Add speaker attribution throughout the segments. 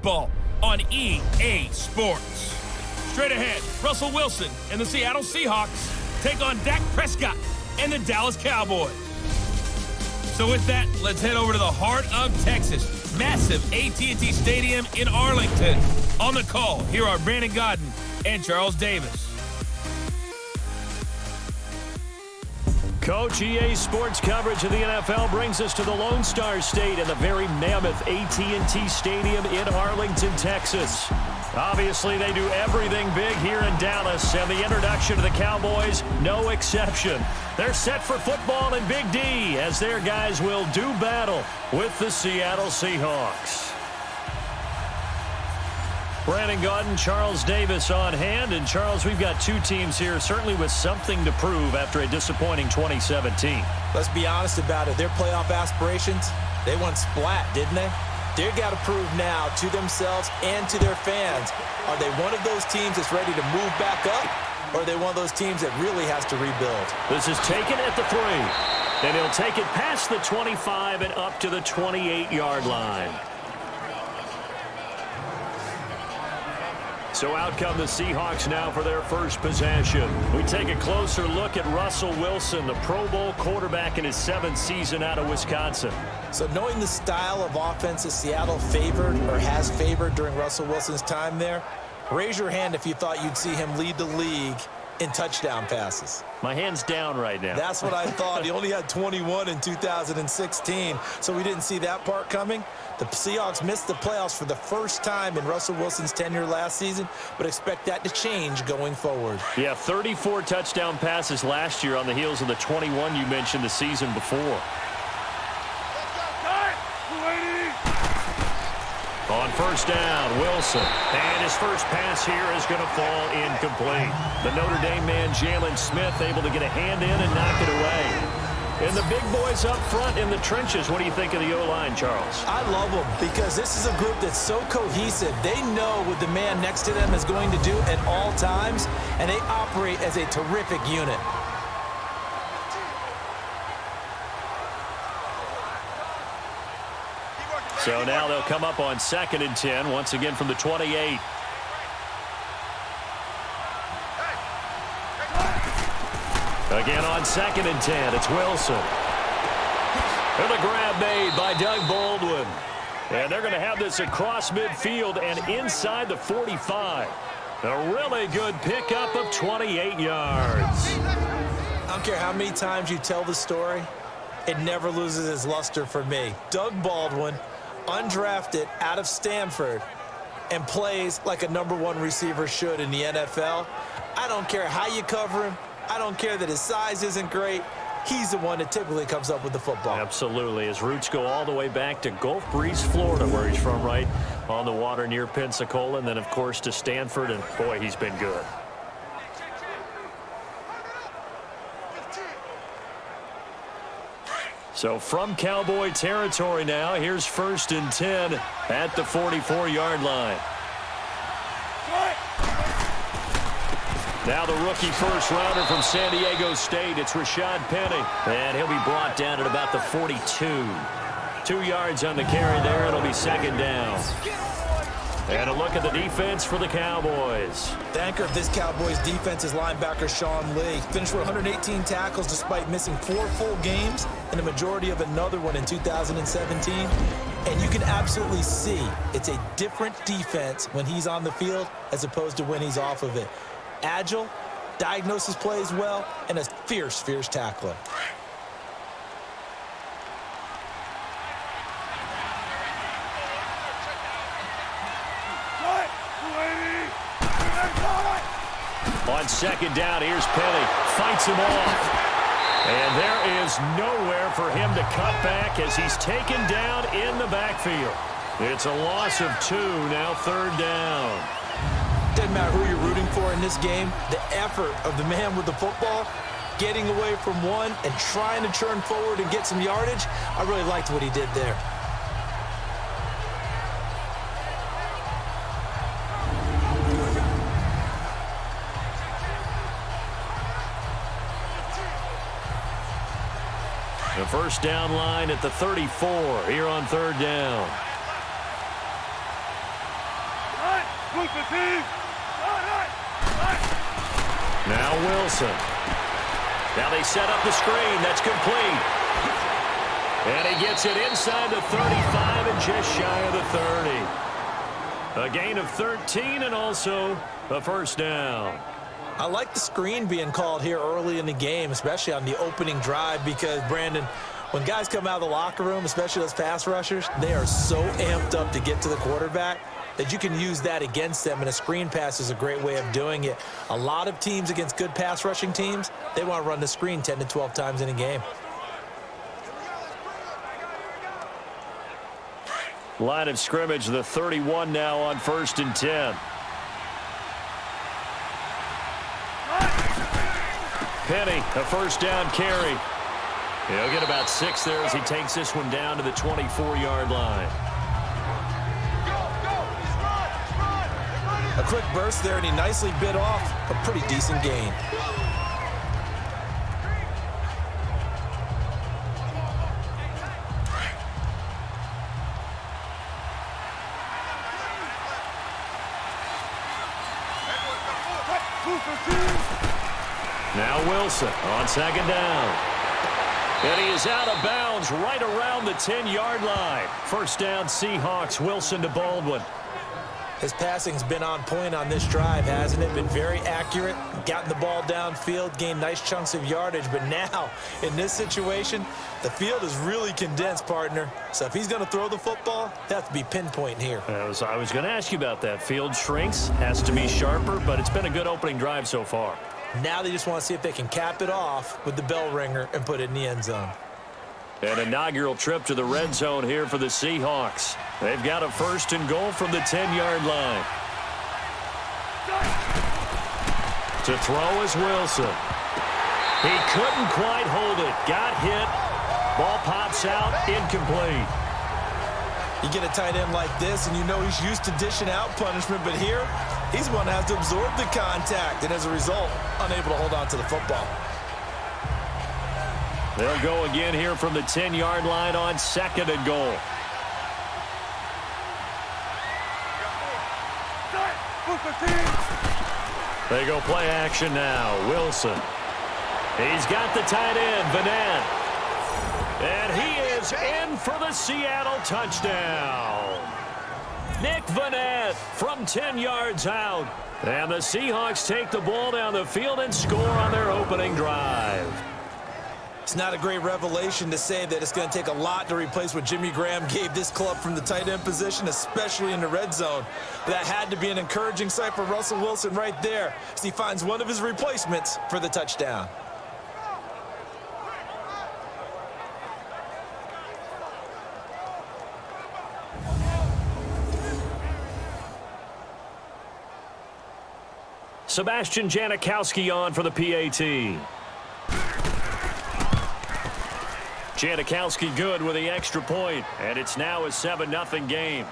Speaker 1: football on EA Sports. Straight ahead, Russell Wilson and the Seattle Seahawks take on Dak Prescott and the Dallas Cowboys. So with that, let's head over to the heart of Texas. Massive AT&T Stadium in Arlington. On the call, here are Brandon Godden and Charles Davis.
Speaker 2: Coach, EA Sports coverage of the NFL brings us to the Lone Star State and the very mammoth AT&T Stadium in Arlington, Texas. Obviously, they do everything big here in Dallas, and the introduction to the Cowboys, no exception. They're set for football in Big D as their guys will do battle with the Seattle Seahawks. Brandon Godden, Charles Davis on hand. And, Charles, we've got two teams here certainly with something to prove after a disappointing 2017.
Speaker 3: Let's be honest about it. Their playoff aspirations, they went splat, didn't they? They've got to prove now to themselves and to their fans. Are they one of those teams that's ready to move back up, or are they one of those teams that really has to rebuild?
Speaker 2: This is taken at the 3. And he'll take it past the 25 and up to the 28-yard line. So out come the Seahawks now for their first possession. We take a closer look at Russell Wilson, the Pro Bowl quarterback in his 7th season out of Wisconsin.
Speaker 3: So knowing the style of offense that Seattle favored or has favored during Russell Wilson's time there, raise your hand if you thought you'd see him lead the league in touchdown passes.
Speaker 2: My hand's down right now.
Speaker 3: That's what I thought. He only had 21 in 2016, so we didn't see that part coming. The Seahawks missed the playoffs for the first time in Russell Wilson's tenure last season, but expect that to change going forward.
Speaker 2: Yeah, 34 touchdown passes last year on the heels of the 21 you mentioned the season before. On first down, Wilson. And his first pass here is going to fall incomplete. The Notre Dame man, Jalen Smith, able to get a hand in and knock it away. And the big boys up front in the trenches. What do you think of the O-line, Charles?
Speaker 3: I love them because this is a group that's so cohesive. They know what the man next to them is going to do at all times, and they operate as a terrific unit.
Speaker 2: So now they'll come up on 2nd and 10, once again from the 28. Again on 2nd and 10, it's Wilson. And the grab made by Doug Baldwin. And they're going to have this across midfield and inside the 45. A really good pickup of 28 yards.
Speaker 3: I don't care how many times you tell the story, it never loses its luster for me. Doug Baldwin, undrafted out of Stanford, and plays like a #1 receiver should in the NFL. I don't care how you cover him. I don't care that his size isn't great. He's the one that typically comes up with the football.
Speaker 2: Absolutely. His roots go all the way back to Gulf Breeze, Florida, where he's from, right on the water near Pensacola, and then, of course, to Stanford, and, boy, he's been good. So from Cowboy territory now, here's 1st and 10 at the 44-yard line. Now the rookie first-rounder from San Diego State, it's Rashad Penny. And he'll be brought down at about the 42. 2 yards on the carry there. It'll be 2nd down. And a look at the defense for the Cowboys.
Speaker 3: The anchor of this Cowboys defense is linebacker Sean Lee. Finished with 118 tackles despite missing 4 full games and a majority of another one in 2017. And you can absolutely see it's a different defense when he's on the field as opposed to when he's off of it. Agile, diagnoses plays well, and a fierce, fierce tackler.
Speaker 2: On 2nd down, here's Penny. Fights him off. And there is nowhere for him to cut back as he's taken down in the backfield. It's a loss of 2, now 3rd down.
Speaker 3: Doesn't matter who you're rooting for in this game, the effort of the man with the football, getting away from one and trying to turn forward and get some yardage, I really liked what he did there.
Speaker 2: The first down line at the 34 here on 3rd down. Now Wilson. Now they set up the screen. That's complete. And he gets it inside the 35 and just shy of the 30. A gain of 13 and also a first down.
Speaker 3: I like the screen being called here early in the game, especially on the opening drive, because, Brandon, when guys come out of the locker room, especially those pass rushers, they are so amped up to get to the quarterback that you can use that against them, and a screen pass is a great way of doing it. A lot of teams against good pass rushing teams, they want to run the screen 10 to 12 times in a game.
Speaker 2: Line of scrimmage, the 31 now on 1st and 10. Penny, a first down carry. He'll get about 6 there as he takes this one down to the 24-yard line.
Speaker 3: A quick burst there, and he nicely bit off a pretty decent gain.
Speaker 2: Now Wilson on 2nd down. And he is out of bounds right around the 10-yard line. First down, Seahawks. Wilson to Baldwin.
Speaker 3: His passing's been on point on this drive, hasn't it? Been very accurate, gotten the ball downfield, gained nice chunks of yardage. But now, in this situation, the field is really condensed, partner. So if he's going to throw the football, they have to be pinpoint here.
Speaker 2: I was going to ask you about that. Field shrinks, has to be sharper, but it's been a good opening drive so far.
Speaker 3: Now they just want to see if they can cap it off with the bell ringer and put it in the end zone.
Speaker 2: An inaugural trip to the red zone here for the Seahawks. They've got a 1st and goal from the 10-yard line. To throw is Wilson. He couldn't quite hold it. Got hit. Ball pops out. Incomplete.
Speaker 3: You get a tight end like this, and you know he's used to dishing out punishment, but here, he's one that has to absorb the contact, and as a result, unable to hold on to the football.
Speaker 2: They'll go again here from the 10-yard line on 2nd and goal. They go play action now. Wilson. He's got the tight end, Vanette. And he is in for the Seattle touchdown. Nick Vanette from 10 yards out. And the Seahawks take the ball down the field and score on their opening drive.
Speaker 3: It's not a great revelation to say that it's going to take a lot to replace what Jimmy Graham gave this club from the tight end position, especially in the red zone. That had to be an encouraging sight for Russell Wilson right there as he finds one of his replacements for the touchdown.
Speaker 2: Sebastian Janikowski on for the PAT. Janikowski good with the extra point, and it's now a 7-0 game.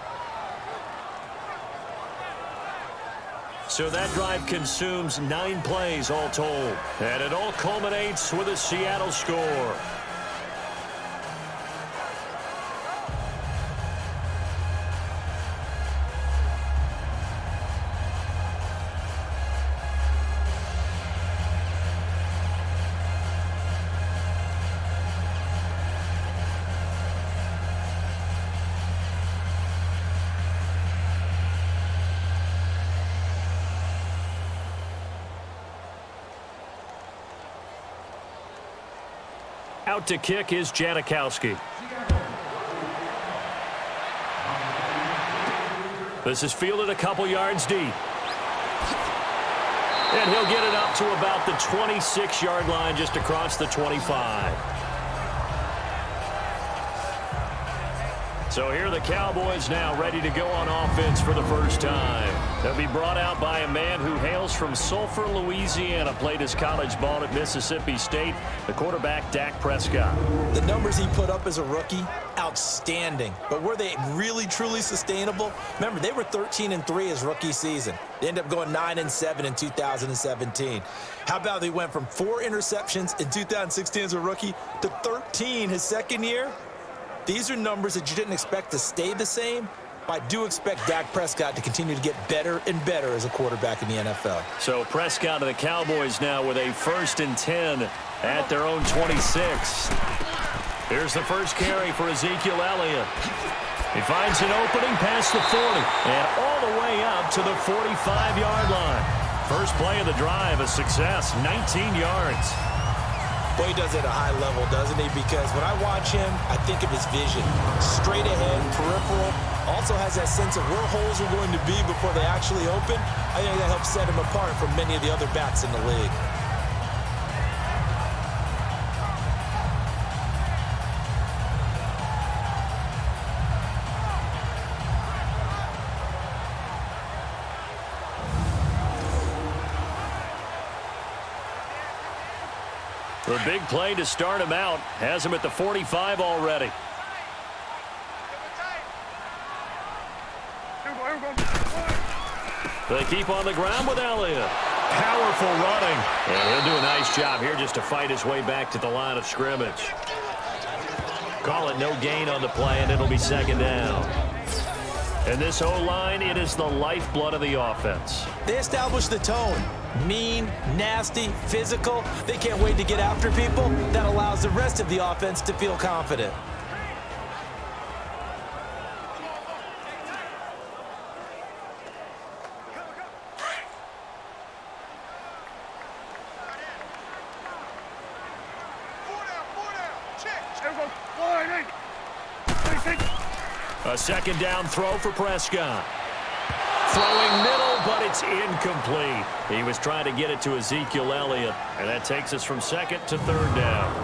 Speaker 2: So that drive consumes 9 plays all told, and it all culminates with a Seattle score. Out to kick is Janikowski. This is fielded a couple yards deep. And he'll get it up to about the 26-yard line, just across the 25. So here are the Cowboys now ready to go on offense for the first time. They'll be brought out by a man who hails from Sulphur, Louisiana, played his college ball at Mississippi State, the quarterback Dak Prescott.
Speaker 3: The numbers he put up as a rookie, outstanding. But were they really, truly sustainable? Remember, they were 13-3 his rookie season. They ended up going 9-7 in 2017. How about they went from 4 interceptions in 2016 as a rookie to 13 his second year? These are numbers that you didn't expect to stay the same, But I do expect Dak Prescott to continue to get better and better as a quarterback in the NFL.
Speaker 2: So Prescott to the Cowboys now with a 1st and 10 at their own 26. Here's the first carry for Ezekiel Elliott. He finds an opening past the 40 and all the way up to the 45-yard line. First play of the drive, a success, 19 yards.
Speaker 3: Boy, he does it at a high level, doesn't he? Because when I watch him, I think of his vision. Straight ahead, peripheral. Also has that sense of where holes are going to be before they actually open. I think that helps set him apart from many of the other backs in the league.
Speaker 2: The big play to start him out has him at the 45 already. They keep on the ground with Elliott. Powerful running. And he'll do a nice job here just to fight his way back to the line of scrimmage. Call it no gain on the play, and it'll be 2nd down. And this O-line, it is the lifeblood of the offense.
Speaker 3: They establish the tone. Mean, nasty, physical. They can't wait to get after people. That allows the rest of the offense to feel confident.
Speaker 2: A 2nd down throw for Prescott. Throwing middle, but it's incomplete. He was trying to get it to Ezekiel Elliott, and that takes us from 2nd to 3rd down.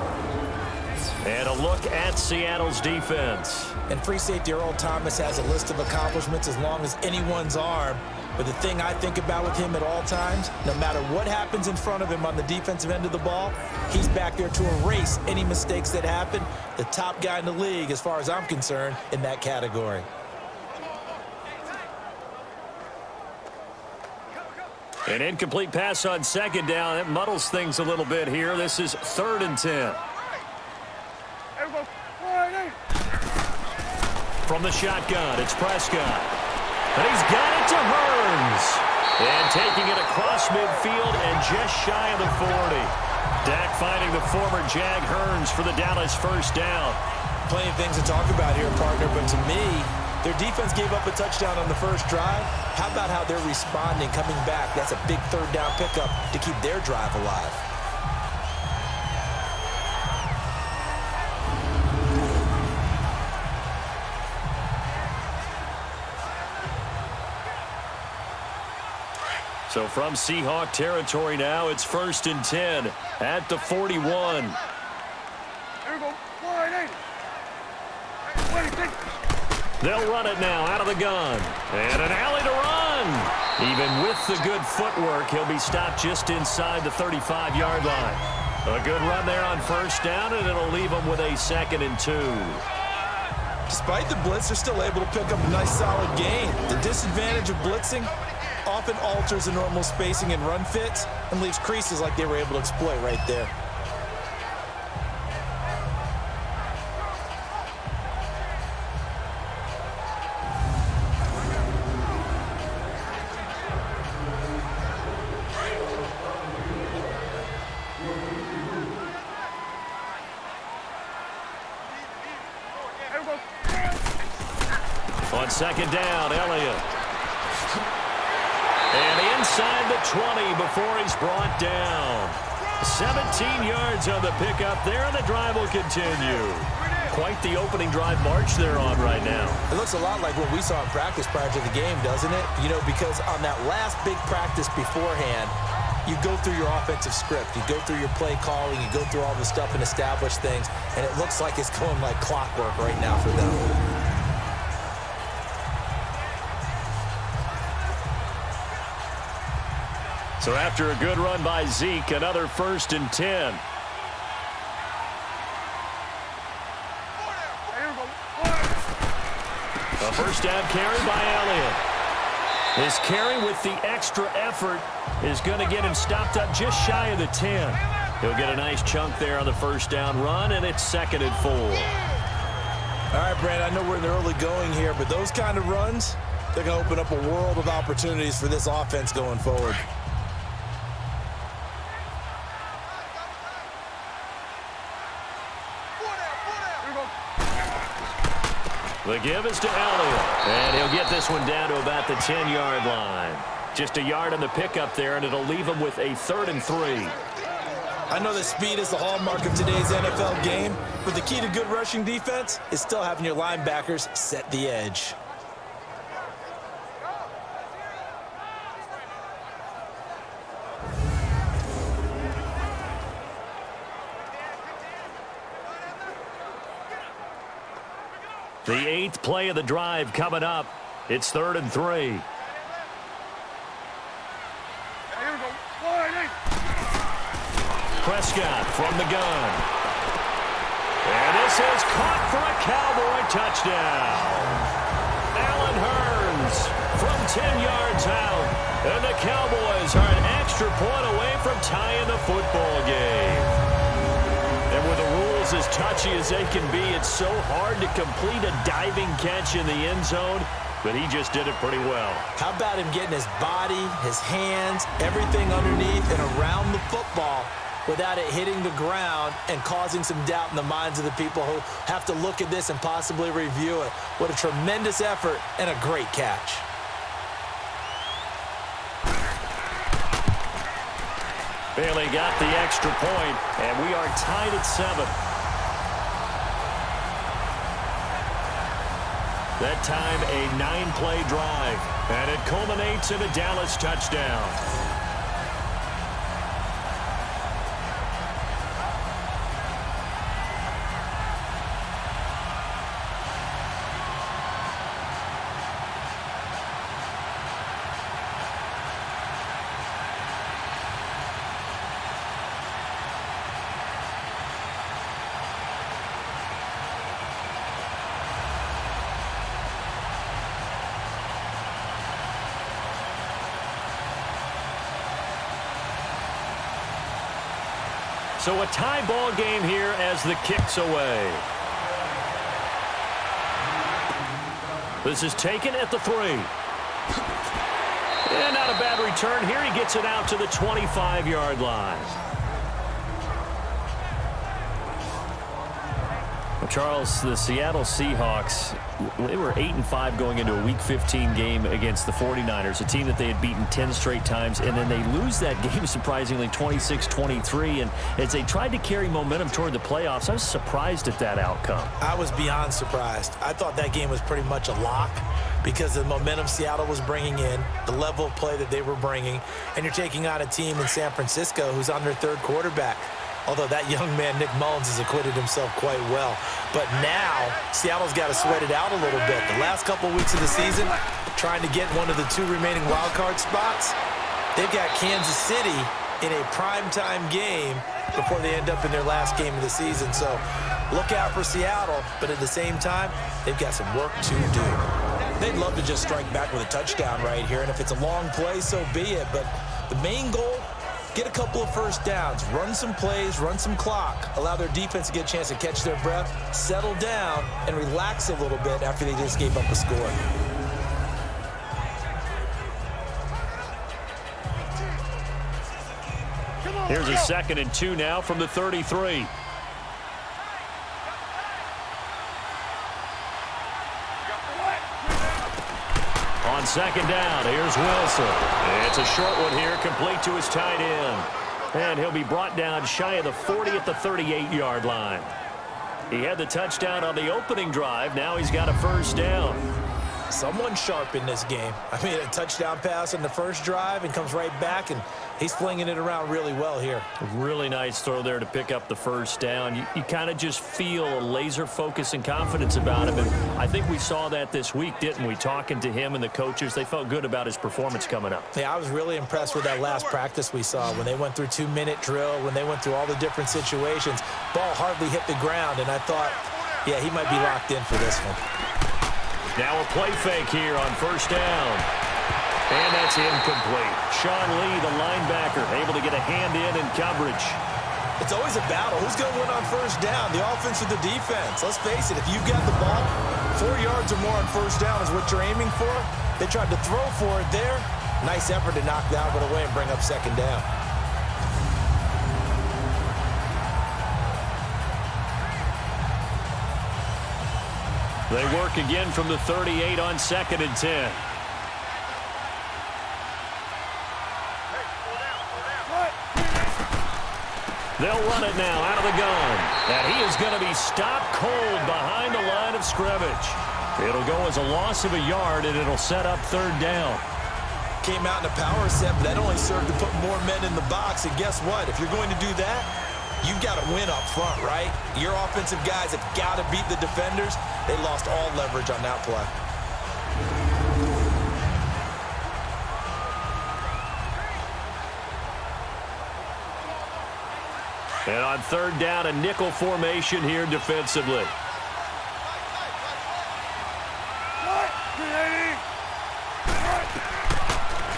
Speaker 2: And a look at Seattle's defense.
Speaker 3: And free safety Earl Thomas has a list of accomplishments as long as anyone's arm. But the thing I think about with him at all times, no matter what happens in front of him on the defensive end of the ball, he's back there to erase any mistakes that happen. The top guy in the league, as far as I'm concerned, in that category.
Speaker 2: An incomplete pass on 2nd down. It muddles things a little bit here. This is 3rd and 10. From the shotgun, it's Prescott. And he's got it to Hearns. And taking it across midfield and just shy of the 40. Dak finding the former Jag Hearns for the Dallas 1st down.
Speaker 3: Plenty of things to talk about here, partner, but to me, their defense gave up a touchdown on the first drive. How about how they're responding, coming back? That's a big 3rd down pickup to keep their drive alive.
Speaker 2: So from Seahawk territory now, it's 1st and 10 at the 41. They'll run it now out of the gun. And an alley to run. Even with the good footwork, he'll be stopped just inside the 35-yard line. A good run there on 1st down, and it'll leave him with a 2nd and 2.
Speaker 3: Despite the blitz, they're still able to pick up a nice solid gain. The disadvantage of blitzing often alters the normal spacing and run fits and leaves creases like they were able to exploit right there.
Speaker 2: On 2nd down, Elliott. And inside the 20 before he's brought down. 17 yards on the pickup there, and the drive will continue. Quite the opening drive march they're on right now.
Speaker 3: It looks a lot like what we saw in practice prior to the game, doesn't it? You know, because on that last big practice beforehand, you go through your offensive script. You go through your play calling. You go through all the stuff and establish things. And it looks like it's going like clockwork right now for them.
Speaker 2: So after a good run by Zeke, another 1st and 10. A 1st down carry by Elliott. His carry with the extra effort is going to get him stopped up just shy of the 10. He'll get a nice chunk there on the 1st down run, and it's 2nd and 4.
Speaker 3: All right, Brandon, I know we're in the early going here, but those kind of runs, they're going to open up a world of opportunities for this offense going forward.
Speaker 2: The give is to Elliott, and he'll get this one down to about the 10-yard line. Just a yard on the pickup there, and it'll leave him with a 3rd and 3.
Speaker 3: I know that speed is the hallmark of today's NFL game, but the key to good rushing defense is still having your linebackers set the edge.
Speaker 2: The 8th play of the drive coming up. It's 3rd and 3. Prescott from the gun. And this is caught for a Cowboy touchdown. Allen Hurns from 10 yards out. And the Cowboys are an extra point away from tying the football game. And with the rules as touchy as they can be, it's so hard to complete a diving catch in the end zone, but he just did it pretty well.
Speaker 3: How about him getting his body, his hands, everything underneath and around the football without it hitting the ground and causing some doubt in the minds of the people who have to look at this and possibly review it. What a tremendous effort and a great catch.
Speaker 2: Bailey got the extra point, and we are tied at 7. That time, a 9-play drive, and it culminates in a Dallas touchdown. So a tie ball game here as the kick's away. This is taken at the 3. And not a bad return here. He gets it out to the 25-yard line. Well, Charles, the Seattle Seahawks, they were 8-5 going into a Week 15 game against the 49ers, a team that they had beaten 10 straight times, and then they lose that game surprisingly 26-23. And as they tried to carry momentum toward the playoffs, I was surprised at that outcome.
Speaker 3: I was beyond surprised. I thought that game was pretty much a lock because of the momentum Seattle was bringing in, the level of play that they were bringing, and you're taking on a team in San Francisco who's on their 3rd quarterback. Although that young man, Nick Mullins, has acquitted himself quite well. But now, Seattle's got to sweat it out a little bit. The last couple weeks of the season, trying to get one of the 2 remaining wildcard spots, they've got Kansas City in a primetime game before they end up in their last game of the season. So look out for Seattle, but at the same time, they've got some work to do. They'd love to just strike back with a touchdown right here, and if it's a long play, so be it. But the main goal, get a couple of first downs, run some plays, run some clock, allow their defense to get a chance to catch their breath, settle down, and relax a little bit after they just gave up a score.
Speaker 2: Here's a 2nd and 2 now from the 33. On 2nd down, here's Wilson. It's a short one here, complete to his tight end. And he'll be brought down shy of the 40 at the 38-yard line. He had the touchdown on the opening drive. Now he's got a first down.
Speaker 3: Someone sharp in this game. I mean, a touchdown pass on the first drive and comes right back, and he's flinging it around really well here.
Speaker 2: A really nice throw there to pick up the first down. You kind of just feel a laser focus and confidence about him, and I think we saw that this week, didn't we? Talking to him and the coaches, they felt good about his performance coming up.
Speaker 3: Yeah, I was really impressed with that last practice we saw when they went through 2-minute drill, when they went through all the different situations. Ball hardly hit the ground, and I thought, yeah, he might be locked in for this one.
Speaker 2: Now a play fake here on first down. And that's incomplete. Sean Lee, the linebacker, able to get a hand in coverage.
Speaker 3: It's always a battle. Who's going to win on first down, the offense or the defense? Let's face it, if you've got the ball, 4 yards or more on first down is what you're aiming for. They tried to throw for it there. Nice effort to knock that one away and bring up second down.
Speaker 2: They work again from the 38 on 2nd and 10. They'll run it now out of the gun. And he is going to be stopped cold behind the line of scrimmage. It'll go as a loss of a yard, and it'll set up 3rd down.
Speaker 3: Came out in a power set, but that only served to put more men in the box. And guess what? If you're going to do that, you've got to win up front, right? Your offensive guys have got to beat the defenders. They lost all leverage on that play.
Speaker 2: And on 3rd down, a nickel formation here defensively.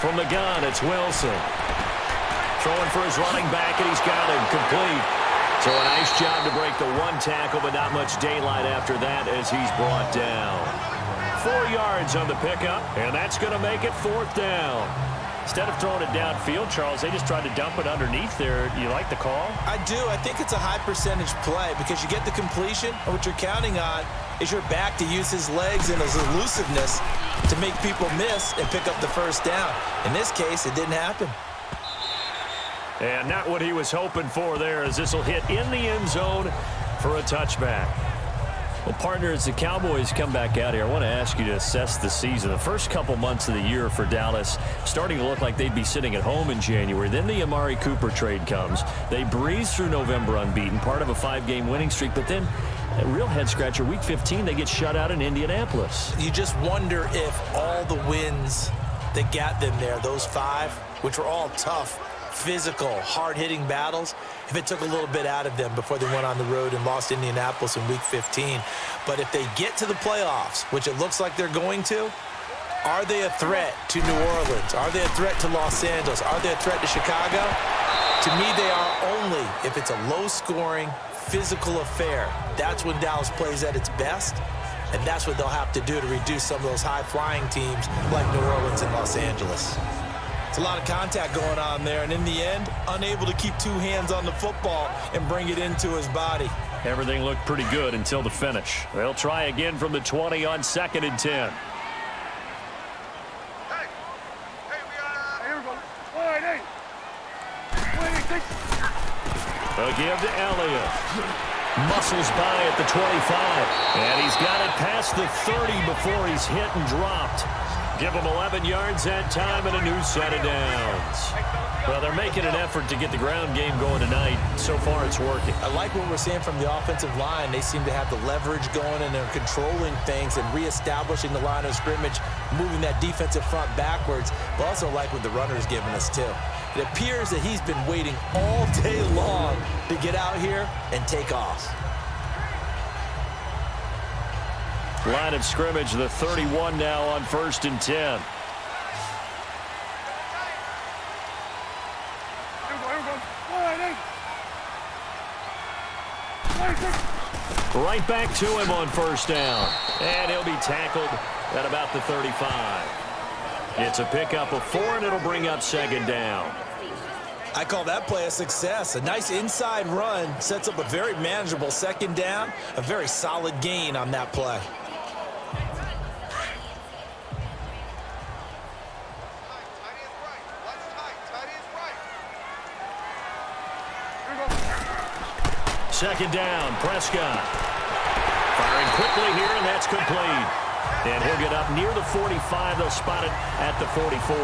Speaker 2: From the gun, it's Wilson. Throwing for his running back, and he's got him complete. So a nice job to break the 1 tackle, but not much daylight after that as he's brought down. 4 yards on the pickup, and that's going to make it 4th down. Instead of throwing it downfield, Charles, they just tried to dump it underneath there. You like the call?
Speaker 3: I do. I think it's a high percentage play because you get the completion, and what you're counting on is your back to use his legs and his elusiveness to make people miss and pick up the first down. In this case, it didn't happen.
Speaker 2: And not what he was hoping for there, as this will hit in the end zone for a touchback. Well, partner, as the Cowboys come back out here, I want to ask you to assess the season. The first couple months of the year for Dallas starting to look like they'd be sitting at home in January. Then the Amari Cooper trade comes. They breeze through November unbeaten, part of a 5-game winning streak. But then a real head-scratcher, Week 15, they get shut out in Indianapolis.
Speaker 3: You just wonder if all the wins that got them there, those 5, which were all tough, physical, hard-hitting battles, if it took a little bit out of them before they went on the road and lost Indianapolis in Week 15. But if they get to the playoffs, which it looks like they're going to, are they a threat to New Orleans? Are they a threat to Los Angeles? Are they a threat to Chicago? To me, they are only if it's a low-scoring, physical affair. That's when Dallas plays at its best, and that's what they'll have to do to reduce some of those high-flying teams like New Orleans and Los Angeles. It's a lot of contact going on there, and in the end, unable to keep 2 hands on the football and bring it into his body.
Speaker 2: Everything looked pretty good until the finish. They'll try again from the 20 on 2nd and 10. A give to Elliott. Muscles by at the 25. And he's got it past the 30 before he's hit and dropped. Give him 11 yards that time and a new set of downs. Well, they're making an effort to get the ground game going tonight. So far, it's working.
Speaker 3: I like what we're seeing from the offensive line. They seem to have the leverage going, and they're controlling things and reestablishing the line of scrimmage, moving that defensive front backwards. But also like what the runner's giving us, too. It appears that he's been waiting all day long to get out here and take off.
Speaker 2: Line of scrimmage, the 31 now on 1st and 10. Right back to him on 1st down. And he'll be tackled at about the 35. It's a pickup of 4, and it'll bring up 2nd down.
Speaker 3: I call that play a success. A nice inside run sets up a very manageable 2nd down. A very solid gain on that play.
Speaker 2: Second down, Prescott. Firing quickly here, and that's complete. And he'll get up near the 45. They'll spot it at the 44.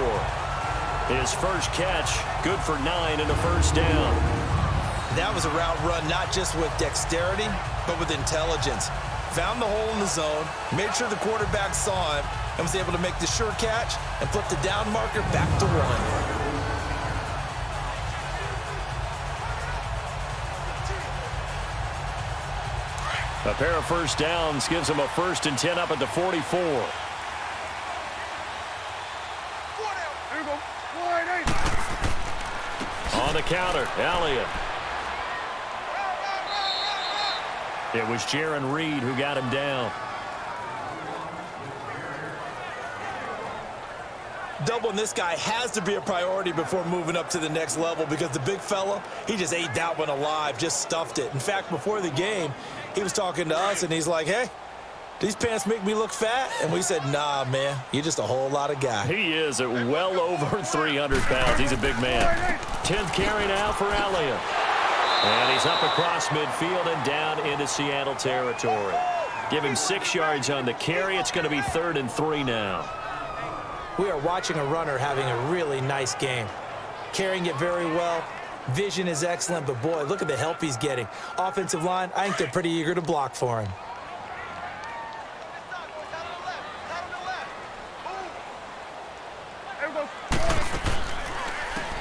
Speaker 2: His first catch, good for 9 and a 1st down.
Speaker 3: That was a route run not just with dexterity, but with intelligence. Found the hole in the zone, made sure the quarterback saw him, and was able to make the sure catch and flip the down marker back to 1.
Speaker 2: A pair of 1st downs gives him a 1st and 10 up at the 44. On the counter, Elliott. It was Jaron Reed who got him down.
Speaker 3: Doubling this guy has to be a priority before moving up to the next level because the big fella, he just ate that one alive, just stuffed it. In fact, before the game, he was talking to us, and he's like, hey, these pants make me look fat? And we said, nah, man, you're just a whole lot of guy.
Speaker 2: He is at well over 300 pounds. He's a big man. 10th carry now for Elliott. And he's up across midfield and down into Seattle territory. Give him 6 yards on the carry. It's going to be 3rd and 3 now.
Speaker 3: We are watching a runner having a really nice game. Carrying it very well. Vision is excellent, but boy, look at the help he's getting. Offensive line, I think they're pretty eager to block for him.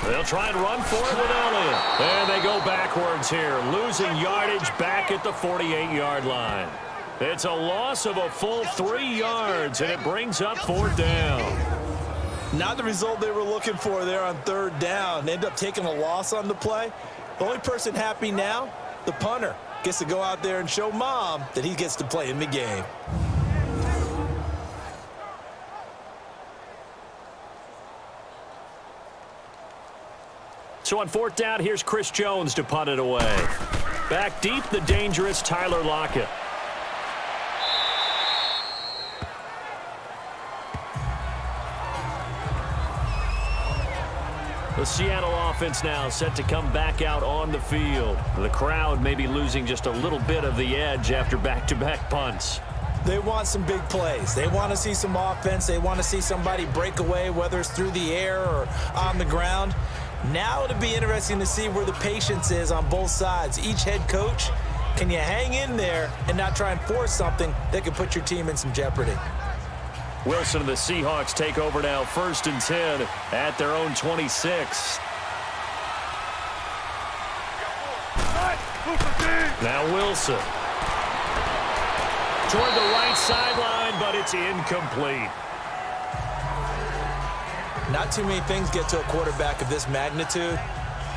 Speaker 2: They'll try and run for it with Elliott. And they go backwards here, losing yardage back at the 48-yard line. It's a loss of a full 3 yards, and it brings up 4th down.
Speaker 3: Not the result they were looking for there on 3rd down. They end up taking a loss on the play. The only person happy now, the punter, gets to go out there and show mom that he gets to play in the game.
Speaker 2: So on 4th down, here's Chris Jones to punt it away. Back deep, the dangerous Tyler Lockett. The Seattle offense now set to come back out on the field. The crowd may be losing just a little bit of the edge after back-to-back punts.
Speaker 3: They want some big plays. They want to see some offense. They want to see somebody break away, whether it's through the air or on the ground. Now it'll be interesting to see where the patience is on both sides. Each head coach, can you hang in there and not try and force something that could put your team in some jeopardy?
Speaker 2: Wilson and the Seahawks take over now, 1st and 10 at their own 26. Now Wilson. Toward the right sideline, but it's incomplete.
Speaker 3: Not too many things get to a quarterback of this magnitude,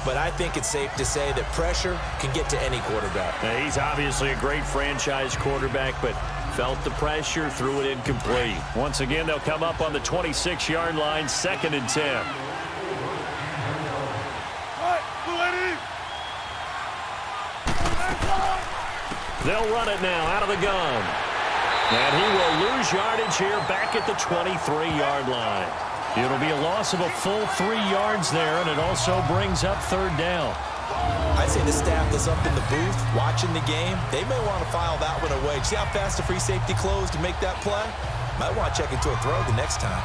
Speaker 3: but I think it's safe to say that pressure can get to any quarterback.
Speaker 2: Now, he's obviously a great franchise quarterback, but felt the pressure, threw it incomplete. Once again, they'll come up on the 26-yard line, 2nd and 10. They'll run it now out of the gun. And he will lose yardage here back at the 23-yard line. It'll be a loss of a full 3 yards there, and it also brings up 3rd down.
Speaker 3: I say the staff that's up in the booth watching the game, they may want to file that one away. See how fast the free safety closed to make that play? Might want to check into a throw the next time.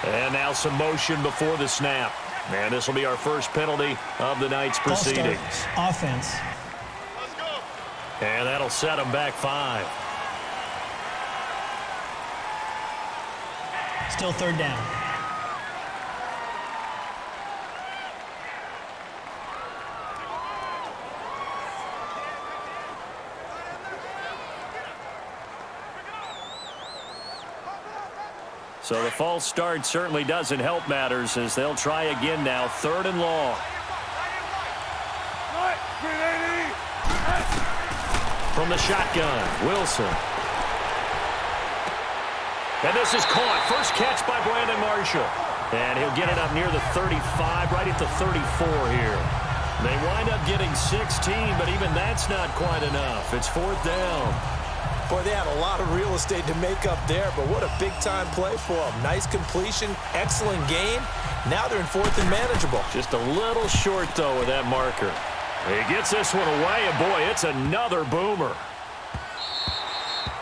Speaker 2: And now some motion before the snap. And this will be our first penalty of the night's proceedings.
Speaker 4: Offense.
Speaker 2: And that'll set them back 5.
Speaker 4: Still 3rd down.
Speaker 2: So the false start certainly doesn't help matters as they'll try again now, 3rd and long. From the shotgun, Wilson. And this is caught. First catch by Brandon Marshall. And he'll get it up near the 35, right at the 34 here. They wind up getting 16, but even that's not quite enough. It's 4th down.
Speaker 3: Boy, they had a lot of real estate to make up there, but what a big-time play for them. Nice completion, excellent game. Now they're in 4th and manageable.
Speaker 2: Just a little short, though, with that marker. He gets this one away, and boy, it's another boomer.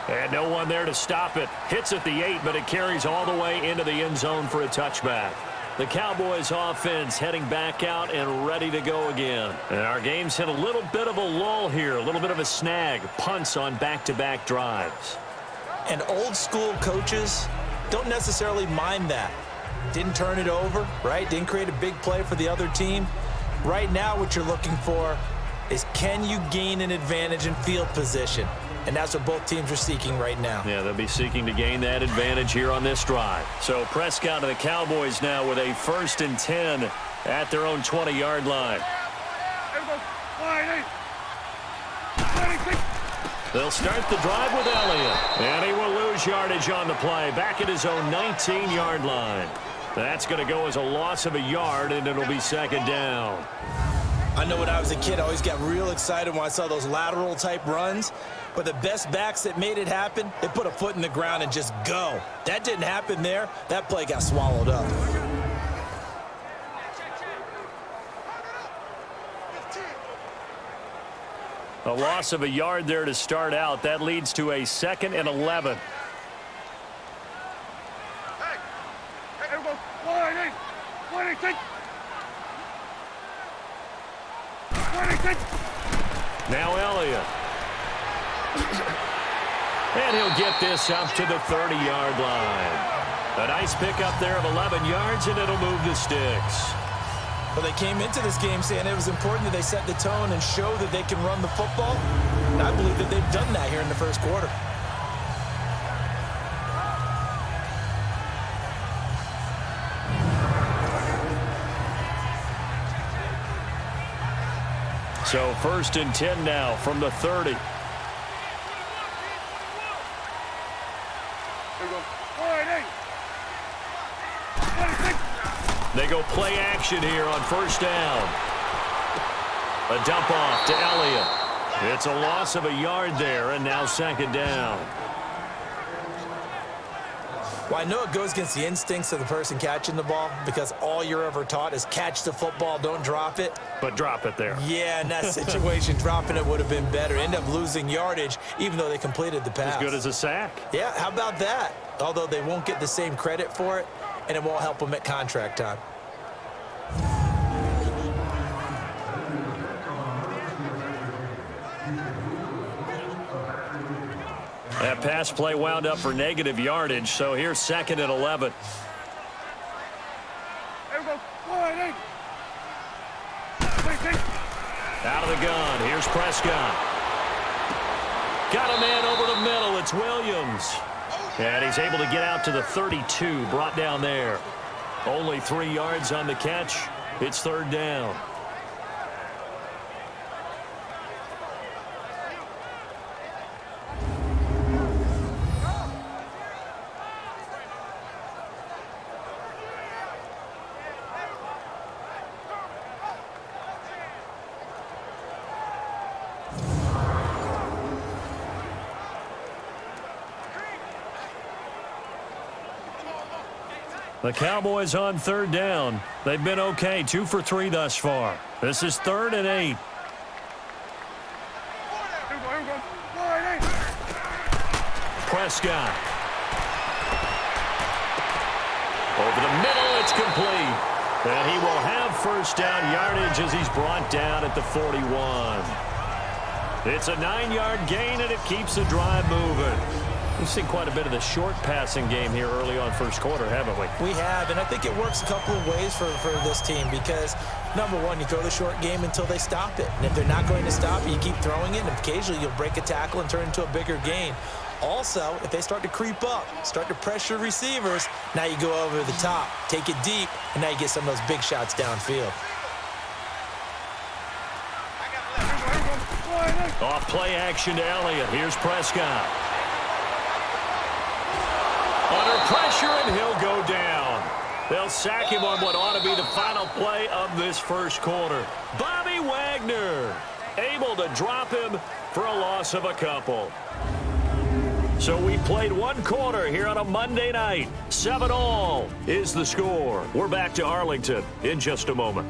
Speaker 2: And no one there to stop it. Hits at the 8, but it carries all the way into the end zone for a touchback. The Cowboys offense heading back out and ready to go again. And our game's hit a little bit of a lull here, a little bit of a snag. Punts on back-to-back drives.
Speaker 3: And old school coaches don't necessarily mind that. didn't turn it over, right? Didn't create a big play for the other team. Right now, what you're looking for is, can you gain an advantage in field position? And that's what both teams are seeking right now.
Speaker 2: Yeah, they'll be seeking to gain that advantage here on this drive. So Prescott and the Cowboys now with a 1st and 10 at their own 20-yard line. They'll start the drive with Elliott. And he will lose yardage on the play. Back at his own 19-yard line. That's going to go as a loss of a yard, and it'll be 2nd down.
Speaker 3: I know when I was a kid, I always got real excited when I saw those lateral-type runs. But the best backs that made it happen, they put a foot in the ground and just go. That didn't happen there. That play got swallowed up.
Speaker 2: A loss of a yard there to start out. That leads to a 2nd and 11. Now Elliott. And he'll get this up to the 30-yard line. A nice pickup there of 11 yards, and it'll move the sticks.
Speaker 3: Well, they came into this game saying it was important that they set the tone and show that they can run the football. And I believe that they've done that here in the first quarter.
Speaker 2: So 1st and 10 now from the 30. They go play action here on 1st down. A dump off to Elliott. It's a loss of a yard there, and now 2nd down.
Speaker 3: Well, I know it goes against the instincts of the person catching the ball because all you're ever taught is catch the football, don't drop it.
Speaker 2: But drop it there.
Speaker 3: Yeah, in that situation, dropping it would have been better. End up losing yardage, even though they completed the pass.
Speaker 2: As good as a sack.
Speaker 3: Yeah, how about that? Although they won't get the same credit for it, and it won't help them at contract time.
Speaker 2: That pass play wound up for negative yardage, so here's 2nd and 11. Out of the gun, here's Prescott. Got a man over the middle, it's Williams. And he's able to get out to the 32, brought down there. Only 3 yards on the catch. It's 3rd down. The Cowboys on 3rd down. They've been okay, 2 for 3 thus far. This is 3rd and 8. Prescott. Over the middle, it's complete. And he will have 1st down yardage as he's brought down at the 41. It's a 9-yard gain, and it keeps the drive moving. We've seen quite a bit of the short passing game here early on 1st quarter, haven't we?
Speaker 3: We have, and I think it works a couple of ways for this team because, number one, you throw the short game until they stop it. And if they're not going to stop it, you keep throwing it, and occasionally you'll break a tackle and turn it into a bigger gain. Also, if they start to creep up, start to pressure receivers, now you go over the top, take it deep, and now you get some of those big shots downfield.
Speaker 2: Off play action to Elliott. Here's Prescott. Under pressure, and he'll go down. They'll sack him on what ought to be the final play of this 1st quarter. Bobby Wagner able to drop him for a loss of a couple. So we played 1 quarter here on a Monday night. 7-all is the score. We're back to Arlington in just a moment.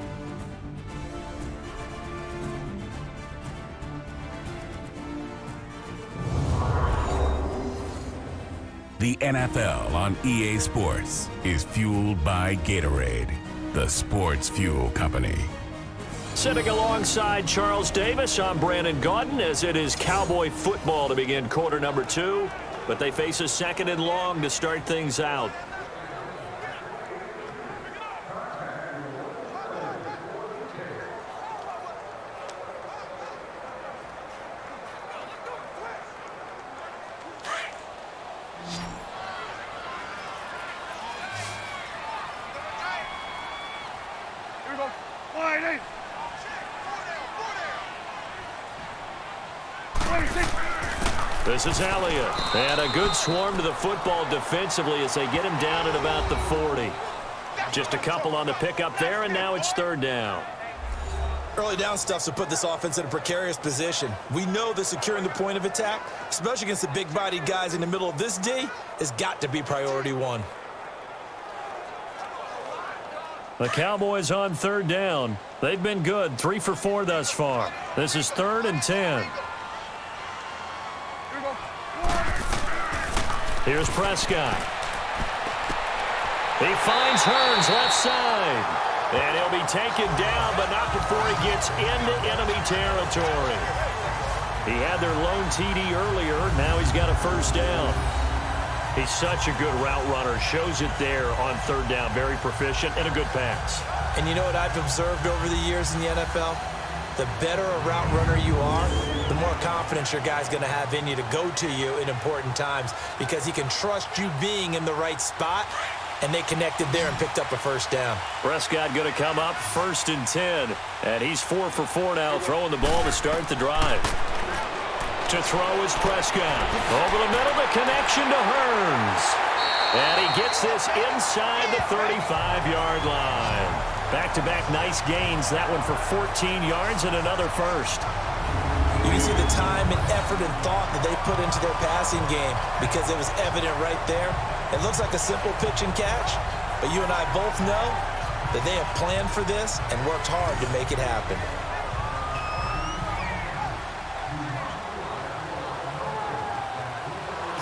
Speaker 4: The NFL on EA Sports is fueled by Gatorade, the sports fuel company.
Speaker 2: Sitting alongside Charles Davis, I'm Brandon Gaudin as it is Cowboy football to begin quarter number 2. But they face a 2nd and long to start things out. This is Elliott. And a good swarm to the football defensively as they get him down at about the 40. Just a couple on the pickup there, and now it's third down.
Speaker 3: Early down stuff's to put this offense in a precarious position. We know that securing the point of attack, especially against the big-bodied guys in the middle of this D, has got to be priority one.
Speaker 2: The Cowboys on third down. They've been good, 3 for 4 thus far. This is 3rd and 10. Here's Prescott. He finds Hearns left side. And he'll be taken down, but not before he gets into enemy territory. He had their lone TD earlier. Now he's got a first down. He's such a good route runner. Shows it there on third down. Very proficient and a good pass.
Speaker 3: And you know what I've observed over the years in the NFL? The better a route runner you are, the more confidence your guy's going to have in you to go to you in important times because he can trust you being in the right spot, and they connected there and picked up a first down.
Speaker 2: Prescott going to come up 1st and 10, and he's 4 for 4 now, throwing the ball to start the drive. To throw is Prescott. Over the middle, the connection to Hearns. And he gets this inside the 35-yard line. Back-to-back nice gains. That one for 14 yards and another first.
Speaker 3: You can see the time and effort and thought that they put into their passing game because it was evident right there. It looks like a simple pitch and catch, but you and I both know that they have planned for this and worked hard to make it happen.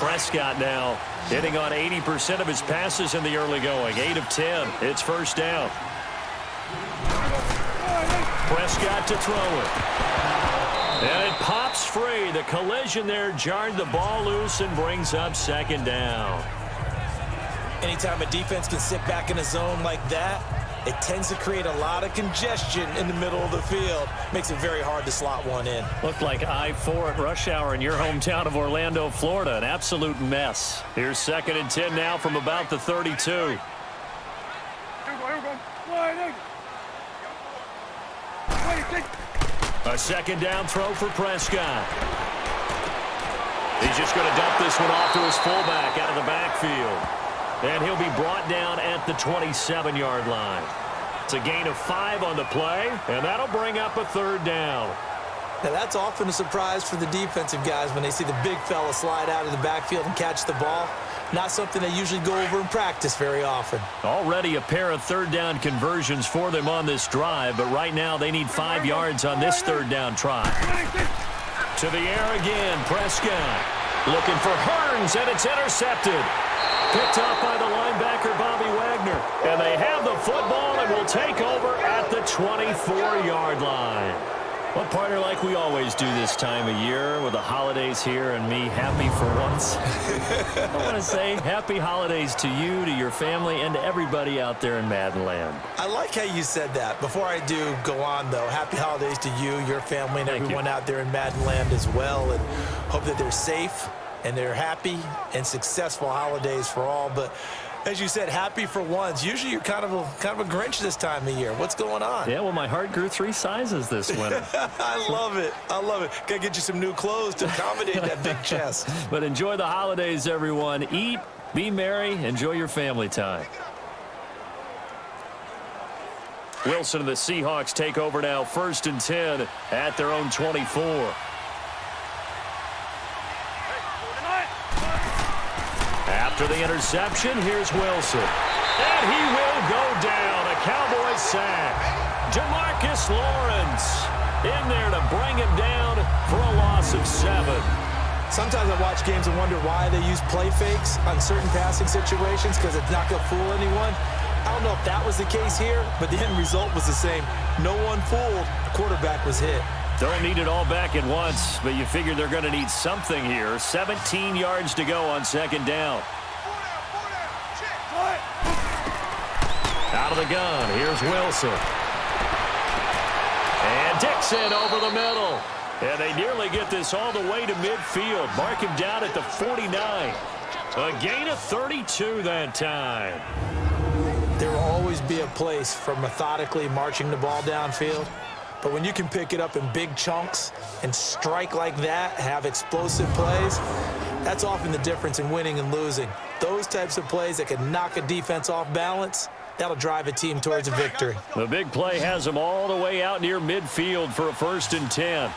Speaker 2: Prescott now hitting on 80% of his passes in the early going. 8 of 10. It's first down. Prescott to throw it. And it pops free. The collision there jarred the ball loose and brings up second down.
Speaker 3: Anytime a defense can sit back in a zone like that, it tends to create a lot of congestion in the middle of the field. Makes it very hard to slot one in.
Speaker 2: Looked like I-4 at rush hour in your hometown of Orlando, Florida. An absolute mess. Here's 2nd and 10 now from about the 32. A second down throw for Prescott. He's just going to dump this one off to his fullback out of the backfield. And he'll be brought down at the 27-yard line. It's a gain of 5 on the play, and that'll bring up a third down.
Speaker 3: Now, that's often a surprise for the defensive guys when they see the big fella slide out of the backfield and catch the ball. Not something they usually go over in practice very often.
Speaker 2: Already a pair of third down conversions for them on this drive, but right now they need 5 yards on this third down try. To the air again, Prescott. Looking for Hearns, and it's intercepted. Picked up by the linebacker, Bobby Wagner. And they have the football and will take over at the 24-yard line. Well, partner, like we always do this time of year with the holidays here and me happy for once. I want to say happy holidays to you, to your family, and to everybody out there in Madden Land.
Speaker 3: I like how you said that. Before I do go on, though, happy holidays to you, your family, and everyone out there in Madden Land as well. And hope that they're safe and they're happy and successful holidays for all. But as you said, happy for once. Usually you're kind of a Grinch this time of year. What's going on?
Speaker 2: Yeah, well, my heart grew 3 sizes this winter.
Speaker 3: I love it. I love it. Got to get you some new clothes to accommodate that big chest.
Speaker 2: But enjoy the holidays, everyone. Eat, be merry, enjoy your family time. Wilson and the Seahawks take over now, 1st and 10 at their own 24. After the interception, here's Wilson. And he will go down. A Cowboys sack. Demarcus Lawrence in there to bring him down for a loss of 7.
Speaker 3: Sometimes I watch games and wonder why they use play fakes on certain passing situations because it's not going to fool anyone. I don't know if that was the case here, but the end result was the same. No one fooled. The quarterback was hit.
Speaker 2: Don't need it all back at once, but you figure they're going to need something here. 17 yards to go on 2nd down. Out of the gun, here's Wilson. And Dixon over the middle. And they nearly get this all the way to midfield. Mark him down at the 49. A gain of 32 that time.
Speaker 3: There will always be a place for methodically marching the ball downfield. But when you can pick it up in big chunks and strike like that, have explosive plays, that's often the difference in winning and losing. Those types of plays that can knock a defense off balance, that'll drive a team towards a victory.
Speaker 2: The big play has them all the way out near midfield for a 1st and 10.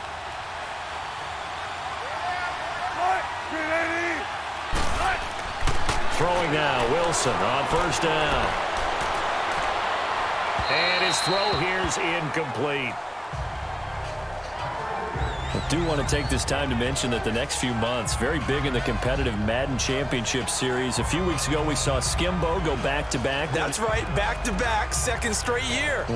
Speaker 2: Throwing now, Wilson on 1st down. And his throw here's incomplete. I do want to take this time to mention that the next few months, very big in the competitive Madden Championship Series. A few weeks ago, we saw Skimbo go back-to-back.
Speaker 3: That's right, back-to-back, second straight year.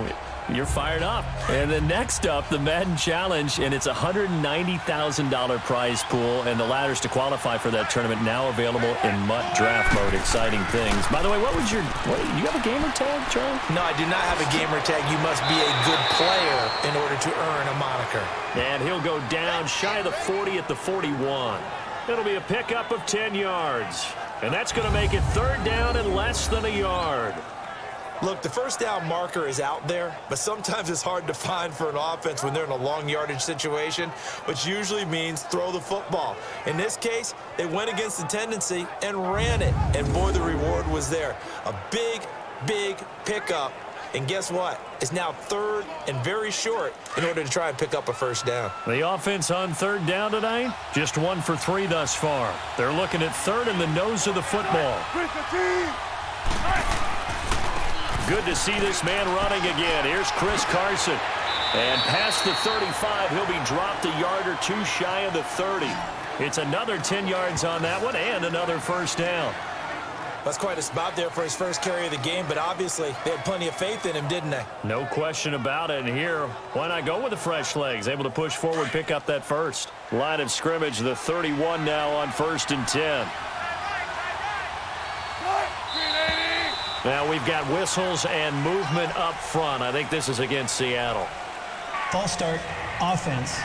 Speaker 2: You're fired up. And then next up, the Madden Challenge, and it's a $190,000 prize pool, and the ladders to qualify for that tournament now available in MUT draft mode. Exciting things. By the way, you have a gamer tag, Charlie?
Speaker 3: No, I do not have a gamer tag. You must be a good player in order to earn a moniker.
Speaker 2: And he'll go down shy of the 40 at the 41. It'll be a pickup of 10 yards. And that's going to make it 3rd down and less than a yard.
Speaker 3: Look, the 1st down marker is out there, but sometimes it's hard to find for an offense when they're in a long yardage situation, which usually means throw the football. In this case, they went against the tendency and ran it, and boy, the reward was there. A big, big pickup, and guess what? It's now 3rd and very short in order to try and pick up a 1st down.
Speaker 2: The offense on 3rd down tonight, just 1 for 3 thus far. They're looking at 3rd in the nose of the football. Good to see this man running again. Here's Chris Carson. And past the 35, he'll be dropped a yard or 2 shy of the 30. It's another 10 yards on that one and another 1st down.
Speaker 3: That's quite a spot there for his first carry of the game, but obviously they had plenty of faith in him, didn't they?
Speaker 2: No question about it. And here, why not go with the fresh legs? Able to push forward, pick up that first. Line of scrimmage, the 31 now on 1st and 10. Now we've got whistles and movement up front. I think this is against Seattle.
Speaker 5: False start, offense.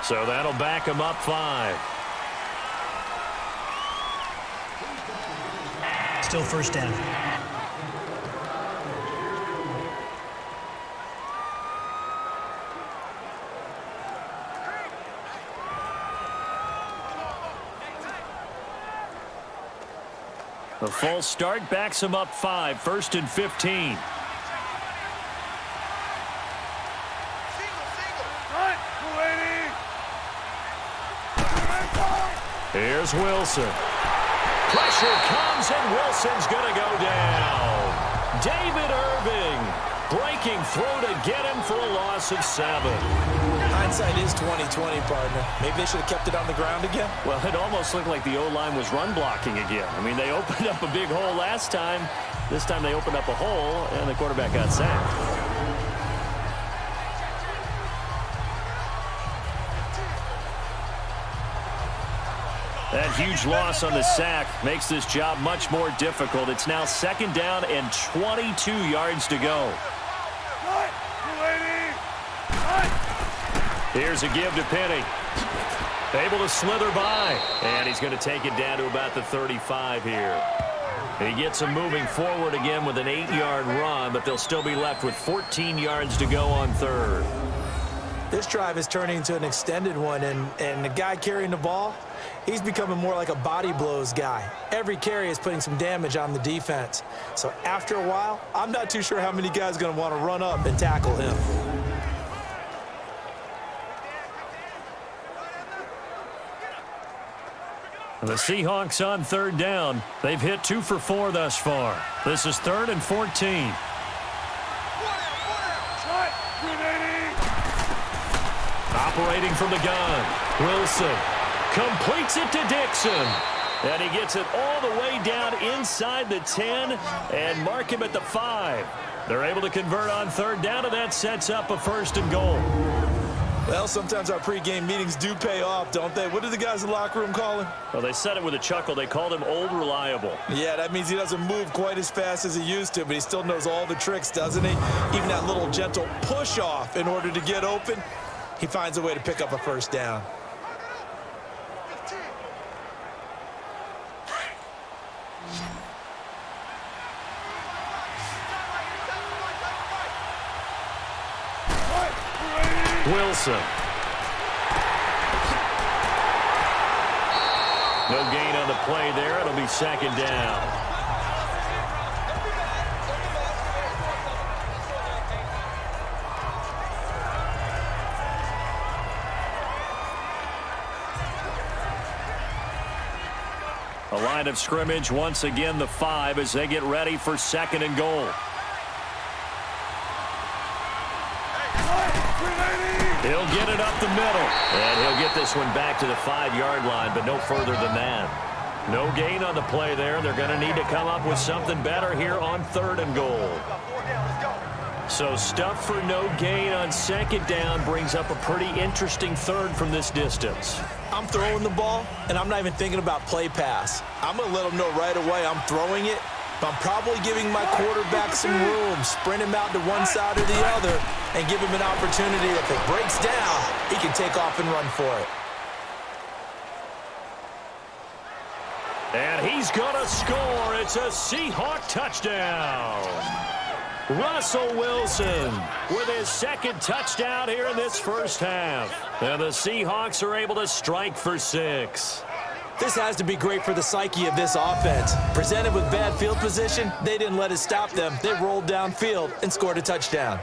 Speaker 2: So that'll back them up 5.
Speaker 5: Still 1st down.
Speaker 2: The false start backs him up 5. 1st and 15. Here's Wilson. Pressure comes, and Wilson's going to go down. David Irving breaking through to get him for a loss of 7.
Speaker 3: Hindsight is 20/20, partner. Maybe they should have kept it on the ground again.
Speaker 2: Well, it almost looked like the O-line was run blocking again. I mean, they opened up a big hole last time. This time they opened up a hole, and the quarterback got sacked. That huge loss on the sack makes this job much more difficult. It's now 2nd down and 22 yards to go. Here's a give to Penny. Able to slither by. And he's going to take it down to about the 35 here. He gets him moving forward again with an 8-yard run, but they'll still be left with 14 yards to go on 3rd.
Speaker 3: This drive is turning into an extended one, and the guy carrying the ball, he's becoming more like a body blows guy. Every carry is putting some damage on the defense. So after a while, I'm not too sure how many guys are going to want to run up and tackle him.
Speaker 2: The Seahawks on 3rd down. They've hit 2 for 4 thus far. This is 3rd and 14. Operating from the gun. Wilson completes it to Dixon. And he gets it all the way down inside the 10 and mark him at the 5. They're able to convert on 3rd down, and that sets up a 1st and goal.
Speaker 3: Well, sometimes our pregame meetings do pay off, don't they? What do the guys in the locker room call him?
Speaker 2: Well, they said it with a chuckle. They called him Old Reliable.
Speaker 3: Yeah, that means he doesn't move quite as fast as he used to, but he still knows all the tricks, doesn't he? Even that little gentle push-off in order to get open, he finds a way to pick up a 1st down.
Speaker 2: Wilson. No gain on the play there. It'll be second down. A line of scrimmage once again the 5 as they get ready for second and goal. He'll get it up the middle. And he'll get this one back to the 5-yard line, but no further than that. No gain on the play there. They're going to need to come up with something better here on third and goal. So stuff for no gain on second down brings up a pretty interesting third from this distance.
Speaker 3: I'm throwing the ball, and I'm not even thinking about play pass. I'm going to let them know right away I'm throwing it, but I'm probably giving my quarterback some room, sprint him out to one side or the other, and give him an opportunity. If it breaks down, he can take off and run for it.
Speaker 2: And he's going to score. It's a Seahawk touchdown. Russell Wilson with his second touchdown here in this first half. And the Seahawks are able to strike for 6.
Speaker 3: This has to be great for the psyche of this offense. Presented with bad field position, they didn't let it stop them. They rolled downfield and scored a touchdown.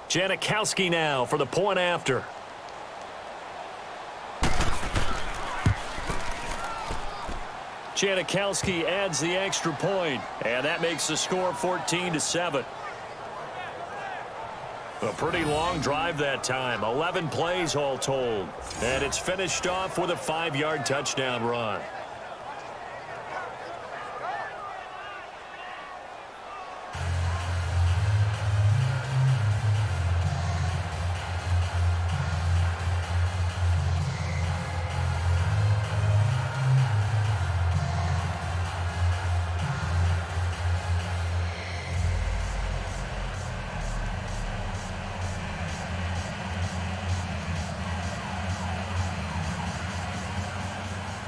Speaker 2: Janikowski now for the point after. Janikowski adds the extra point, and that makes the score 14-7. A pretty long drive that time, 11 plays all told, and it's finished off with a 5-yard touchdown run.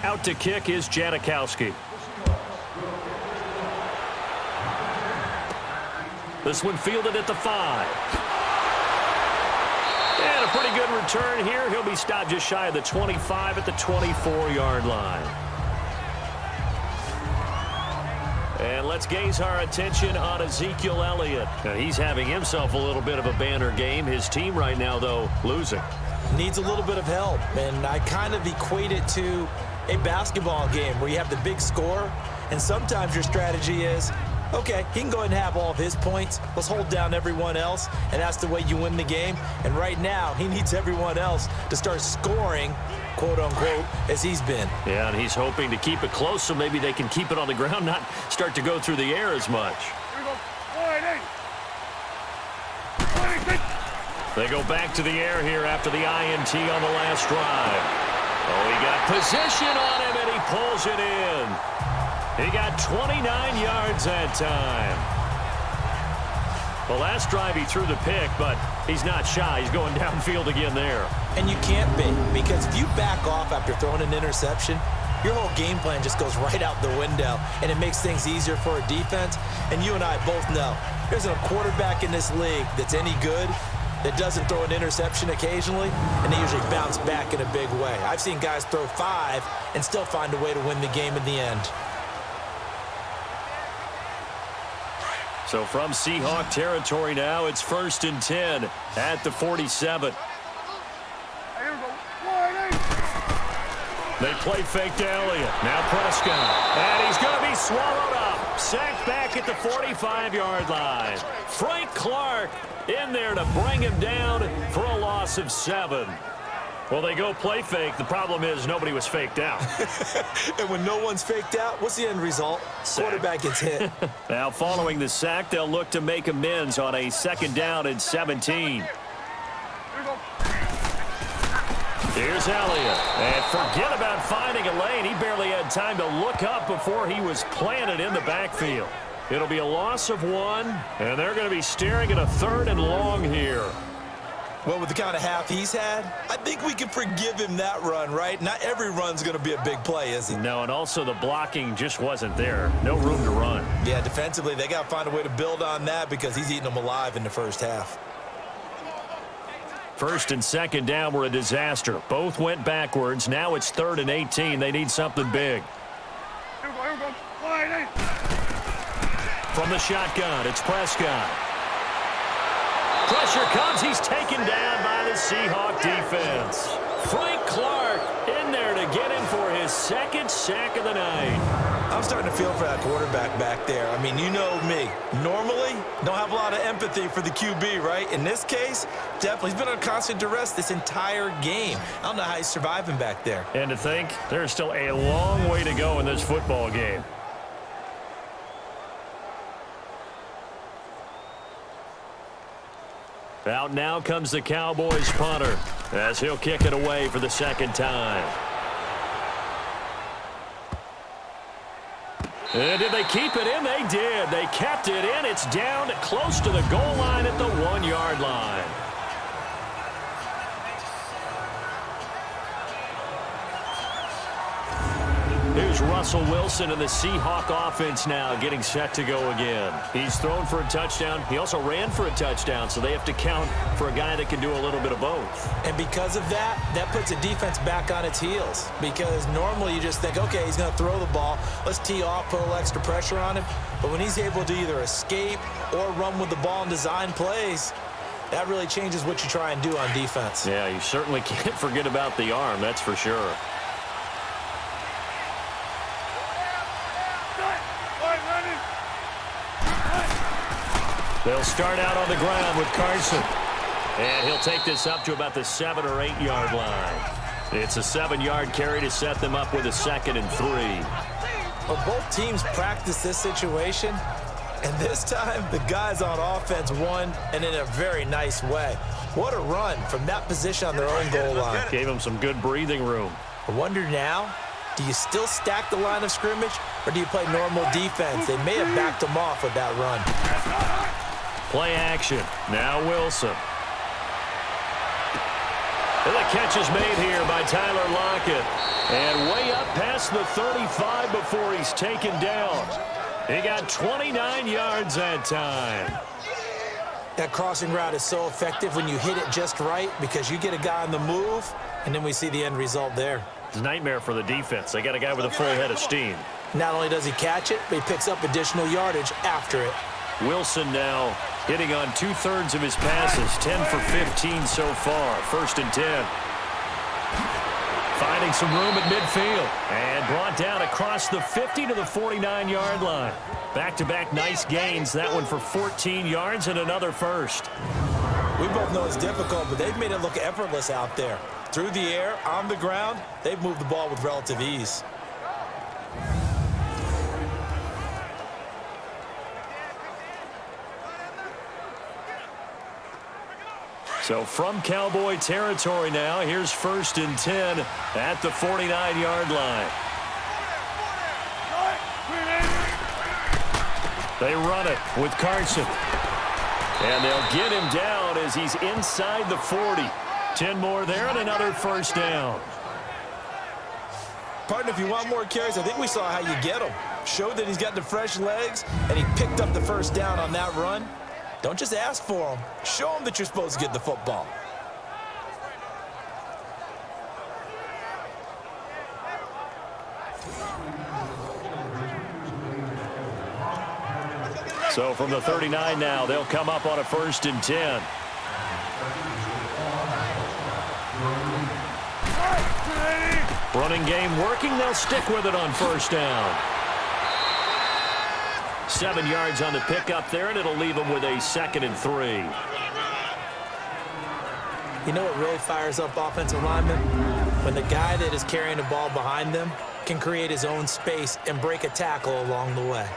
Speaker 2: Out to kick is Janikowski. This one fielded at the 5. And a pretty good return here. He'll be stopped just shy of the 25 at the 24-yard line. And let's gaze our attention on Ezekiel Elliott. Now, he's having himself a little bit of a banner game. His team right now, though, losing.
Speaker 3: Needs a little bit of help, and I kind of equate it to a basketball game where you have the big score, and sometimes your strategy is, okay, he can go ahead and have all of his points. Let's hold down everyone else, and that's the way you win the game. And right now, he needs everyone else to start scoring, quote-unquote, as he's been.
Speaker 2: Yeah, and he's hoping to keep it close so maybe they can keep it on the ground, not start to go through the air as much. They go back to the air here after the INT on the last drive. Oh, he got position on him, and he pulls it in. He got 29 yards that time. The last drive he threw the pick, but he's not shy. He's going downfield again there.
Speaker 3: And you can't be, because if you back off after throwing an interception, your whole game plan just goes right out the window, and it makes things easier for a defense. And you and I both know there's a quarterback in this league that's any good that doesn't throw an interception occasionally, and they usually bounce back in a big way. I've seen guys throw 5 and still find a way to win the game in the end.
Speaker 2: So from Seahawk territory now, it's 1st and 10 at the 47. They play fake to Elliott. Now Prescott. And he's going to be swallowed up. Sacked back at the 45-yard line. Frank Clark in there to bring him down for a loss of 7. Well, they go play fake. The problem is nobody was faked out.
Speaker 3: And when no one's faked out, what's the end result? Sack. Quarterback gets hit.
Speaker 2: Now, following the sack, they'll look to make amends on a 2nd down and 17. Here's Elliott. And forget about finding a lane. He barely had time to look up before he was planted in the backfield. It'll be a loss of 1, and they're going to be staring at a 3rd and long here.
Speaker 3: Well, with the kind of half he's had, I think we can forgive him that run, right? Not every run's going to be a big play, is it?
Speaker 2: No, and also the blocking just wasn't there. No room to run.
Speaker 3: Yeah, defensively, they got to find a way to build on that because he's eating them alive in the first half.
Speaker 2: 1st and 2nd down were a disaster. Both went backwards. Now it's 3rd and 18. They need something big. From the shotgun, it's Prescott. Pressure comes. He's taken down by the Seahawk defense. Frank Clark in there to get him for his 2nd sack of the night.
Speaker 3: I'm starting to feel for that quarterback back there. I mean, you know me. Normally, don't have a lot of empathy for the QB, right? In this case, definitely. He's been on constant duress this entire game. I don't know how he's surviving back there.
Speaker 2: And to think, there's still a long way to go in this football game. Out now comes the Cowboys punter as he'll kick it away for the 2nd time. And did they keep it in? They did. They kept it in. It's down close to the goal line at the 1-yard line. Here's Russell Wilson and the Seahawk offense now getting set to go again. He's thrown for a touchdown. He also ran for a touchdown, so they have to count for a guy that can do a little bit of both.
Speaker 3: And because of that, that puts a defense back on its heels. Because normally you just think, okay, he's going to throw the ball. Let's tee off, put a little extra pressure on him. But when he's able to either escape or run with the ball and design plays, that really changes what you try and do on defense.
Speaker 2: Yeah, you certainly can't forget about the arm, that's for sure. They'll start out on the ground with Carson. And he'll take this up to about the 7 or 8 yard line. It's a 7-yard carry to set them up with a 2nd and 3.
Speaker 3: Well, both teams practice this situation, and this time the guys on offense won, and in a very nice way. What a run from that position on their own goal line.
Speaker 2: Gave them some good breathing room.
Speaker 3: I wonder now, do you still stack the line of scrimmage, or do you play normal defense? They may have backed them off with that run.
Speaker 2: Play action. Now Wilson. And the catch is made here by Tyler Lockett. And way up past the 35 before he's taken down. He got 29 yards that time.
Speaker 3: That crossing route is so effective when you hit it just right because you get a guy on the move, and then we see the end result there.
Speaker 2: It's a nightmare for the defense. They got a guy with a full head of steam.
Speaker 3: Not only does he catch it, but he picks up additional yardage after it.
Speaker 2: Wilson now hitting on 2/3 of his passes, 10 for 15 so far. 1st and 10. Finding some room at midfield and brought down across the 50 to the 49-yard line. Back-to-back nice gains. That one for 14 yards and another first.
Speaker 3: We both know it's difficult, but they've made it look effortless out there. Through the air, on the ground, they've moved the ball with relative ease.
Speaker 2: So from Cowboy territory now, here's 1st and 10 at the 49-yard line. They run it with Carson. And they'll get him down as he's inside the 40. 10 more there and another 1st down.
Speaker 3: Partner, if you want more carries, I think we saw how you get him. Showed that he's got the fresh legs, and he picked up the 1st down on that run. Don't just ask for them. Show them that you're supposed to get the football.
Speaker 2: So from the 39 now, they'll come up on a 1st and 10. Running game working. They'll stick with it on 1st down. 7 yards on the pickup there, and it'll leave them with a 2nd and 3.
Speaker 3: You know what really fires up offensive linemen? When the guy that is carrying the ball behind them can create his own space and break a tackle along the way.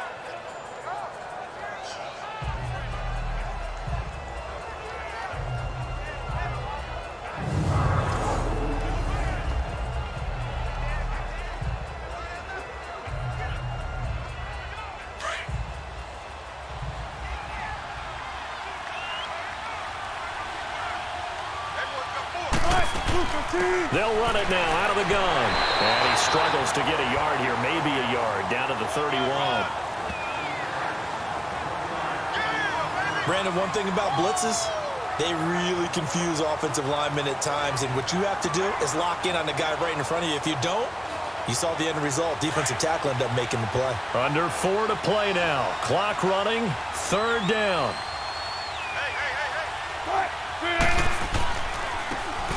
Speaker 2: They'll run it now out of the gun. And he struggles to get a yard here, maybe a yard, down to the 31.
Speaker 3: Brandon, one thing about blitzes, they really confuse offensive linemen at times, and what you have to do is lock in on the guy right in front of you. If you don't, you saw the end result. Defensive tackle ended up making the play.
Speaker 2: Under 4 to play now. Clock running. 3rd down.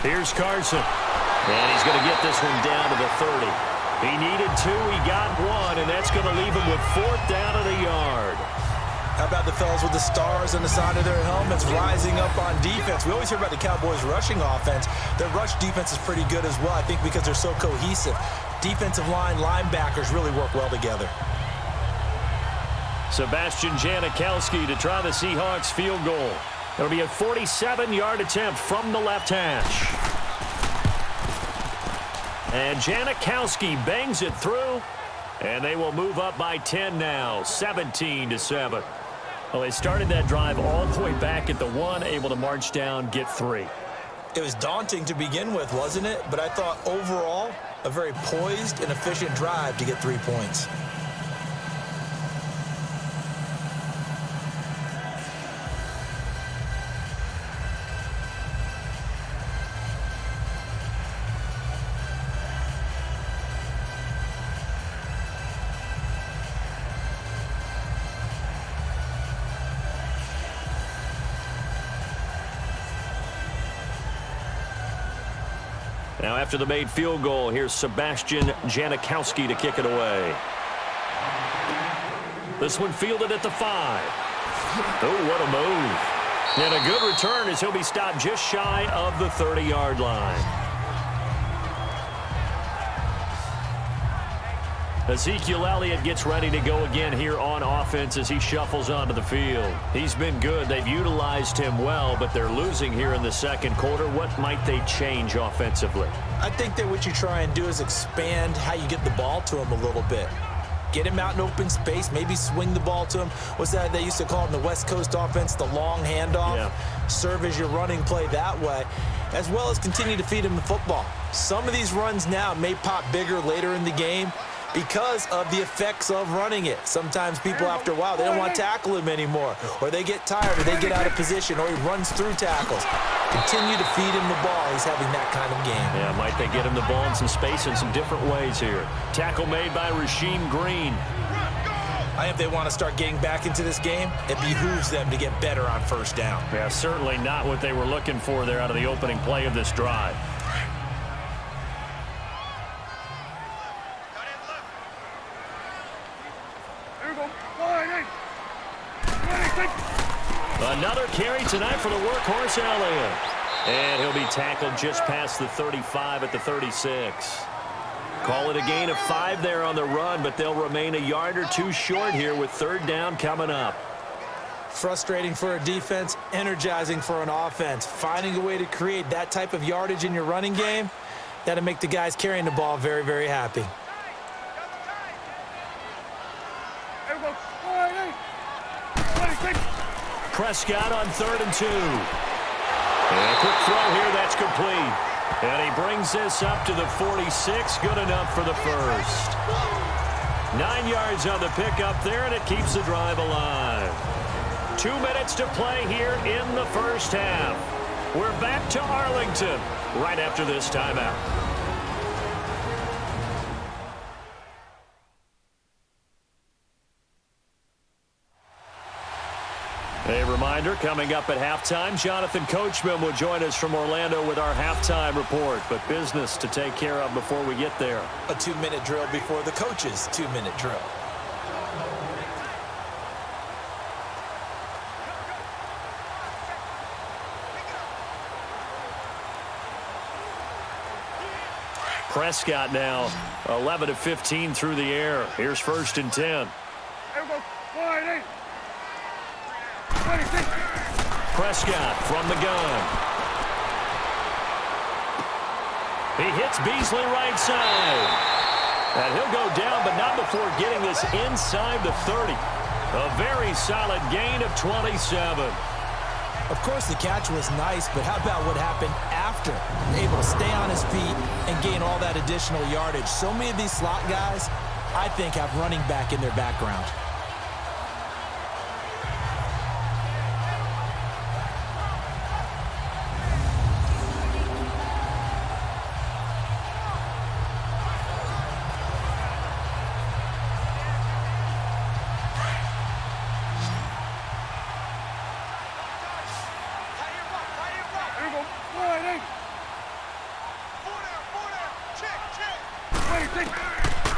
Speaker 2: Here's Carson. And he's going to get this one down to the 30. He needed 2. He got 1, and that's going to leave him with 4th down and a yard.
Speaker 3: How about the fellas with the stars on the side of their helmets rising up on defense? We always hear about the Cowboys' rushing offense. Their rush defense is pretty good as well, I think, because they're so cohesive. Defensive line, linebackers really work well together.
Speaker 2: Sebastian Janikowski to try the Seahawks field goal. It'll be a 47-yard attempt from the left hash. And Janikowski bangs it through, and they will move up by 10 now, 17-7. Well, they started that drive all the way back at the 1, able to march down, get 3.
Speaker 3: It was daunting to begin with, wasn't it? But I thought overall, a very poised and efficient drive to get 3 points.
Speaker 2: Now after the made field goal, here's Sebastian Janikowski to kick it away. This one fielded at the 5. Oh, what a move. And a good return as he'll be stopped just shy of the 30-yard line. Ezekiel Elliott gets ready to go again here on offense as he shuffles onto the field. He's been good. They've utilized him well, but they're losing here in the second quarter. What might they change offensively?
Speaker 3: I think that what you try and do is expand how you get the ball to him a little bit. Get him out in open space, maybe swing the ball to him. What's that they used to call it in the West Coast offense, the long handoff? Yeah. Serve as your running play that way, as well as continue to feed him the football. Some of these runs now may pop bigger later in the game because of the effects of running it. Sometimes people, after a while, they don't want to tackle him anymore, or they get tired, or they get out of position, or he runs through tackles. Continue to feed him the ball. He's having that kind of game.
Speaker 2: Yeah, might they get him the ball in some space in some different ways here. Tackle made by Rasheem Green.
Speaker 3: I think if they want to start getting back into this game, it behooves them to get better on first down.
Speaker 2: Yeah, certainly not what they were looking for there out of the opening play of this drive. Another carry tonight for the workhorse Elliott. And he'll be tackled just past the 35 at the 36. Call it a gain of 5 there on the run, but they'll remain a yard or 2 short here with 3rd down coming up.
Speaker 3: Frustrating for a defense, energizing for an offense. Finding a way to create that type of yardage in your running game, that'll make the guys carrying the ball very, very happy.
Speaker 2: Prescott on 3rd and 2. And a quick throw here, that's complete. And he brings this up to the 46, good enough for the first. 9 yards on the pickup there, and it keeps the drive alive. 2 minutes to play here in the first half. We're back to Arlington right after this timeout. A reminder, coming up at halftime, Jonathan Coachman will join us from Orlando with our halftime report, but business to take care of before we get there.
Speaker 3: A 2-minute drill before the coach's 2-minute drill.
Speaker 2: Prescott now 11 of 15 through the air. Here's 1st and 10. Prescott from the gun. He hits Beasley right side. And he'll go down, but not before getting this inside the 30. A very solid gain of 27.
Speaker 3: Of course, the catch was nice, but how about what happened after? Able to stay on his feet and gain all that additional yardage. So many of these slot guys, I think, have running back in their background.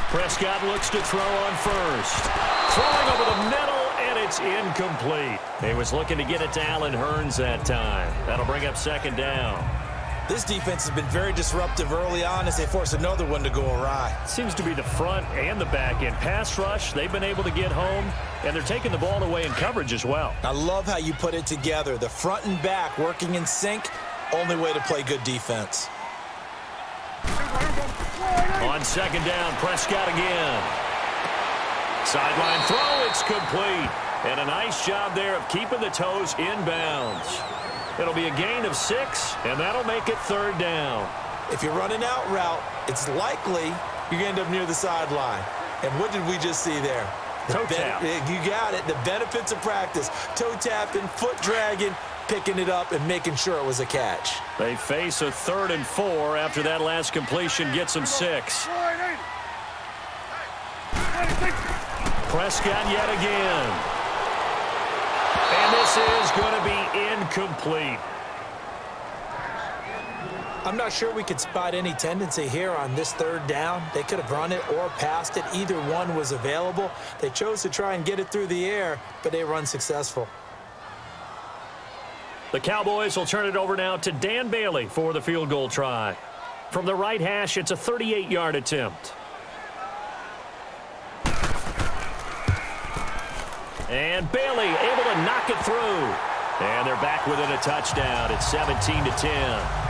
Speaker 2: Prescott looks to throw on first. Throwing over the middle, and it's incomplete. He was looking to get it to Allen Hurns that time. That'll bring up second down.
Speaker 3: This defense has been very disruptive early on as they force another one to go awry.
Speaker 2: Seems to be the front and the back end. Pass rush, they've been able to get home, and they're taking the ball away in coverage as well.
Speaker 3: I love how you put it together. The front and back working in sync, only way to play good defense.
Speaker 2: On second down, Prescott again. Sideline throw, it's complete. And a nice job there of keeping the toes inbounds. It'll be a gain of 6, and that'll make it third down.
Speaker 3: If you're running out route, it's likely you're going to end up near the sideline. And what did we just see there?
Speaker 2: Toe tap.
Speaker 3: You got it. The benefits of practice. Toe tapping, foot dragging, picking it up, and making sure it was a catch.
Speaker 2: They face a 3rd and 4 after that last completion gets them 6. Prescott yet again. And this is going to be incomplete.
Speaker 3: I'm not sure we could spot any tendency here on this 3rd down. They could have run it or passed it. Either one was available. They chose to try and get it through the air, but they were unsuccessful.
Speaker 2: The Cowboys will turn it over now to Dan Bailey for the field goal try. From the right hash, it's a 38-yard attempt. And Bailey able to knock it through. And they're back within a touchdown. It's 17-10.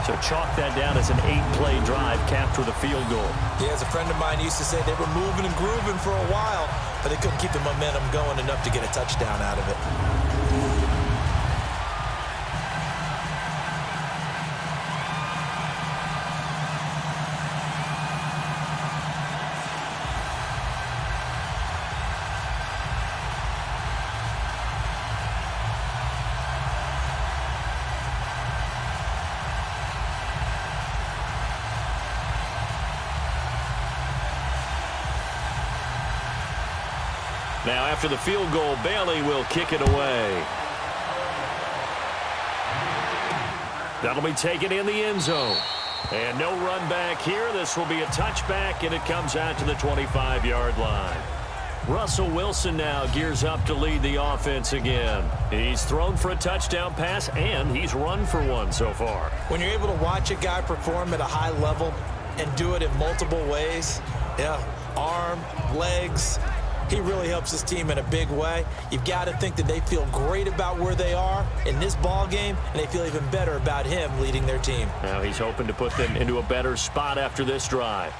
Speaker 2: So chalk that down as an 8-play drive capped with a field goal.
Speaker 3: Yeah, as a friend of mine used to say, they were moving and grooving for a while, but they couldn't keep the momentum going enough to get a touchdown out of it.
Speaker 2: Now, after the field goal, Bailey will kick it away. That'll be taken in the end zone. And no run back here. This will be a touchback, and it comes out to the 25-yard line. Russell Wilson now gears up to lead the offense again. He's thrown for a touchdown pass, and he's run for one so far.
Speaker 3: When you're able to watch a guy perform at a high level and do it in multiple ways, arm, legs, he really helps his team in a big way. You've got to think that they feel great about where they are in this ball game, and they feel even better about him leading their team.
Speaker 2: Now he's hoping to put them into a better spot after this drive.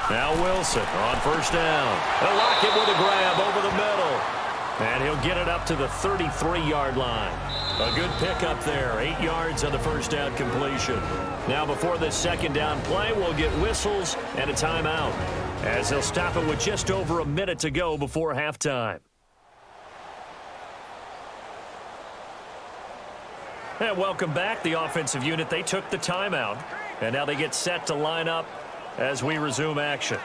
Speaker 2: Now Wilson on first down. They'll lock it with a grab over the middle. And he'll get it up to the 33-yard line. A good pickup there. 8 yards on the first down completion. Now before this second down play, we'll get whistles and a timeout, as they'll stop it with just over a minute to go before halftime. And welcome back. The offensive unit, they took the timeout. And now they get set to line up as we resume action.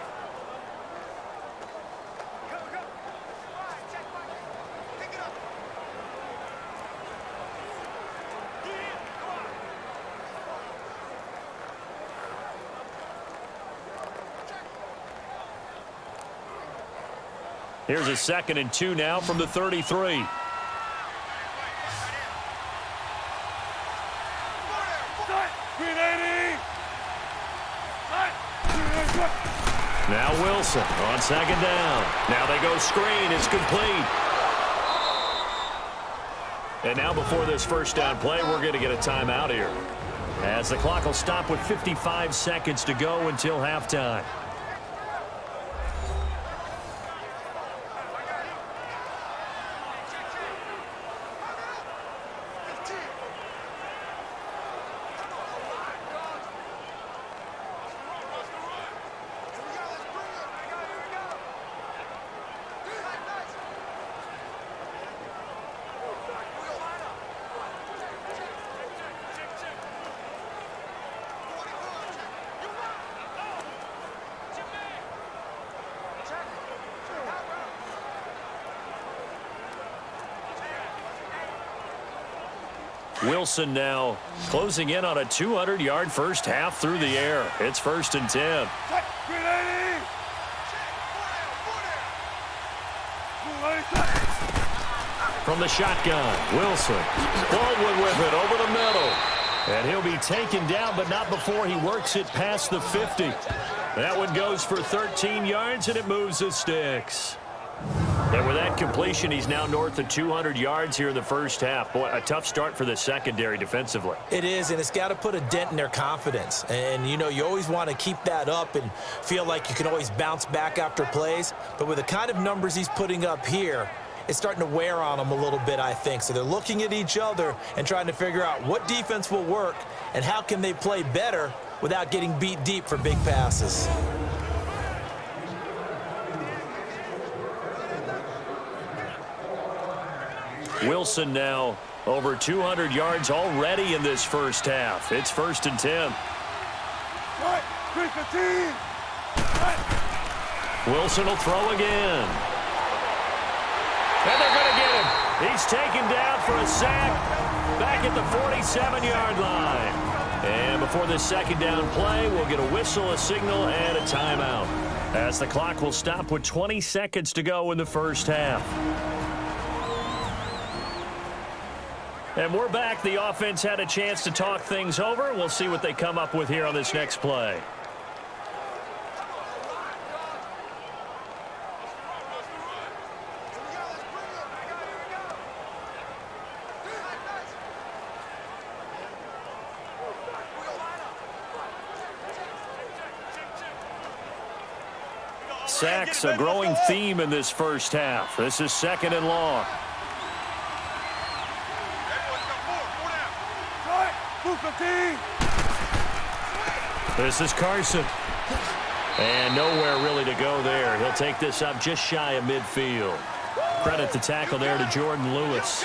Speaker 2: Here's a 2nd and 2 now from the 33. Now Wilson on second down. Now they go screen. It's complete. And now before this first down play, we're going to get a timeout here, as the clock will stop with 55 seconds to go until halftime. Wilson now closing in on a 200-yard first half through the air. It's 1st and 10. From the shotgun, Wilson. Baldwin with it over the middle. And he'll be taken down, but not before he works it past the 50. That one goes for 13 yards, and it moves the sticks. And with that completion, he's now north of 200 yards here in the first half. Boy, a tough start for the secondary defensively.
Speaker 3: It is, and it's got to put a dent in their confidence. And, you know, you always want to keep that up and feel like you can always bounce back after plays. But with the kind of numbers he's putting up here, it's starting to wear on them a little bit, I think. So they're looking at each other and trying to figure out what defense will work and how can they play better without getting beat deep for big passes.
Speaker 2: Wilson now over 200 yards already in this first half. It's 1st and 10. Wilson will throw again. And they're going to get him. He's taken down for a sack back at the 47-yard line. And before this second down play, we'll get a whistle, a signal, and a timeout, as the clock will stop with 20 seconds to go in the first half. And we're back. The offense had a chance to talk things over. We'll see what they come up with here on this next play. Sacks, a growing theme in this first half. This is 2nd and long. This is Carson. And nowhere really to go there. He'll take this up just shy of midfield. Credit the tackle there to Jordan Lewis.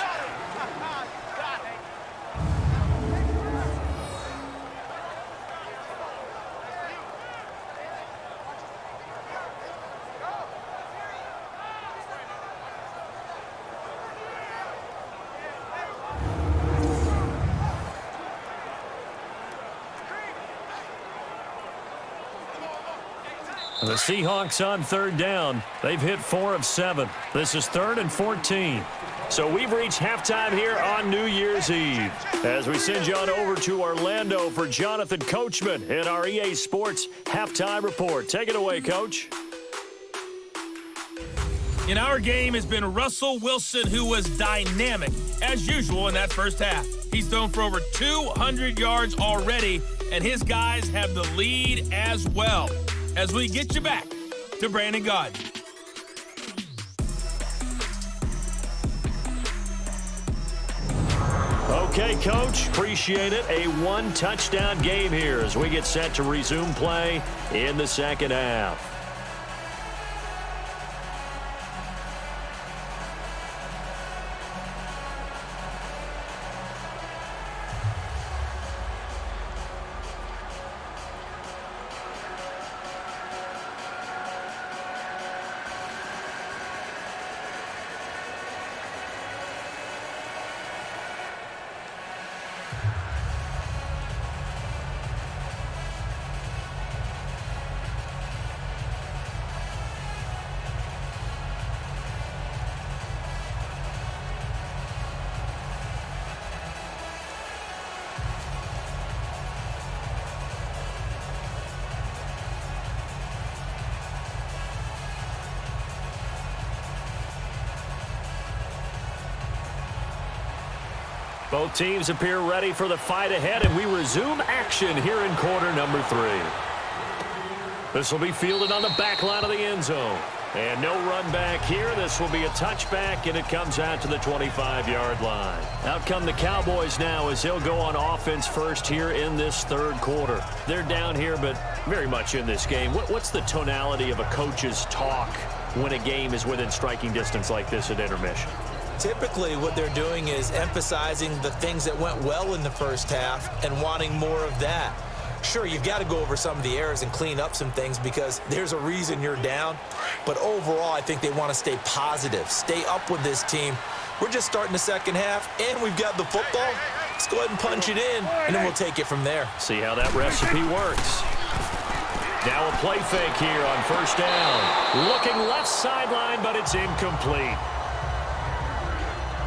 Speaker 2: The Seahawks on 3rd down. They've hit 4 of 7. This is 3rd and 14. So we've reached halftime here on New Year's Eve, as we send you on over to Orlando for Jonathan Coachman in our EA Sports Halftime Report. Take it away, Coach.
Speaker 1: In our game has been Russell Wilson, who was dynamic, as usual, in that first half. He's thrown for over 200 yards already, and his guys have the lead as well. As we get you back to Brandon Gaudin.
Speaker 2: Okay, Coach, appreciate it. A one-touchdown game here as we get set to resume play in the second half. Both teams appear ready for the fight ahead, and we resume action here in quarter number 3. This will be fielded on the back line of the end zone. And no run back here. This will be a touchback, and it comes out to the 25-yard line. Out come the Cowboys now as they'll go on offense first here in this 3rd quarter. They're down here, but very much in this game. What's the tonality of a coach's talk when a game is within striking distance like this at intermission?
Speaker 3: Typically, what they're doing is emphasizing the things that went well in the first half and wanting more of that. Sure, you've got to go over some of the errors and clean up some things because there's a reason you're down. But overall, I think they want to stay positive, stay up with this team. We're just starting the second half, and we've got the football. Seahawks, go ahead and punch it in, and then we'll take it from there.
Speaker 2: See how that recipe works. Now a play fake here on first down. Looking left sideline, but it's incomplete.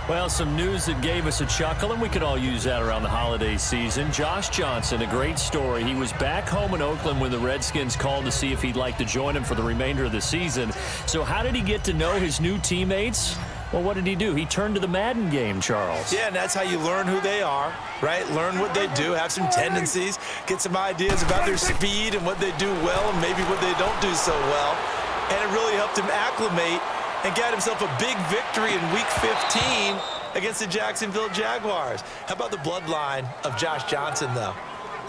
Speaker 2: Well, some news that gave us a chuckle, and we could all use that around the holiday season. Josh Johnson, a great story. He was back home in Oakland when the Redskins called to see if he'd like to join him for the remainder of the season. So how did he get to know his new teammates? Well, what did he do? He turned to the Madden game, Charles.
Speaker 3: Yeah, and that's how you learn who they are, right? Learn what they do, have some tendencies, get some ideas about their speed and what they do well and maybe what they don't do so well. And it really helped him acclimate and got himself a big victory in Week 15 against the Jacksonville Jaguars. How about the bloodline of Josh Johnson, though?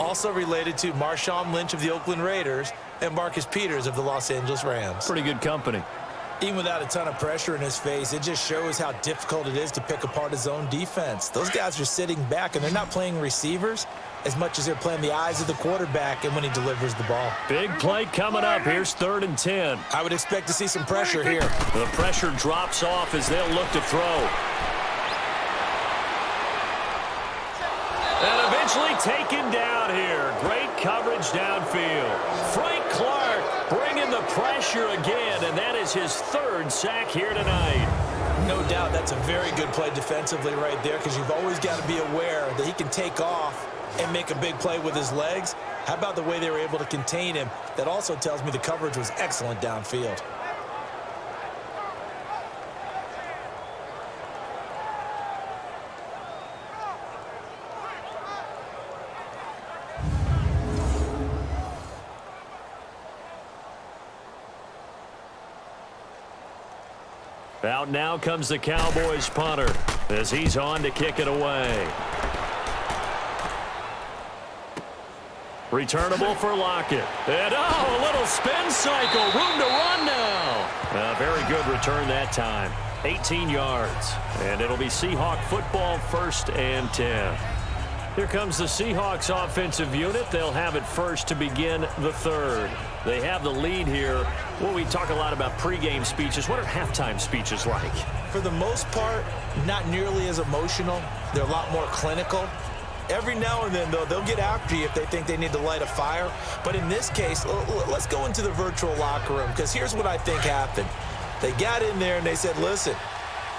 Speaker 3: Also related to Marshawn Lynch of the Oakland Raiders and Marcus Peters of the Los Angeles Rams.
Speaker 2: Pretty good company.
Speaker 3: Even without a ton of pressure in his face, it just shows how difficult it is to pick apart his own defense. Those guys are sitting back, and they're not playing receivers as much as they're playing the eyes of the quarterback and when he delivers the ball.
Speaker 2: Big play coming up. Here's 3rd and 10.
Speaker 3: I would expect to see some pressure here.
Speaker 2: The pressure drops off as they'll look to throw. And eventually taken down here. Great coverage downfield. Frank Clark bringing the pressure again, and that is his 3rd sack here tonight.
Speaker 3: No doubt that's a very good play defensively right there, because you've always got to be aware that he can take off and make a big play with his legs. How about the way they were able to contain him? That also tells me the coverage was excellent downfield.
Speaker 2: Out now comes the Cowboys punter as he's on to kick it away. Returnable for Lockett. And a little spin cycle. Room to run now. A very good return that time. 18 yards. And it'll be Seahawk football, 1st and 10. Here comes the Seahawks offensive unit. They'll have it first to begin the 3rd. They have the lead here. Well, we talk a lot about pregame speeches. What are halftime speeches like?
Speaker 3: For the most part, not nearly as emotional. They're a lot more clinical. Every now and then, though, they'll get after you if they think they need to light a fire. But in this case, let's go into the virtual locker room, because here's what I think happened. They got in there and they said, listen,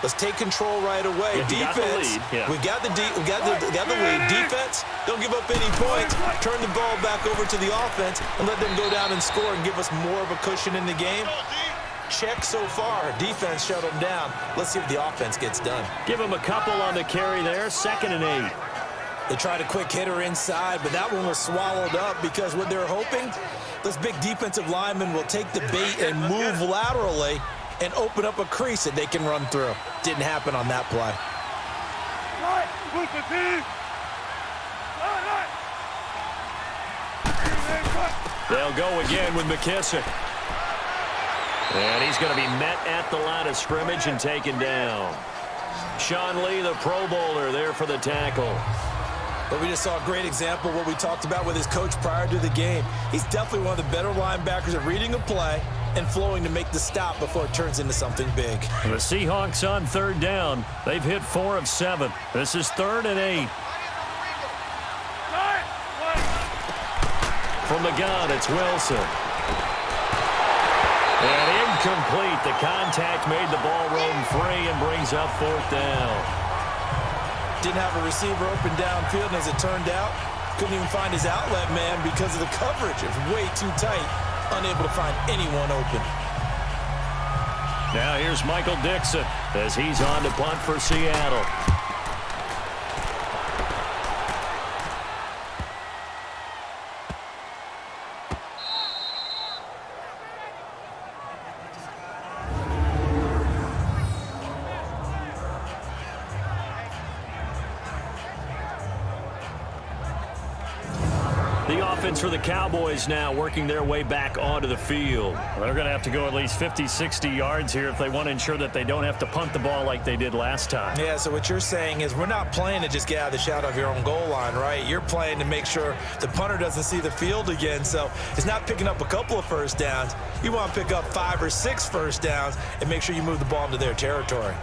Speaker 3: let's take control right away.
Speaker 2: Yeah,
Speaker 3: Defense, we got the lead. Defense, don't give up any points. Turn the ball back over to the offense and let them go down and score and give us more of a cushion in the game. Check so far. Defense shut them down. Let's see if the offense gets done.
Speaker 2: Give them a couple on the carry there. 2nd and 8.
Speaker 3: They tried a quick hitter inside, but that one was swallowed up because what they're hoping, this big defensive lineman will take the bait and move laterally and open up a crease that they can run through. Didn't happen on that play.
Speaker 2: They'll go again with McKissick. And he's going to be met at the line of scrimmage and taken down. Sean Lee, the Pro Bowler, there for the tackle.
Speaker 3: But we just saw a great example of what we talked about with his coach prior to the game. He's definitely one of the better linebackers at reading a play and flowing to make the stop before it turns into something big.
Speaker 2: The Seahawks on 3rd down. They've hit 4 of 7. This is 3rd and 8. From the gun, it's Wilson. And incomplete. The contact made the ball roam free and brings up 4th down.
Speaker 3: Didn't have a receiver open downfield, and as it turned out, couldn't even find his outlet man because of the coverage. It was way too tight, unable to find anyone open.
Speaker 2: Now here's Michael Dixon as he's on to punt for Seattle. The offense for the Cowboys now working their way back onto the field. They're going to have to go at least 50, 60 yards here if they want to ensure that they don't have to punt the ball like they did last time.
Speaker 3: Yeah, so what you're saying is we're not playing to just get out of the shadow of your own goal line, right? You're playing to make sure the punter doesn't see the field again. So it's not picking up a couple of first downs. You want to pick up 5 or 6 first downs and make sure you move the ball into their territory.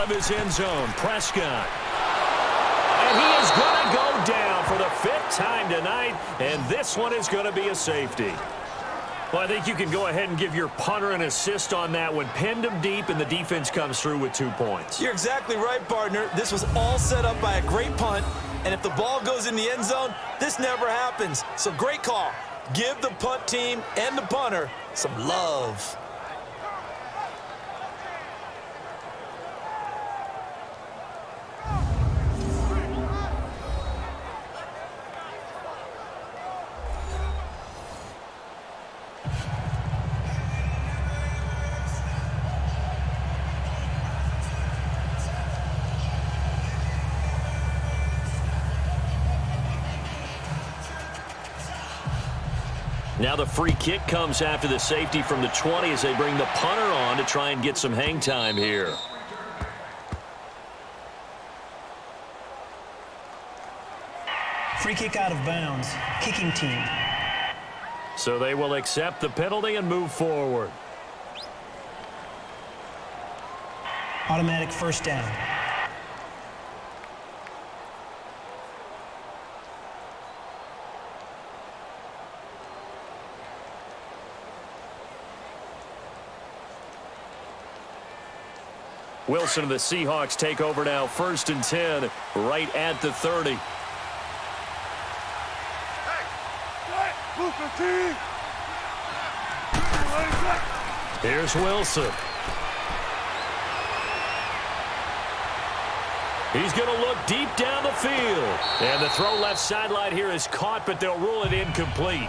Speaker 2: of his end zone. Prescott. And he is going to go down for the 5th time tonight, and this one is going to be a safety. Well, I think you can go ahead and give your punter an assist on that one. Pinned him deep, and the defense comes through with 2 points.
Speaker 3: You're exactly right, partner. This was all set up by a great punt, and if the ball goes in the end zone, this never happens. So great call. Give the punt team and the punter some love.
Speaker 2: Now the free kick comes after the safety from the 20 as they bring the punter on to try and get some hang time here.
Speaker 5: Free kick out of bounds. Kicking team.
Speaker 2: So they will accept the penalty and move forward.
Speaker 5: Automatic first down.
Speaker 2: Wilson and the Seahawks take over now, 1st and 10, right at the 30. Here's Wilson. He's going to look deep down the field. And the throw left sideline here is caught, but they'll rule it incomplete.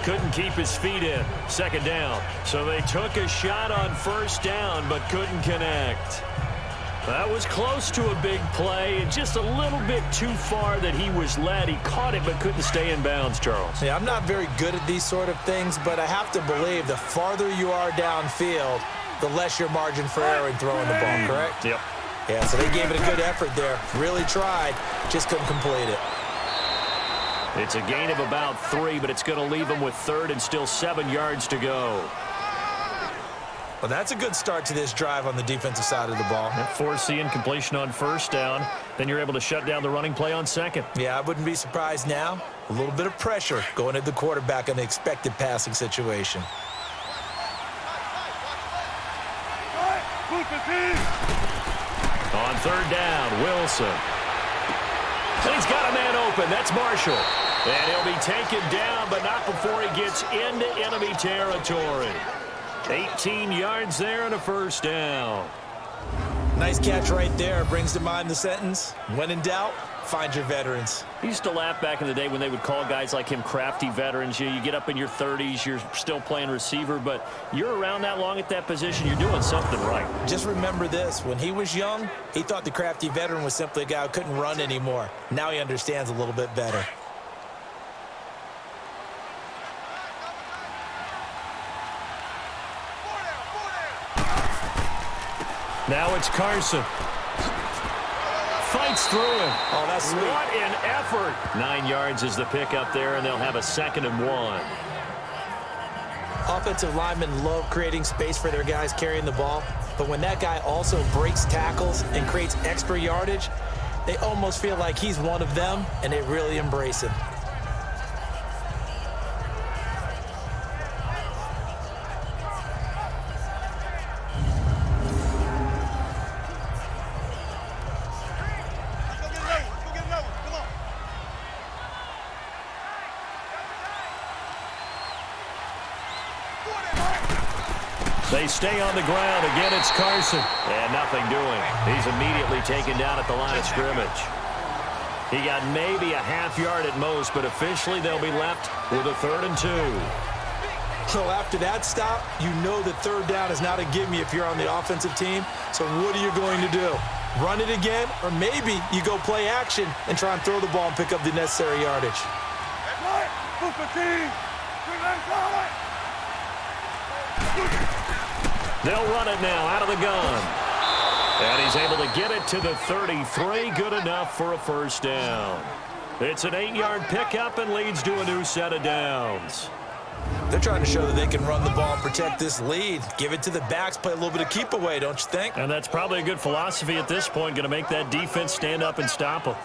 Speaker 2: Couldn't keep his feet in. 2nd down. So they took a shot on 1st down, but couldn't connect. That was close to a big play, and just a little bit too far that he was led. He caught it, but couldn't stay in bounds, Charles.
Speaker 3: Yeah, I'm not very good at these sort of things, but I have to believe the farther you are downfield, the less your margin for error in throwing the ball, correct?
Speaker 2: Yep.
Speaker 3: Yeah, so they gave it a good effort there. Really tried, just couldn't complete it.
Speaker 2: It's a gain of about 3, but it's going to leave them with 3rd and still 7 yards to go.
Speaker 3: Well, that's a good start to this drive on the defensive side of the ball.
Speaker 2: Force the incompletion on 1st down. Then you're able to shut down the running play on 2nd.
Speaker 3: Yeah, I wouldn't be surprised now. A little bit of pressure going at the quarterback in the expected passing situation.
Speaker 2: On 3rd down, Wilson. And he's got a man open. That's Marshall. And he'll be taken down, but not before he gets into enemy territory. 18 yards there and a 1st down.
Speaker 3: Nice catch right there. Brings to mind the sentence, when in doubt, find your veterans.
Speaker 2: I used to laugh back in the day when they would call guys like him crafty veterans. You get up in your 30s, you're still playing receiver, but you're around that long at that position, you're doing something right.
Speaker 3: Just remember this. When he was young, he thought the crafty veteran was simply a guy who couldn't run anymore. Now he understands a little bit better.
Speaker 2: Now it's Carson. Fights through him.
Speaker 3: Oh, that's sweet.
Speaker 2: What an effort. 9 yards is the pickup there, and they'll have a 2nd and 1.
Speaker 3: Offensive linemen love creating space for their guys carrying the ball, but when that guy also breaks tackles and creates extra yardage, they almost feel like he's one of them, and they really embrace him.
Speaker 2: They stay on the ground. Again, it's Carson. And nothing doing. He's immediately taken down at the line of scrimmage. He got maybe a half yard at most, but officially they'll be left with a 3rd and 2.
Speaker 3: So after that stop, you know that 3rd down is not a gimme if you're on the offensive team. So what are you going to do? Run it again? Or maybe you go play action and try and throw the ball and pick up the necessary yardage.
Speaker 2: They'll run it now out of the gun. And he's able to get it to the 33. Good enough for a 1st down. It's an 8-yard pickup and leads to a new set of downs.
Speaker 3: They're trying to show that they can run the ball and protect this lead. Give it to the backs, play a little bit of keep away, don't you think?
Speaker 2: And that's probably a good philosophy at this point, going to make that defense stand up and stop them.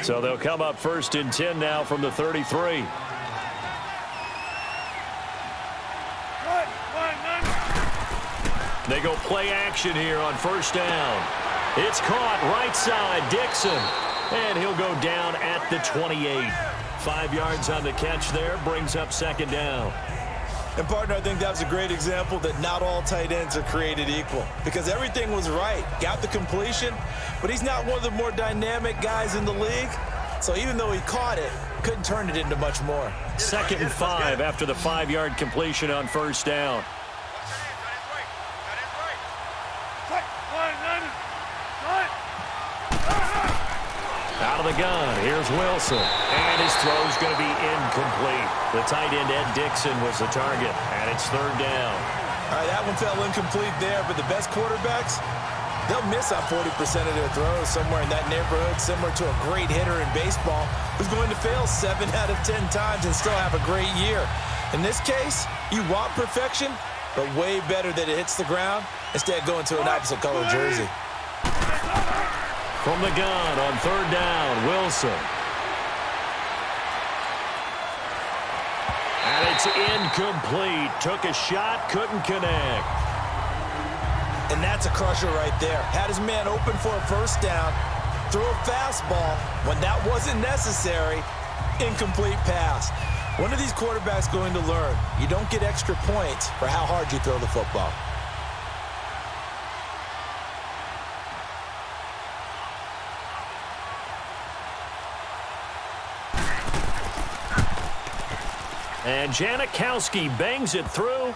Speaker 2: So they'll come up 1st and 10 now from the 33. They go play action here on 1st down. It's caught right side, Dixon. And he'll go down at the 28. 5 yards on the catch there, brings up 2nd down.
Speaker 3: And, partner, I think that was a great example that not all tight ends are created equal, because everything was right. Got the completion, but he's not one of the more dynamic guys in the league. So even though he caught it, couldn't turn it into much more.
Speaker 2: 2nd and 5 after the 5-yard completion on 1st down. Out of the gun, here's Wilson. And his throw's going to be incomplete. The tight end, Ed Dixon, was the target, and it's 3rd down.
Speaker 3: All right, that one fell incomplete there, but the best quarterbacks, they'll miss on 40% of their throws, somewhere in that neighborhood, similar to a great hitter in baseball who's going to fail 7 out of 10 times and still have a great year. In this case, you want perfection, but way better that it hits the ground instead of going to an opposite color jersey.
Speaker 2: From the gun on 3rd down, Wilson. And it's incomplete. Took a shot, couldn't connect.
Speaker 3: And that's a crusher right there. Had his man open for a 1st down, threw a fastball when that wasn't necessary, incomplete pass. One of these quarterbacks going to learn, you don't get extra points for how hard you throw the football.
Speaker 2: And Janikowski bangs it through,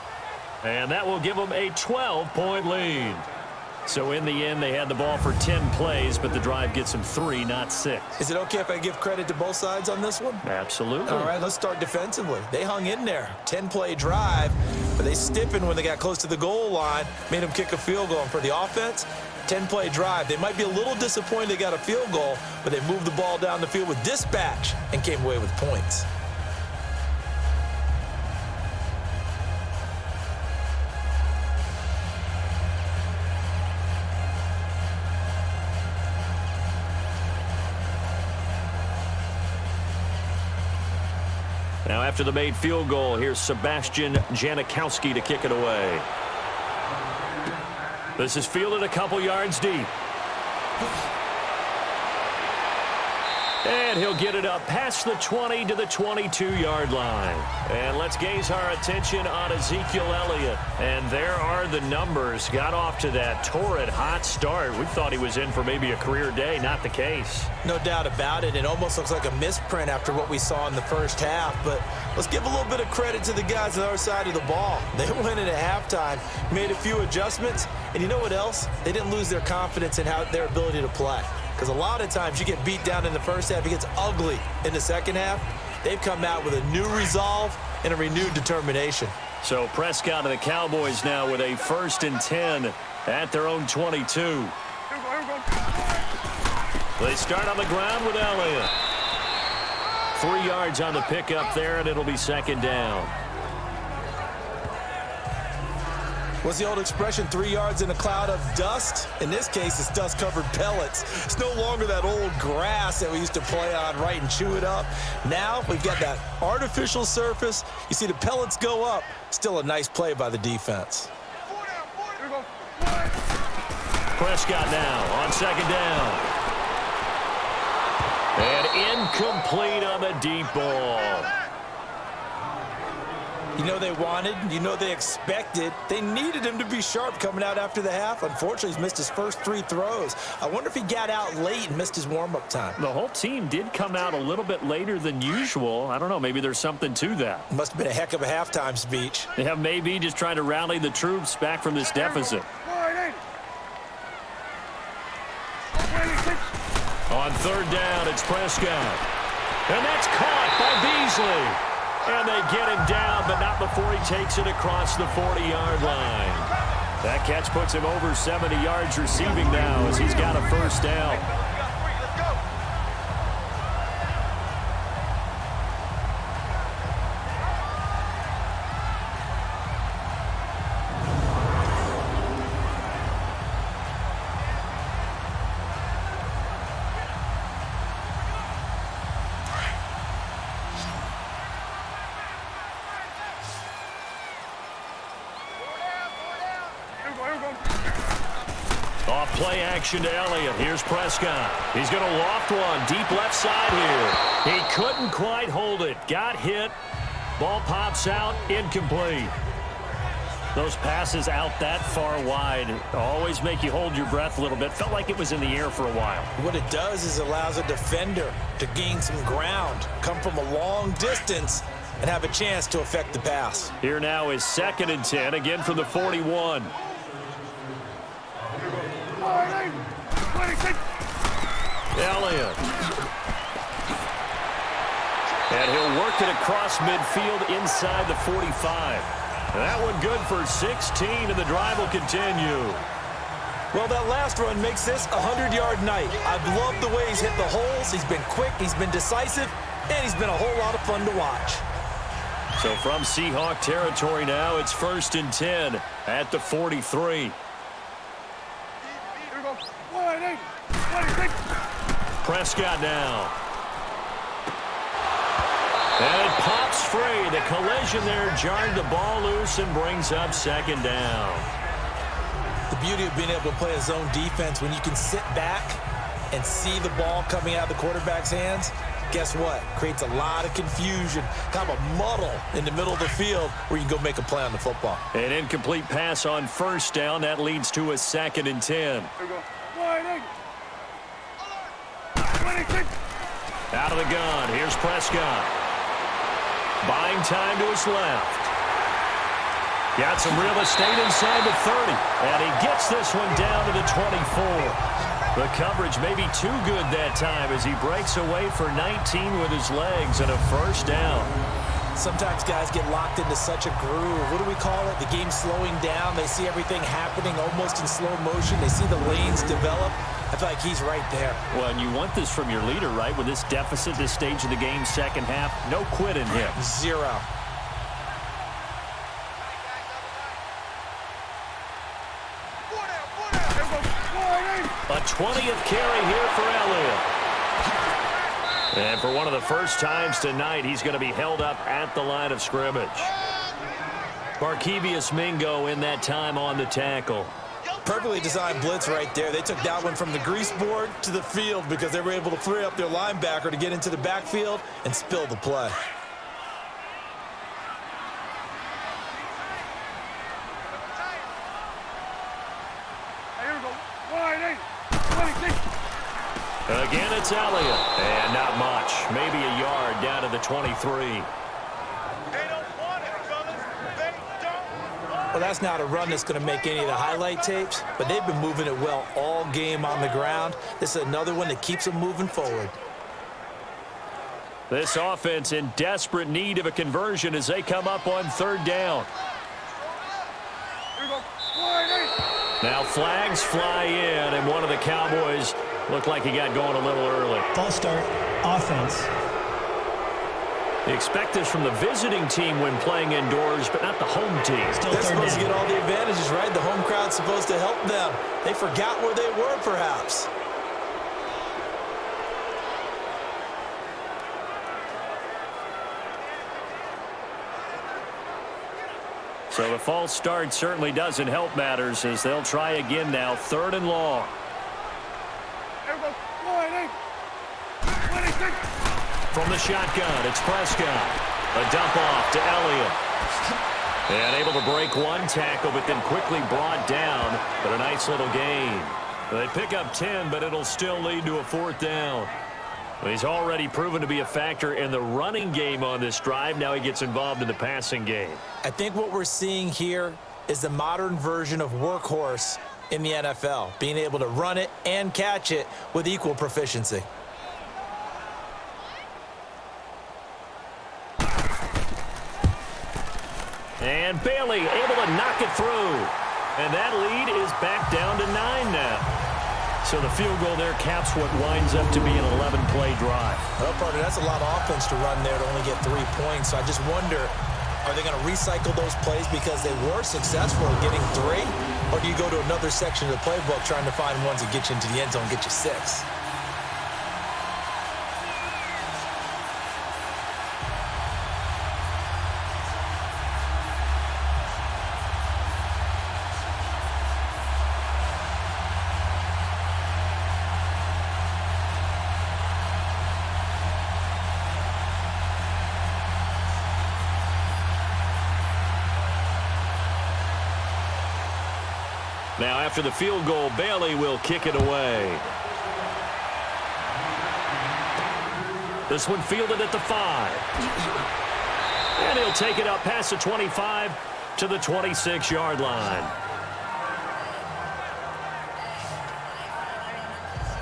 Speaker 2: and that will give them a 12-point lead. So in the end, they had the ball for 10 plays, but the drive gets them 3, not 6.
Speaker 3: Is it okay if I give credit to both sides on this one?
Speaker 2: Absolutely.
Speaker 3: All right, let's start defensively. They hung in there. 10-play drive, but they stiffened when they got close to the goal line, made them kick a field goal. And for the offense, 10-play drive. They might be a little disappointed they got a field goal, but they moved the ball down the field with dispatch and came away with points.
Speaker 2: Now after the made field goal, here's Sebastian Janikowski to kick it away. This is fielded a couple yards deep. And he'll get it up past the 20 to the 22-yard line. And let's gaze our attention on Ezekiel Elliott. And there are the numbers. Got off to that torrid hot start. We thought he was in for maybe a career day. Not the case.
Speaker 3: No doubt about it. It almost looks like a misprint after what we saw in the 1st half. But let's give a little bit of credit to the guys on our side of the ball. They went in at halftime, made a few adjustments. And you know what else? They didn't lose their confidence in their ability to play. Because a lot of times you get beat down in the 1st half, it gets ugly in the 2nd half. They've come out with a new resolve and a renewed determination.
Speaker 2: So Prescott and the Cowboys now with a 1st and 10 at their own 22. They start on the ground with Elliott. 3 yards on the pickup there, and it'll be 2nd down.
Speaker 3: What's the old expression, 3 yards in a cloud of dust? In this case, it's dust-covered pellets. It's no longer that old grass that we used to play on, right, and chew it up. Now we've got that artificial surface. You see the pellets go up. Still a nice play by the defense.
Speaker 2: Prescott now on 2nd down. And incomplete on the deep ball.
Speaker 3: You know they wanted, you know they expected. They needed him to be sharp coming out after the half. Unfortunately, he's missed his first 3 throws. I wonder if he got out late and missed his warm-up time.
Speaker 2: The whole team did come out a little bit later than usual. I don't know, maybe there's something to that.
Speaker 3: Must have been a heck of a halftime speech.
Speaker 2: Yeah, maybe just trying to rally the troops back from this deficit. On 3rd down, it's Prescott. And that's caught by Beasley. And they get him down, but not before he takes it across the 40-yard line. That catch puts him over 70 yards receiving now as he's got a first down. Off play action to Elliott. Here's Prescott. He's going to loft one deep left side here. He couldn't quite hold it. Got hit. Ball pops out. Incomplete. Those passes out that far wide always make you hold your breath a little bit. Felt like it was in the air for a while.
Speaker 3: What it does is allows a defender to gain some ground, come from a long distance, and have a chance to affect the pass.
Speaker 2: Here now is 2nd and 10, again from the 41. Elliott. And he'll work it across midfield inside the 45. That one good for 16, and the drive will continue.
Speaker 3: Well, that last run makes this a 100-yard night. I've loved the way he's hit the holes. He's been quick, he's been decisive, and he's been a whole lot of fun to watch.
Speaker 2: So from Seahawk territory now, it's 1st and 10 at the 43. Prescott now. And it pops free. The collision there jarred the ball loose and brings up 2nd down.
Speaker 3: The beauty of being able to play a zone defense when you can sit back and see the ball coming out of the quarterback's hands, guess what? Creates a lot of confusion, kind of a muddle in the middle of the field where you can go make a play on the football.
Speaker 2: An incomplete pass on 1st down. That leads to a 2nd and 10. Out of the gun. Here's Prescott. Buying time to his left. Got some real estate inside the 30. And he gets this one down to the 24. The coverage may be too good that time as he breaks away for 19 with his legs and a 1st down.
Speaker 3: Sometimes guys get locked into such a groove. What do we call it? The game's slowing down. They see everything happening almost in slow motion. They see the lanes develop. I feel like he's right there.
Speaker 2: Well, and you want this from your leader, right? With this deficit, this stage of the game, 2nd half, no quit in him.
Speaker 3: 0.
Speaker 2: A 20th carry here for Elliott. And for one of the first times tonight, he's going to be held up at the line of scrimmage. Barkevious Mingo in that time on the tackle.
Speaker 3: Perfectly designed blitz right there. They took that one from the grease board to the field because they were able to free up their linebacker to get into the backfield and spill the play.
Speaker 2: Again, it's Elliott. And not much. Maybe a yard down to the 23.
Speaker 3: Well, that's not a run that's going to make any of the highlight tapes, but they've been moving it well all game on the ground. This is another one that keeps them moving forward.
Speaker 2: This offense in desperate need of a conversion as they come up on 3rd down. Now flags fly in, and one of the Cowboys looked like he got going a little early.
Speaker 5: False start, offense.
Speaker 2: You expect this from the visiting team when playing indoors, but not the home team.
Speaker 3: They're supposed to get all the advantages, right? The home crowd's supposed to help them. They forgot where they were, perhaps.
Speaker 2: So the false start certainly doesn't help matters as they'll try again now, 3rd and long. From the shotgun, it's Prescott. A dump off to Elliott. And able to break one tackle, but then quickly brought down. But a nice little gain. They pick up 10, but it'll still lead to a 4th down. Well, he's already proven to be a factor in the running game on this drive. Now he gets involved in the passing game.
Speaker 3: I think what we're seeing here is the modern version of workhorse in the NFL, being able to run it and catch it with equal proficiency.
Speaker 2: And Bailey able to knock it through. And that lead is back down to 9 now. So the field goal there caps what winds up to be an 11-play drive.
Speaker 3: Well, partner, that's a lot of offense to run there to only get 3 points. So I just wonder, are they going to recycle those plays because they were successful at getting 3? Or do you go to another section of the playbook trying to find ones that get you into the end zone and get you 6?
Speaker 2: Now, after the field goal, Bailey will kick it away. This one fielded at the 5. And he'll take it up past the 25 to the 26-yard line.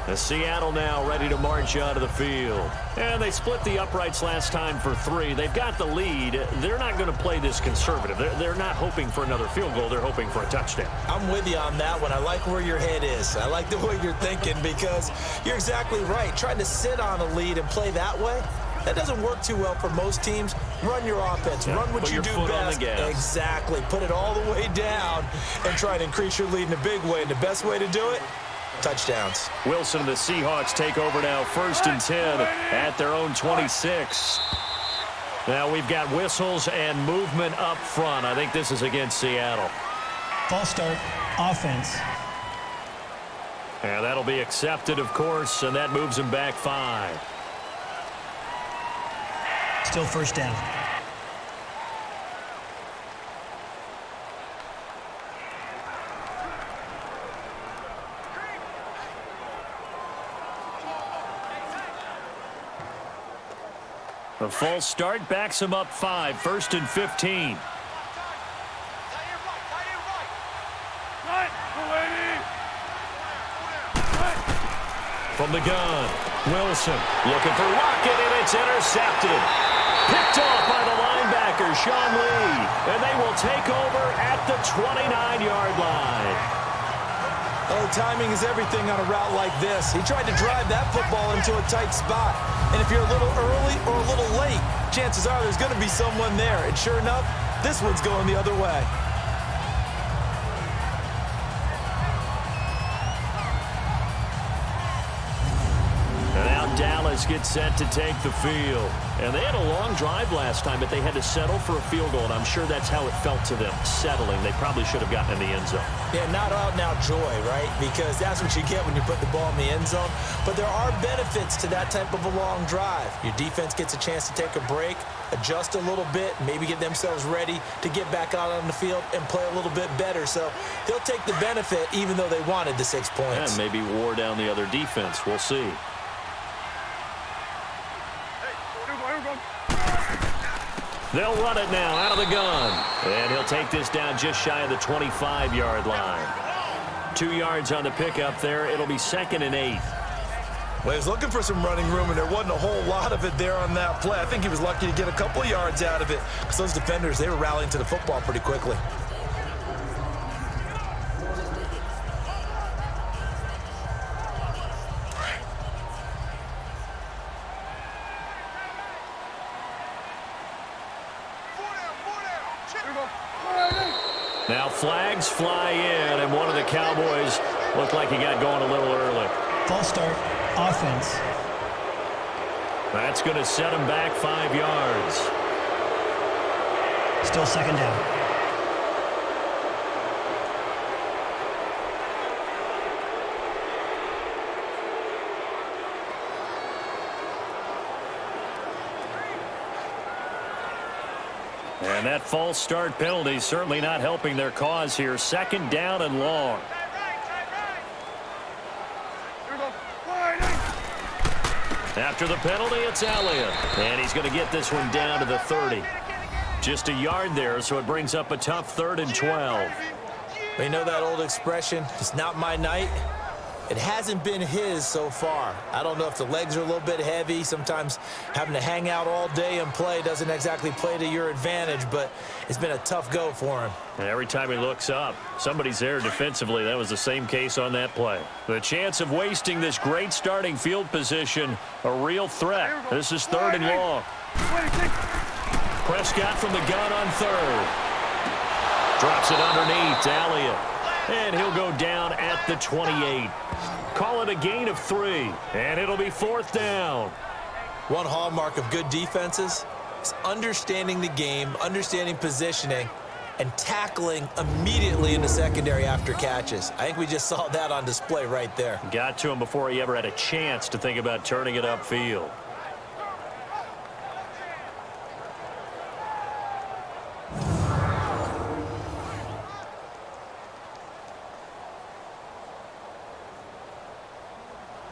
Speaker 2: The Seattle now ready to march out of the field. And they split the uprights last time for 3. They've got the lead. They're not going to play this conservative. They're not hoping for another field goal. They're hoping for a touchdown.
Speaker 3: I'm with you on that one. I like where your head is. I like the way you're thinking because you're exactly right. Trying to sit on a lead and play that way, that doesn't work too well for most teams. Run your offense.
Speaker 2: Yeah,
Speaker 3: run what you do best. Exactly. Put it all the way down and try to increase your lead in a big way. And the best way to do it, touchdowns.
Speaker 2: Wilson and the Seahawks take over now, 1st and 10 at their own 26. Now we've got whistles and movement up front. I think this is against Seattle.
Speaker 5: False start, offense.
Speaker 2: And that'll be accepted, of course, and that moves him back 5.
Speaker 5: Still first down.
Speaker 2: The false start backs him up 5, 1st and 15. From the gun, Wilson looking for Lockett, and it's intercepted. Picked off by the linebacker, Sean Lee, and they will take over at the 29-yard line.
Speaker 3: Oh, timing is everything on a route like this. He tried to drive that football into a tight spot. And if you're a little early or a little late, chances are there's going to be someone there. And sure enough, this one's going the other way.
Speaker 2: And now Dallas gets set to take the field. And they had a long drive last time, but they had to settle for a field goal, and I'm sure that's how it felt to them, settling. They probably should have gotten in the end zone.
Speaker 3: Yeah, not out-and-out joy, right? Because that's what you get when you put the ball in the end zone. But there are benefits to that type of a long drive. Your defense gets a chance to take a break, adjust a little bit, maybe get themselves ready to get back out on the field and play a little bit better. So they'll take the benefit even though they wanted the 6 points.
Speaker 2: And maybe wore down the other defense. We'll see. They'll run it now out of the gun. And he'll take this down just shy of the 25-yard line. 2 yards on the pickup there. It'll be 2nd and 8.
Speaker 3: Well, he was looking for some running room, and there wasn't a whole lot of it there on that play. I think he was lucky to get a couple of yards out of it because those defenders, they were rallying to the football pretty quickly.
Speaker 2: Now flags fly in, and one of the Cowboys looked like he got going a little early.
Speaker 5: False start, offense.
Speaker 2: That's going to set him back 5 yards.
Speaker 5: Still 2nd down.
Speaker 2: And that false start penalty certainly not helping their cause here. 2nd down and long. After the penalty, it's Elliott. And he's going to get this one down to the 30. Just a yard there, so it brings up a tough 3rd and 12.
Speaker 3: You know that old expression, it's not my night. It hasn't been his so far. I don't know if the legs are a little bit heavy. Sometimes having to hang out all day and play doesn't exactly play to your advantage, but it's been a tough go for him.
Speaker 2: And every time he looks up, somebody's there defensively. That was the same case on that play. The chance of wasting this great starting field position, a real threat. This is 3rd and long. Prescott from the gun on 3rd. Drops it underneath to Elliott. And he'll go down at the 28. Call it a gain of 3, and it'll be 4th down.
Speaker 3: One hallmark of good defenses is understanding the game, understanding positioning, and tackling immediately in the secondary after catches. I think we just saw that on display right there.
Speaker 2: Got to him before he ever had a chance to think about turning it upfield.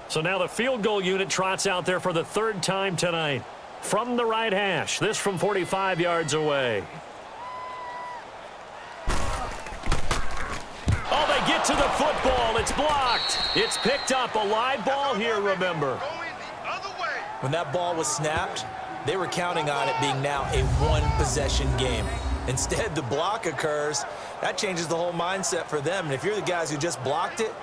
Speaker 2: So now the field goal unit trots out there for the 3rd time tonight. From the right hash, this from 45 yards away. Oh, they get to the football. It's blocked. It's picked up. A live ball here, remember.
Speaker 3: When that ball was snapped, they were counting on it being now a one-possession game. Instead, the block occurs. That changes the whole mindset for them. And if you're the guys who just blocked it,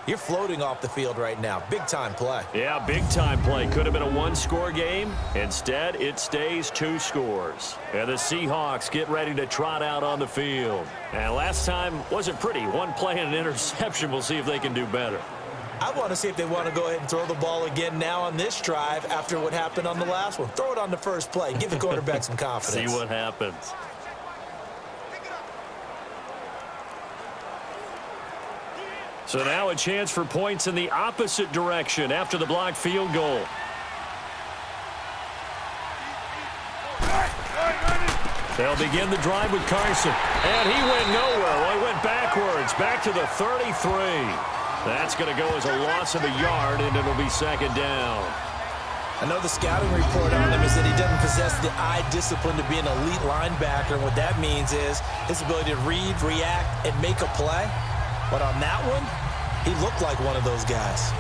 Speaker 3: you're floating off the field right now. Big-time play.
Speaker 2: Yeah, big-time play. Could have been a one-score game. Instead, it stays 2 scores. And the Seahawks get ready to trot out on the field. And last time wasn't pretty. One play and an interception. We'll see if they can do better.
Speaker 3: I want to see if they want to go ahead and throw the ball again now on this drive after what happened on the last one. Throw it on the first play. Give the quarterback some confidence.
Speaker 2: See what happens. So now a chance for points in the opposite direction after the blocked field goal. They'll begin the drive with Carson. And he went nowhere. Well, he went backwards, back to the 33. That's going to go as a loss of a yard, and it'll be 2nd down.
Speaker 3: I know the scouting report on him is that he doesn't possess the eye discipline to be an elite linebacker. And what that means is his ability to read, react, and make a play. But on that one, he looked like one of those guys.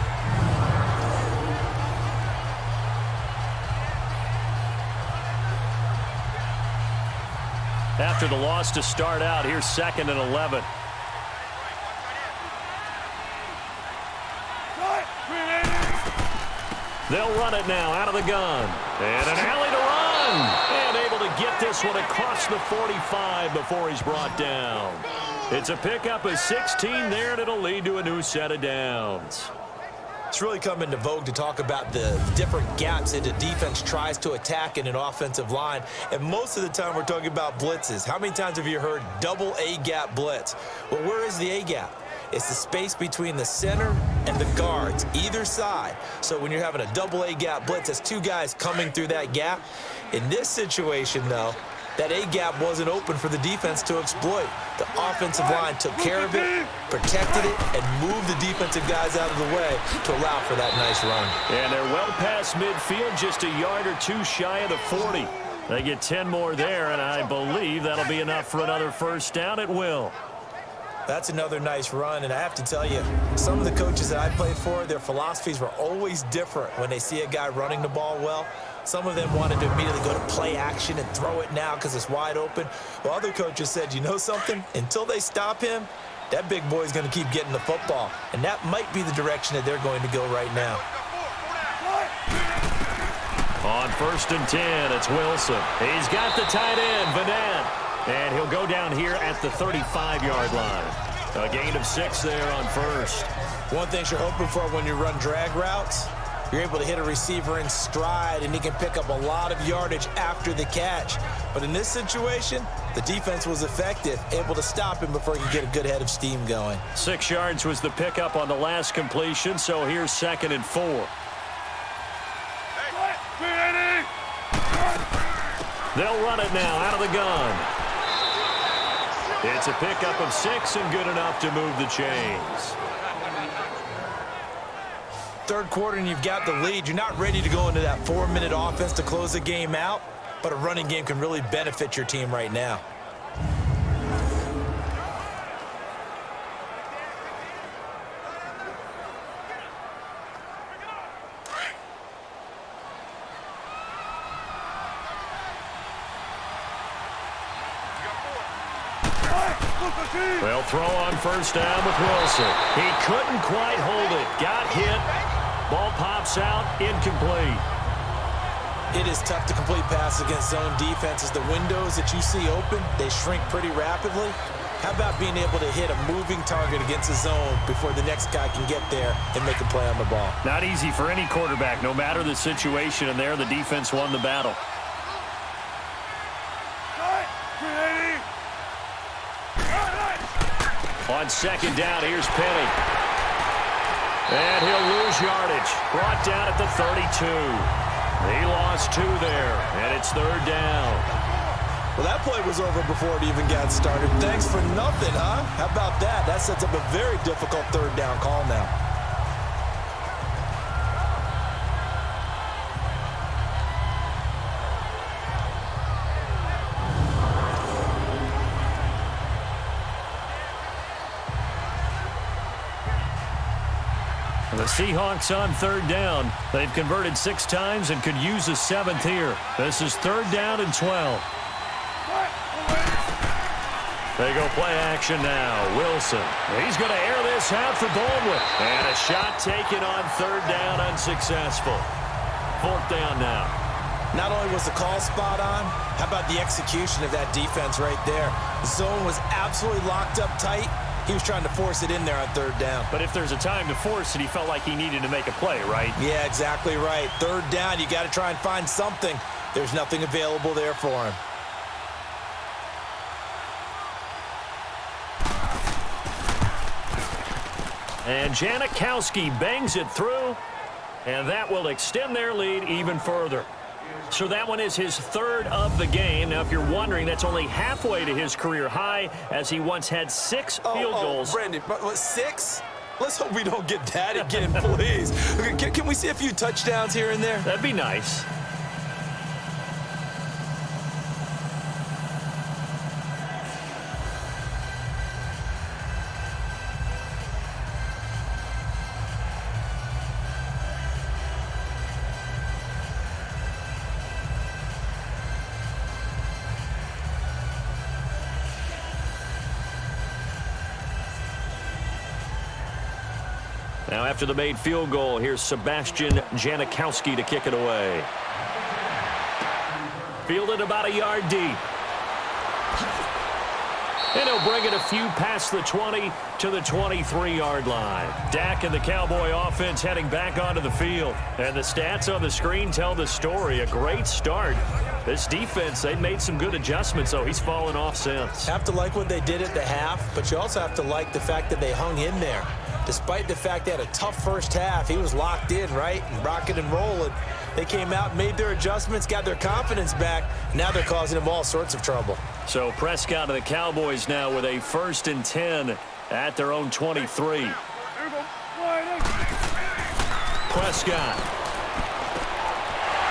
Speaker 2: After the loss to start out, here's 2nd and 11. They'll run it now out of the gun. And an alley to run. And able to get this one across the 45 before he's brought down. It's a pickup of 16 there, and it'll lead to a new set of downs.
Speaker 3: It's really come into vogue to talk about the different gaps that the defense tries to attack in an offensive line. And most of the time we're talking about blitzes. How many times have you heard double A-gap blitz? Well, where is the A-gap? It's the space between the center and the guards, either side. So when you're having a double A-gap blitz, that's 2 guys coming through that gap. In this situation, though, that A-gap wasn't open for the defense to exploit. The offensive line took care of it, protected it, and moved the defensive guys out of the way to allow for that nice run.
Speaker 2: And they're well past midfield, just a yard or 2 shy of the 40. They get 10 more there, and I believe that'll be enough for another 1st down. It will.
Speaker 3: That's another nice run, and I have to tell you, some of the coaches that I played for, their philosophies were always different when they see a guy running the ball well. Some of them wanted to immediately go to play action and throw it now because it's wide open. Well, other coaches said, you know something? Until they stop him, that big boy's going to keep getting the football. And that might be the direction that they're going to go right now.
Speaker 2: On 1st and 10, it's Wilson. He's got the tight end, Vanette. And he'll go down here at the 35-yard line. A gain of 6 there on 1st.
Speaker 3: One thing you're hoping for when you run drag routes, you're able to hit a receiver in stride, and he can pick up a lot of yardage after the catch. But in this situation, the defense was effective, able to stop him before he could get a good head of steam going.
Speaker 2: 6 yards was the pickup on the last completion, so here's 2nd and 4. They'll run it now out of the gun. It's a pickup of 6 and good enough to move the chains.
Speaker 3: 3rd quarter and you've got the lead. You're not ready to go into that 4-minute offense to close the game out, but a running game can really benefit your team right now.
Speaker 2: They'll throw on first down with Wilson. He couldn't quite hold it. Got hit. Ball pops out. Incomplete.
Speaker 3: It is tough to complete passes against zone defenses. The windows that you see open, they shrink pretty rapidly. How about being able to hit a moving target against a zone before the next guy can get there and make a play on the ball?
Speaker 2: Not easy for any quarterback, no matter the situation, and there the defense won the battle. On second down, here's Penny. And he'll lose yardage. Brought down at the 32. He lost 2 there, and it's third down.
Speaker 3: Well, that play was over before it even got started. Thanks for nothing, huh? How about that? That sets up a very difficult third down call now.
Speaker 2: The Seahawks on third down. They've converted 6 times and could use a 7th here. This is third down and 12. They go play action now. Wilson. He's going to air this out for Baldwin. And a shot taken on third down, unsuccessful. Fourth down now.
Speaker 3: Not only was the call spot on, how about the execution of that defense right there? The zone was absolutely locked up tight. He was trying to force it in there on third down.
Speaker 2: But if there's a time to force it, he felt like he needed to make a play, right?
Speaker 3: Yeah, exactly right. Third down, you got to try and find something. There's nothing available there for him.
Speaker 2: And Janikowski bangs it through, and that will extend their lead even further. So that one is his 3rd of the game. Now, if you're wondering, that's only halfway to his career high, as he once had 6 field goals.
Speaker 3: Brandon, 6? Let's hope we don't get that again, please. Can we see a few touchdowns here and there?
Speaker 2: That'd be nice. Now, after the made field goal, here's Sebastian Janikowski to kick it away. Fielded about a yard deep. And he'll bring it a few past the 20 to the 23-yard line. Dak and the Cowboy offense heading back onto the field. And the stats on the screen tell the story. A great start. This defense, they made some good adjustments, though. He's fallen off since.
Speaker 3: Have to like what they did at the half, but you also have to like the fact that they hung in there. Despite the fact they had a tough first half, he was locked in, right? And rocking and rolling. They came out, made their adjustments, got their confidence back. Now they're causing him all sorts of trouble. So
Speaker 2: Prescott and the Cowboys now with a 1st and 10 at their own 23. Prescott.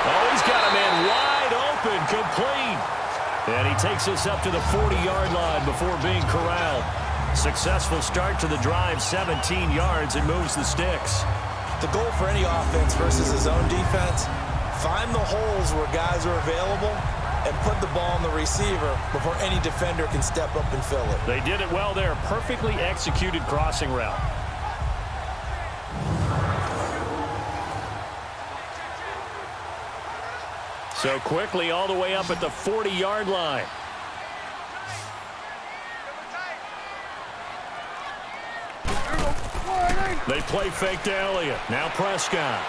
Speaker 2: Oh, he's got a man wide open, complete. And he takes us up to the 40-yard line before being corralled. Successful start to the drive, 17 yards, and moves the sticks.
Speaker 3: The goal for any offense versus his own defense, find the holes where guys are available and put the ball on the receiver before any defender can step up and fill it.
Speaker 2: They did it well there. Perfectly executed crossing route. So quickly all the way up at the 40-yard line. They play fake to Elliott. Now Prescott.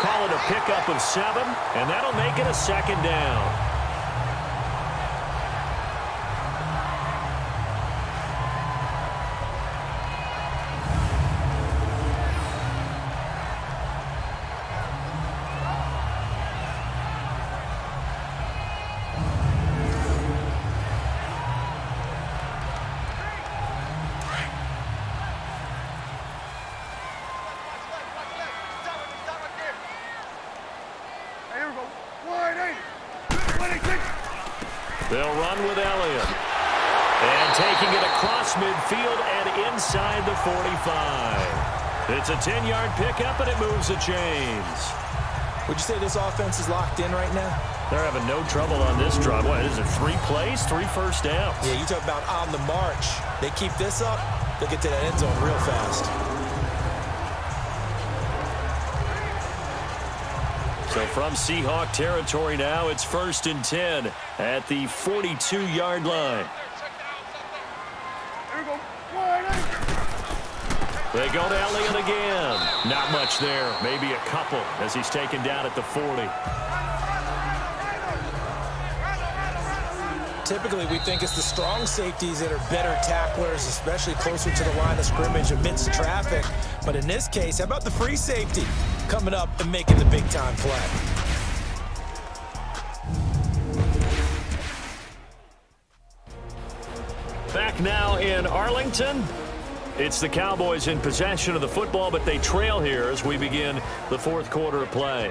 Speaker 2: Call it a pickup of 7, and that'll make it a 2nd down. They'll run with Elliott. And taking it across midfield and inside the 45. It's a 10-yard pickup, and it moves the chains.
Speaker 3: Would you say this offense is locked in right now?
Speaker 2: They're having no trouble on this drive. What is it, 3 plays, 3 first downs?
Speaker 3: Yeah, you talk about on the march. They keep this up, they get to that end zone real fast.
Speaker 2: So from Seahawk territory now, it's 1st and 10 at the 42-yard line. They go to Elliott again. Not much there. Maybe a couple as he's taken down at the 40.
Speaker 3: Typically, we think it's the strong safeties that are better tacklers, especially closer to the line of scrimmage amidst traffic. But in this case, how about the free safety coming up and making the big-time play?
Speaker 2: Back now in Arlington. It's the Cowboys in possession of the football, but they trail here as we begin the 4th quarter of play.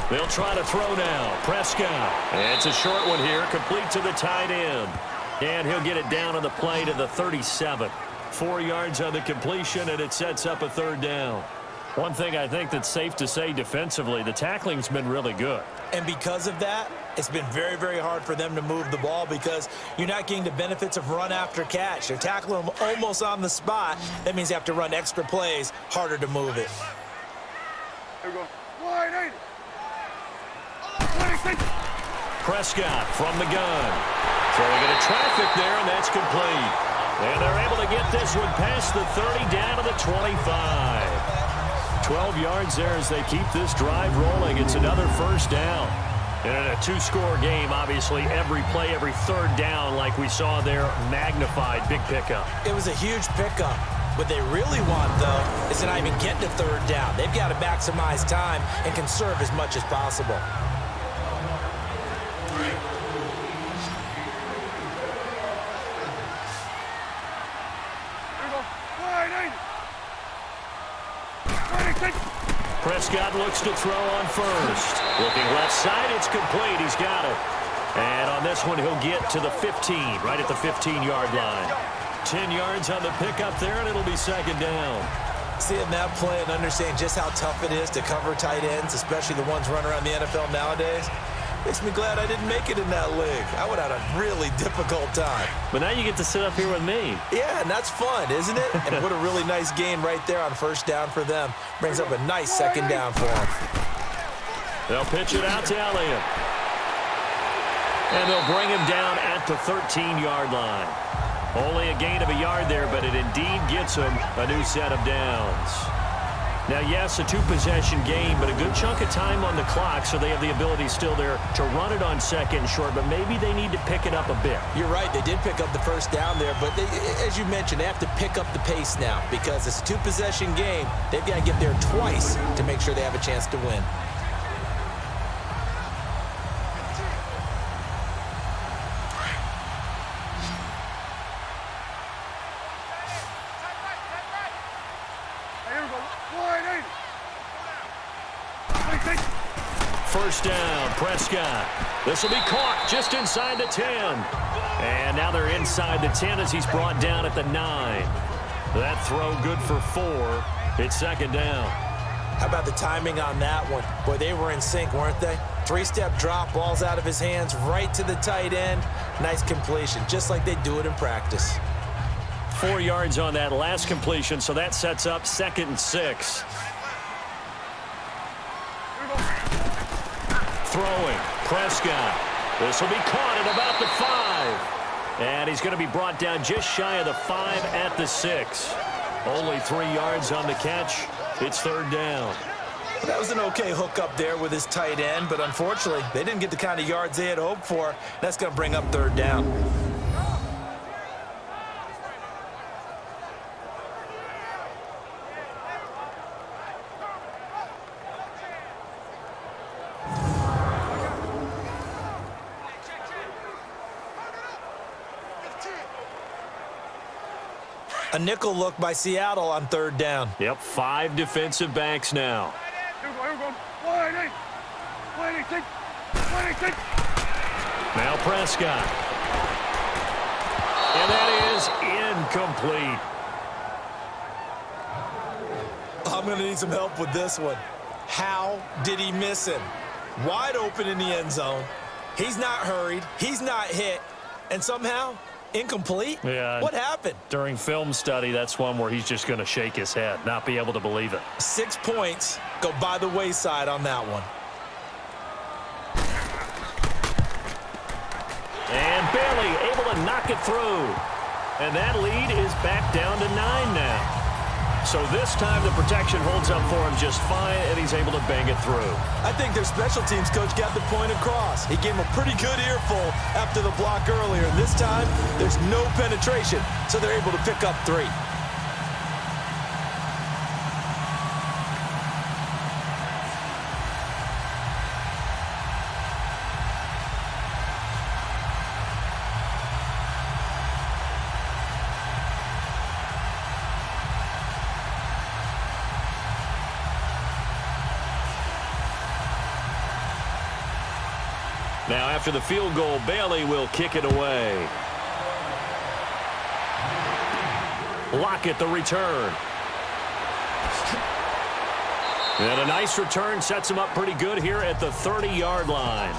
Speaker 2: They'll try to throw now. Prescott. It's a short one here, complete to the tight end. And he'll get it down on the play to the 37. 4 yards on the completion, and it sets up a 3rd down. One thing I think that's safe to say defensively, the tackling's been really good.
Speaker 3: And because of that, it's been very, very hard for them to move the ball because you're not getting the benefits of run after catch. They're tackling them almost on the spot. That means you have to run extra plays, harder to move it.
Speaker 6: Here we go. Wide 80.
Speaker 2: Prescott from the gun. Throwing into traffic there, and that's complete. And they're able to get this one past the 30 down to the 25. 12 yards there as they keep this drive rolling. It's another 1st down. And in a 2-score game, obviously, every play, every 3rd down, like we saw there, magnified. Big pickup.
Speaker 3: It was a huge pickup. What they really want, though, is to not even get to 3rd down. They've got to maximize time and conserve as much as possible.
Speaker 2: Prescott looks to throw on 1st. Looking left side, it's complete. He's got it. And on this one, he'll get to the 15, right at the 15-yard line. 10 yards on the pickup there, and it'll be 2nd down.
Speaker 3: Seeing that play and understanding just how tough it is to cover tight ends, especially the ones running around the NFL nowadays, makes me glad I didn't make it in that league. I would have had a really difficult time.
Speaker 2: But now you get to sit up here with me.
Speaker 3: Yeah, and that's fun, isn't it? And what a really nice game right there on 1st down for them. Brings up a nice 2nd down for them.
Speaker 2: They'll pitch it out to Elliott. And they'll bring him down at the 13-yard line. Only a gain of a yard there, but it indeed gets him a new set of downs. Now, yes, a 2-possession game, but a good chunk of time on the clock, so they have the ability still there to run it on 2nd and short, but maybe they need to pick it up a bit.
Speaker 3: You're right. They did pick up the 1st down there, but as you mentioned, they have to pick up the pace now because it's a 2-possession game. They've got to get there twice to make sure they have a chance to win.
Speaker 2: First down, Prescott. This will be caught just inside the 10. And now they're inside the 10 as he's brought down at the 9. That throw good for 4. It's 2nd down.
Speaker 3: How about the timing on that one? Boy, they were in sync, weren't they? 3-step drop, ball's out of his hands, right to the tight end. Nice completion, just like they do it in practice.
Speaker 2: 4 yards on that last completion, so that sets up 2nd and 6. Throwing, Prescott. This will be caught at about the 5. And he's going to be brought down just shy of the 5 at the 6. Only 3 yards on the catch. It's 3rd down.
Speaker 3: That was an okay hook up there with his tight end, but unfortunately, they didn't get the kind of yards they had hoped for. That's going to bring up 3rd down. A nickel look by Seattle on third down.
Speaker 2: Yep, 5 defensive backs now.
Speaker 6: Here we go. Wide eight.
Speaker 2: Now Prescott. And that is incomplete.
Speaker 3: I'm going to need some help with this one. How did he miss him? Wide open in the end zone. He's not hurried. He's not hit. And somehow, incomplete?
Speaker 2: Yeah.
Speaker 3: What happened?
Speaker 2: During film study, that's one where he's just going to shake his head, not be able to believe it.
Speaker 3: 6 points go by the wayside on that one.
Speaker 2: And Bailey able to knock it through. And that lead is back down to 9 now. So this time the protection holds up for him just fine, and he's able to bang it through.
Speaker 3: I think their special teams coach got the point across. He gave him a pretty good earful after the block earlier. And this time, there's no penetration, so they're able to pick up 3.
Speaker 2: Now, after the field goal, Bailey will kick it away. Lockett, the return. And a nice return sets him up pretty good here at the 30-yard line.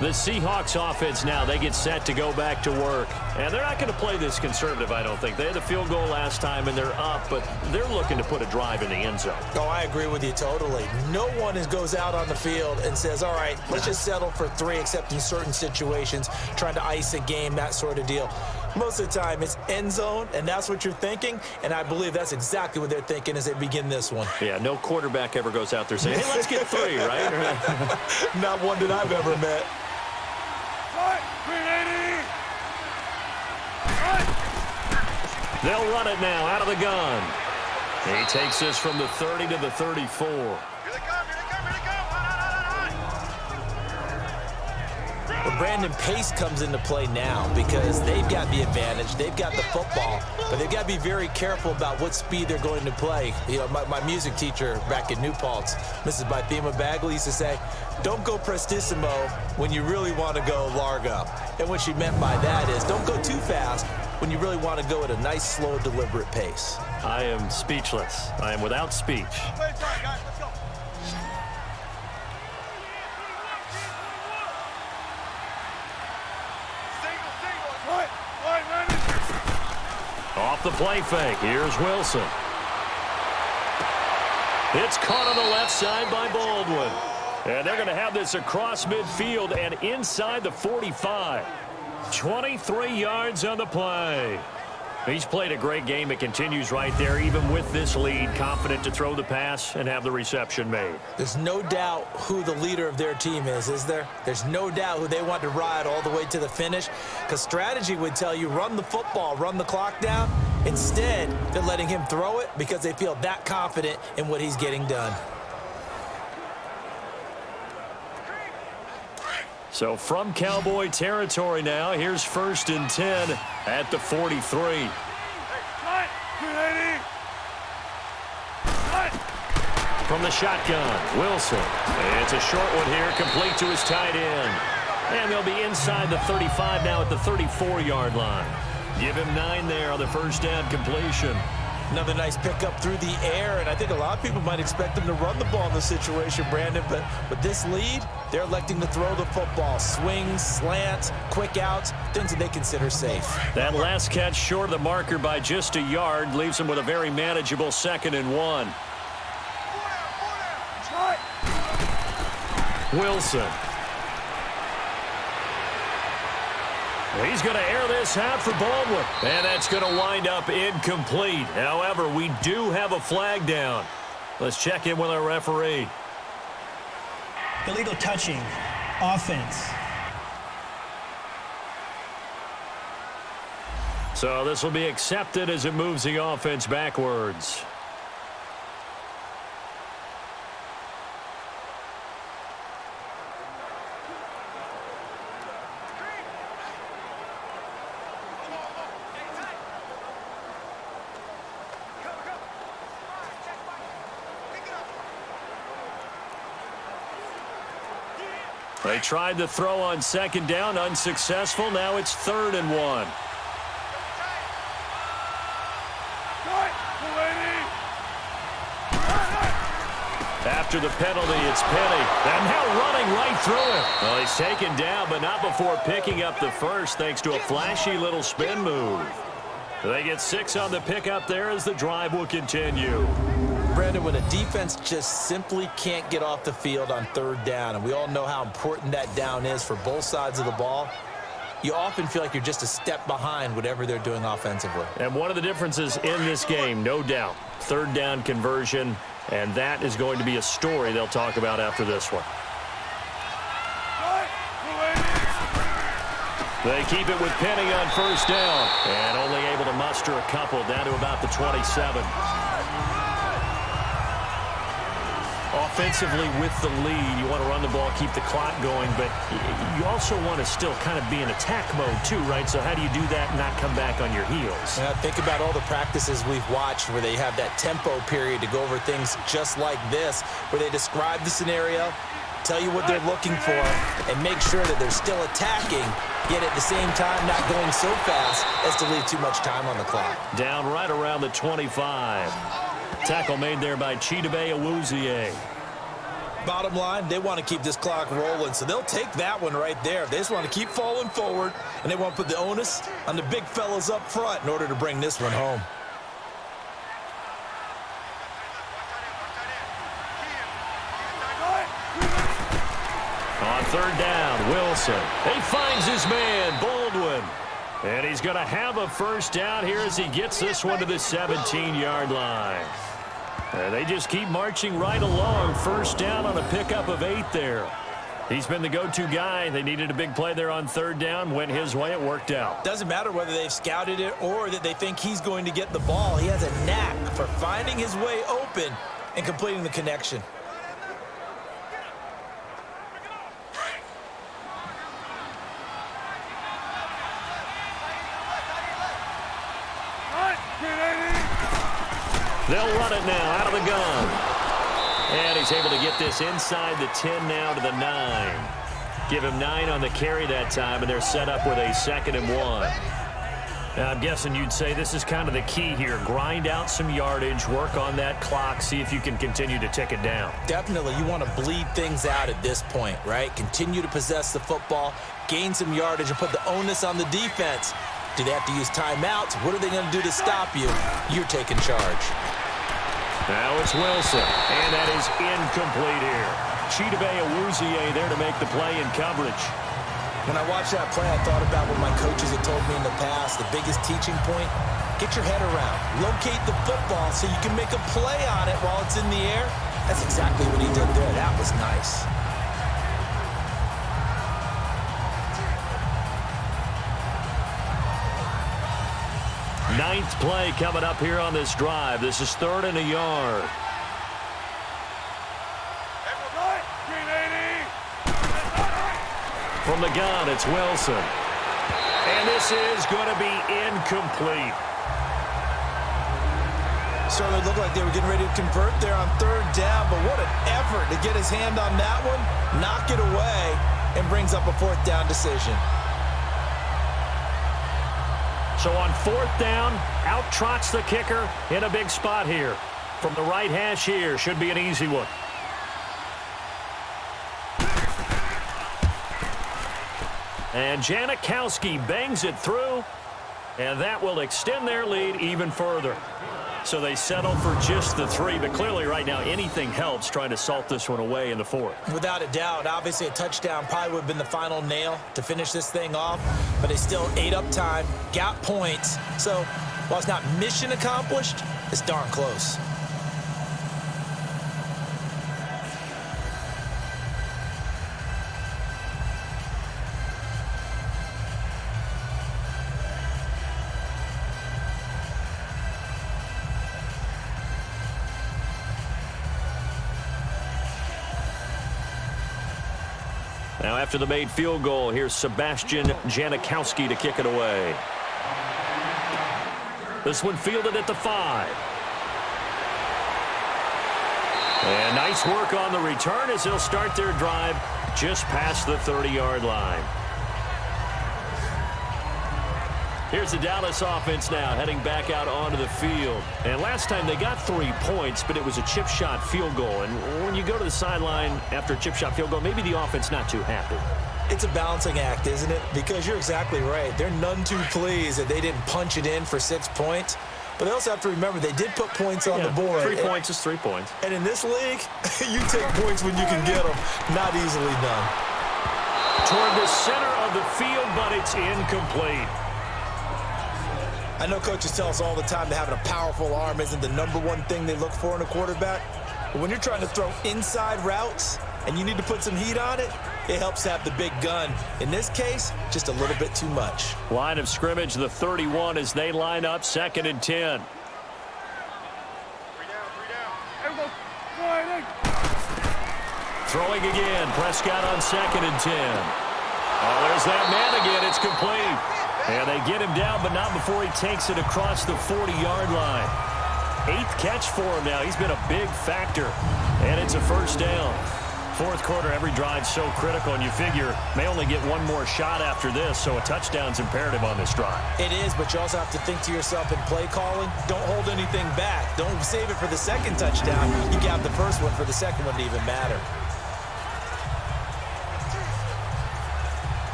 Speaker 2: The Seahawks offense now, they get set to go back to work. And they're not going to play this conservative, I don't think. They had the field goal last time, and they're up, but they're looking to put a drive in the end zone.
Speaker 3: Oh, I agree with you totally. No one goes out on the field and says, all right, let's just settle for 3, except in certain situations, trying to ice a game, that sort of deal. Most of the time, it's end zone, and that's what you're thinking, and I believe that's exactly what they're thinking as they begin this one.
Speaker 2: Yeah, no quarterback ever goes out there saying, hey, let's get 3, right?
Speaker 3: Not one that I've ever met.
Speaker 2: They'll run it now out of the gun. He takes this from the 30 to the 34.
Speaker 3: Well, Brandon, pace comes into play now because they've got the advantage. They've got the football, but they've got to be very careful about what speed they're going to play. You know, my music teacher back in New Paltz, Mrs. Bythema Bagley, used to say, don't go prestissimo when you really want to go largo. And what she meant by that is don't go too fast when you really want to go at a nice, slow, deliberate pace.
Speaker 2: I am speechless. I am without speech. Off the play fake. Here's Wilson. It's caught on the left side by Baldwin. And they're going to have this across midfield and inside the 45. 23 yards on the play. He's played a great game. It continues right there, even with this lead, confident to throw the pass and have the reception made.
Speaker 3: There's no doubt who the leader of their team is there? There's no doubt who they want to ride all the way to the finish, because strategy would tell you run the football, run the clock down. Instead, they're letting him throw it because they feel that confident in what he's getting done.
Speaker 2: So from Cowboy territory now, here's 1st and 10 at the 43. From the shotgun, Wilson. It's a short one here, complete to his tight end. And they'll be inside the 35 now at the 34-yard line. Give him 9 there on the first down completion.
Speaker 3: Another nice pickup through the air, and I think a lot of people might expect them to run the ball in this situation, Brandon, but with this lead, they're electing to throw the football. Swings, slants, quick outs, things that they consider safe.
Speaker 2: That last catch short of the marker by just a yard leaves them with a very manageable 2nd and 1. Wilson. He's going to air this out for Baldwin. And that's going to wind up incomplete. However, we do have a flag down. Let's check in with our referee.
Speaker 5: Illegal touching. Offense.
Speaker 2: So this will be accepted as it moves the offense backwards. They tried the throw on second down, unsuccessful. Now it's 3rd and 1. After the penalty, it's Penny. And now running right through him. Well, he's taken down, but not before picking up the first thanks to a flashy little spin move. They get 6 on the pickup there as the drive will continue.
Speaker 3: Brandon, when a defense just simply can't get off the field on 3rd down, and we all know how important that down is for both sides of the ball, you often feel like you're just a step behind whatever they're doing offensively.
Speaker 2: And one of the differences in this game, no doubt, 3rd down conversion, and that is going to be a story they'll talk about after this one. They keep it with Penny on 1st down, and only able to muster a couple down to about the 27. Offensively with the lead, you want to run the ball, keep the clock going, but you also want to still kind of be in attack mode too, right? So how do you do that and not come back on your heels?
Speaker 3: Yeah, think about all the practices we've watched where they have that tempo period to go over things just like this, where they describe the scenario, tell you what they're looking for, and make sure that they're still attacking, yet at the same time not going so fast as to leave too much time on the clock.
Speaker 2: Down right around the 25. Tackle made there by Chidobe Awuzie.
Speaker 3: Bottom line, they want to keep this clock rolling, so they'll take that one right there. They just want to keep falling forward, and they want to put the onus on the big fellas up front in order to bring this one home.
Speaker 2: On 3rd down, Wilson. He finds his man, Baldwin. And he's going to have a 1st down here as he gets this one to the 17-yard line. And they just keep marching right along. 1st down on a pickup of 8 there. He's been the go-to guy. They needed a big play there on 3rd down. Went his way. It worked out.
Speaker 3: Doesn't matter whether they've scouted it or that they think he's going to get the ball. He has a knack for finding his way open and completing the connection.
Speaker 2: They'll run it now out of the gun. And he's able to get this inside the 10 now to the 9. Give him 9 on the carry that time, and they're set up with a 2nd and 1. Now, I'm guessing you'd say this is kind of the key here. Grind out some yardage, work on that clock, see if you can continue to tick it down.
Speaker 3: Definitely. You want to bleed things out at this point, right? Continue to possess the football, gain some yardage, and put the onus on the defense. Do they have to use timeouts? What are they going to do to stop you? You're taking charge.
Speaker 2: Now it's Wilson, and that is incomplete here. Chidobe Awuzie there to make the play in coverage.
Speaker 3: When I watched that play, I thought about what my coaches had told me in the past. The biggest teaching point, get your head around. Locate the football so you can make a play on it while it's in the air. That's exactly what he did there. That was nice.
Speaker 2: Ninth play coming up here on this drive. This is 3rd and a yard. From the gun, it's Wilson. And this is going to be incomplete.
Speaker 3: Certainly looked like they were getting ready to convert there on 3rd down, but what an effort to get his hand on that one, knock it away, and brings up a 4th down decision.
Speaker 2: So on 4th down, out trots the kicker in a big spot here. From the right hash here, should be an easy one. And Janikowski bangs it through, and that will extend their lead even further. So they settle for just the 3, but clearly right now anything helps trying to salt this one away in the 4th.
Speaker 3: Without a doubt, obviously a touchdown probably would have been the final nail to finish this thing off, but they still ate up time, got points. So while it's not mission accomplished, it's darn close.
Speaker 2: Now after the made field goal, here's Sebastian Janikowski to kick it away. This one fielded at the 5. And nice work on the return as they'll start their drive just past the 30-yard line. Here's the Dallas offense now heading back out onto the field. And last time they got 3 points, but it was a chip shot field goal. And when you go to the sideline after a chip shot field goal, maybe the offense not too happy.
Speaker 3: It's a balancing act, isn't it? Because you're exactly right. They're none too pleased that they didn't punch it in for 6 points. But they also have to remember they did put points on the board.
Speaker 2: 3 points is 3 points.
Speaker 3: And in this league, you take points when you can get them. Not easily done.
Speaker 2: Toward the center of the field, but it's incomplete.
Speaker 3: I know coaches tell us all the time that having a powerful arm isn't the #1 thing they look for in a quarterback. But when you're trying to throw inside routes and you need to put some heat on it, it helps to have the big gun. In this case, just a little bit too much.
Speaker 2: Line of scrimmage, the 31 as they line up, 2nd and 10.
Speaker 6: 3 down. Everyone, wide in.
Speaker 2: Throwing again, Prescott on 2nd and 10. Oh, there's that man again. It's complete. And they get him down, but not before he takes it across the 40-yard line. 8th catch for him now. He's been a big factor. And it's a first down. 4th quarter, every drive's so critical, and you figure may only get one more shot after this, so a touchdown's imperative on this drive.
Speaker 3: It is, but you also have to think to yourself in play calling, don't hold anything back. Don't save it for the second touchdown. You got the first one for the second one to even matter.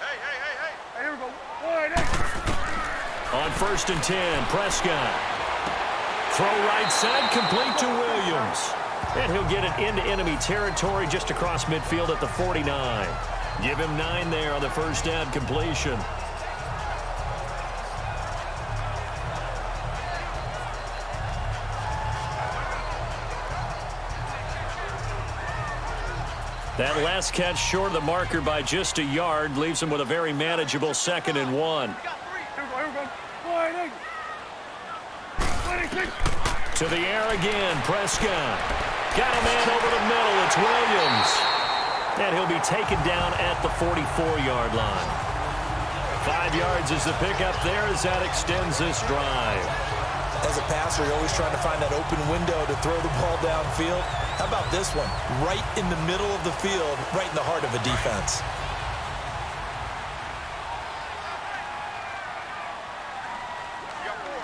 Speaker 6: Hey, here we go. Wide in.
Speaker 2: On 1st and 10, Prescott. Throw right side, complete to Williams. And he'll get it into enemy territory just across midfield at the 49. Give him 9 there on the first down completion. That last catch short of the marker by just a yard leaves him with a very manageable 2nd and 1.
Speaker 6: Here we go. Wide in. 26.
Speaker 2: To the air again, Prescott. Got a man over the middle, it's Williams. And he'll be taken down at the 44-yard line. 5 yards is the pickup there as that extends this drive.
Speaker 3: As a passer, you're always trying to find that open window to throw the ball downfield. How about this one? Right in the middle of the field, right in the heart of a defense.
Speaker 6: You got 4.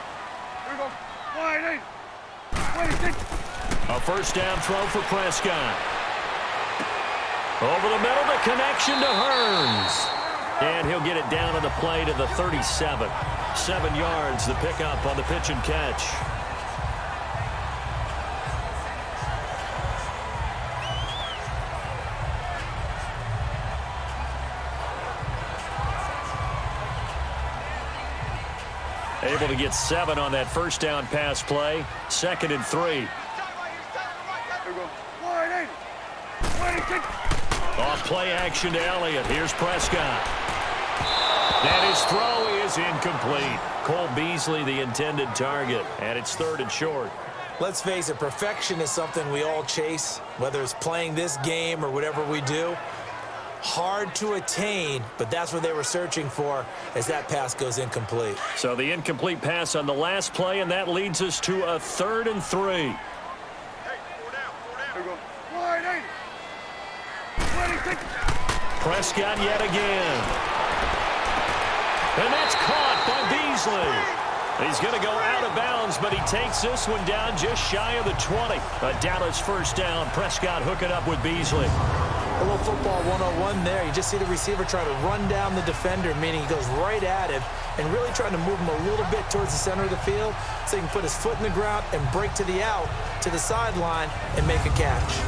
Speaker 6: Here we go. Wide in. 26.
Speaker 2: A first down throw for Prescott. Over the middle, the connection to Hearns. And he'll get it down on the play to the 37. 7 yards, the pickup on the pitch and catch. Able to get 7 on that first down pass play. 2nd and 3.
Speaker 6: Here we go. Wide in. 26.
Speaker 2: Off play action to Elliott. Here's Prescott. And his throw is incomplete. Cole Beasley, the intended target. And it's 3rd and short.
Speaker 3: Let's face it, perfection is something we all chase, whether it's playing this game or whatever we do. Hard to attain, but that's what they were searching for as that pass goes incomplete.
Speaker 2: So the incomplete pass on the last play, and that leads us to a 3rd and 3.
Speaker 6: Hey, 4 down. Here we go. Wide in. 26.
Speaker 2: Prescott yet again. And that's caught by Beasley. He's going to go out of bounds, but he takes this one down just shy of the 20. A Dallas first down. Prescott hooking up with Beasley.
Speaker 3: A little football 101 there. You just see the receiver try to run down the defender, meaning he goes right at him and really trying to move him a little bit towards the center of the field so he can put his foot in the ground and break to the out, to the sideline, and make a catch.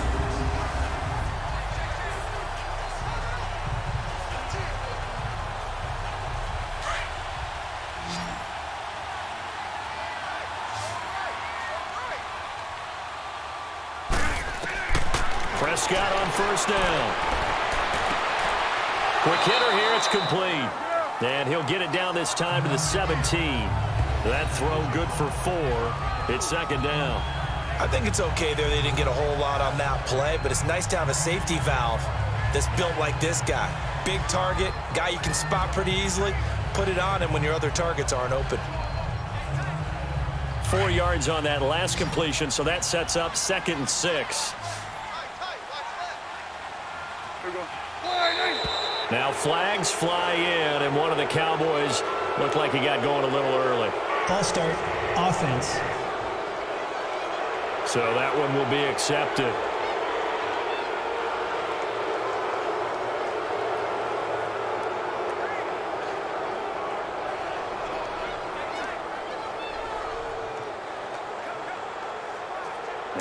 Speaker 2: Prescott on first down. Quick hitter here, it's complete. And he'll get it down this time to the 17. That throw good for 4. It's 2nd down.
Speaker 3: I think it's okay there. They didn't get a whole lot on that play, but it's nice to have a safety valve that's built like this guy. Big target, guy you can spot pretty easily. Put it on him when your other targets aren't open.
Speaker 2: 4 yards on that last completion, so that sets up 2nd and 6. Now flags fly in, and one of the Cowboys looked like he got going a little early.
Speaker 5: Ball start, offense.
Speaker 2: So that one will be accepted.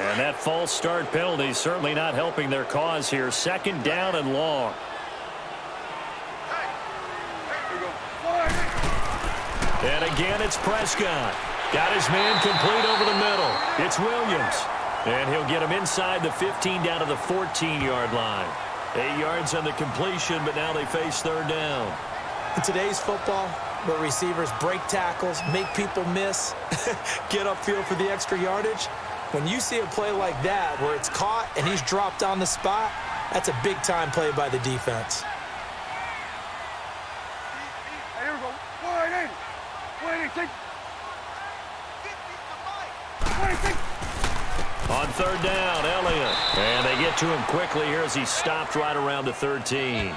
Speaker 2: And that false start penalty certainly not helping their cause here. 2nd down and long. And again, it's Prescott. Got his man complete over the middle. It's Williams. And he'll get him inside the 15 down to the 14-yard line. 8 yards on the completion, but now they face 3rd down.
Speaker 3: In today's football, where receivers break tackles, make people miss, get upfield for the extra yardage, when you see a play like that where it's caught and he's dropped on the spot, that's a big-time play by the defense.
Speaker 6: Here we go. 180. 180. 180.
Speaker 2: On 3rd down, Elliott. And they get to him quickly here as he stopped right around the 13.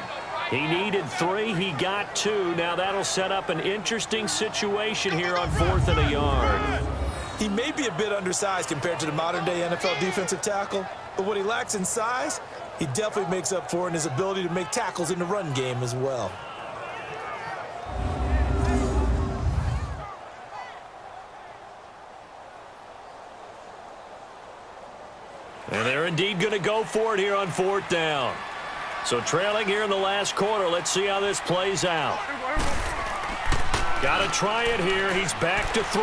Speaker 2: He needed 3. He got 2. Now that'll set up an interesting situation here on 4th and a yard.
Speaker 3: He may be a bit undersized compared to the modern-day NFL defensive tackle, but what he lacks in size, he definitely makes up for in his ability to make tackles in the run game as well.
Speaker 2: And they're indeed going to go for it here on 4th down. So trailing here in the last quarter, let's see how this plays out. Got to try it here. He's back to throw.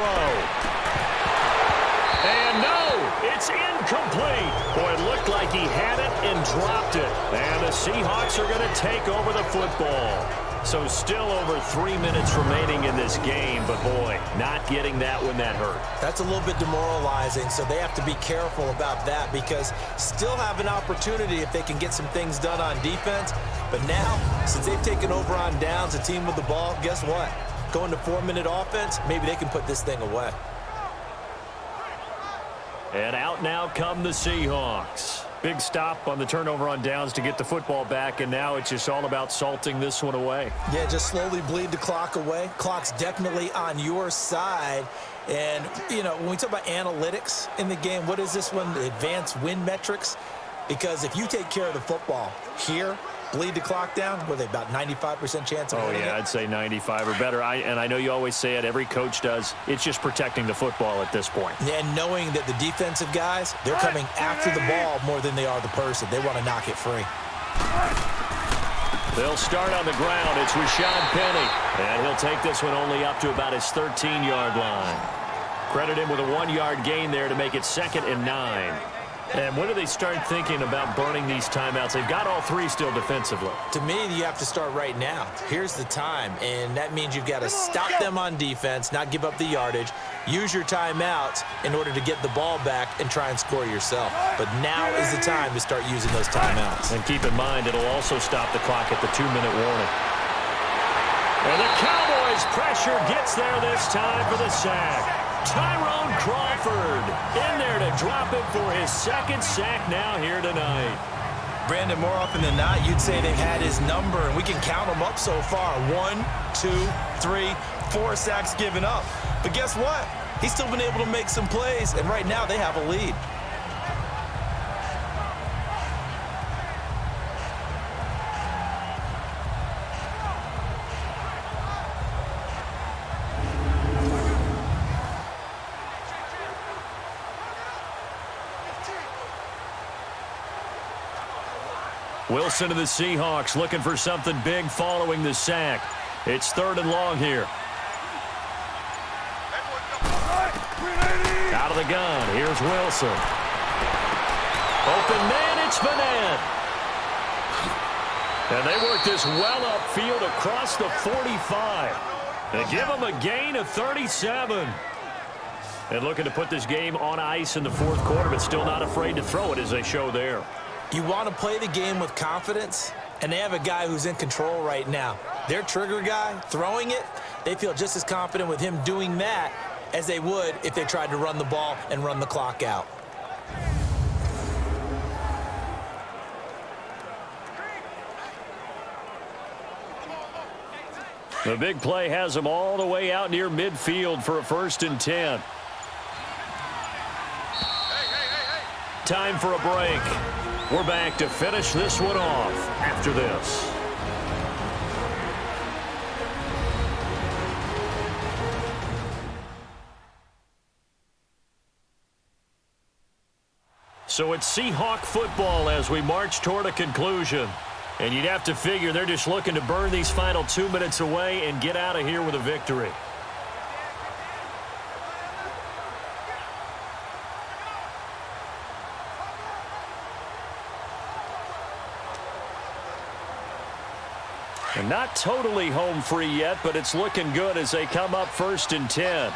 Speaker 2: And no, it's incomplete. Boy, it looked like he had it and dropped it. And the Seahawks are going to take over the football. So still over 3 minutes remaining in this game, but boy, not getting that when that hurt.
Speaker 3: That's a little bit demoralizing, so they have to be careful about that because still have an opportunity if they can get some things done on defense. But now, since they've taken over on downs, a team with the ball, guess what? Going to 4-minute offense, maybe they can put this thing away.
Speaker 2: And out now come the Seahawks. Big stop on the turnover on downs to get the football back, and now it's just all about salting this one away.
Speaker 3: Yeah, just slowly bleed the clock away. Clock's definitely on your side. And, you know, when we talk about analytics in the game, what is this one? The advanced win metrics? Because if you take care of the football here, bleed the clock down, what are they, about 95% chance of winning it?
Speaker 2: I'd say 95 or better. And I know you always say it, every coach does. It's just protecting the football at this point.
Speaker 3: And knowing that the defensive guys, they're coming after the ball more than they are the person. They want to knock it free.
Speaker 2: They'll start on the ground. It's Rashad Penny. And he'll take this one only up to about his 13-yard line. Credit him with a 1-yard gain there to make it 2nd and 9. And when do they start thinking about burning these timeouts? They've got all 3 still defensively.
Speaker 3: To me, you have to start right now. Here's the time, and that means you've got to stop them on defense, not give up the yardage, use your timeouts in order to get the ball back and try and score yourself. But now is the time to start using those timeouts.
Speaker 2: And keep in mind, it'll also stop the clock at the 2-minute warning. And the Cowboys' pressure gets there this time for the sack. Tyrone Crawford in there to drop it for his 2nd sack now here tonight.
Speaker 3: Brandon, more often than not, you'd say they've had his number, and we can count them up so far. 1, 2, 3, 4 sacks given up. But guess what? He's still been able to make some plays, and right now they have a lead.
Speaker 2: Wilson of the Seahawks looking for something big following the sack. It's 3rd and long here. Out of the gun. Here's Wilson. Open man, it's Vanette. And they work this well upfield across the 45. They give him a gain of 37. And looking to put this game on ice in the 4th quarter, but still not afraid to throw it as they show there.
Speaker 3: You want to play the game with confidence, and they have a guy who's in control right now. Their trigger guy, throwing it, they feel just as confident with him doing that as they would if they tried to run the ball and run the clock out.
Speaker 2: The big play has them all the way out near midfield for a 1st and 10. Time for a break. We're back to finish this one off after this. So it's Seahawk football as we march toward a conclusion. And you'd have to figure they're just looking to burn these final 2 minutes away and get out of here with a victory. And not totally home free yet, but it's looking good as they come up 1st and 10.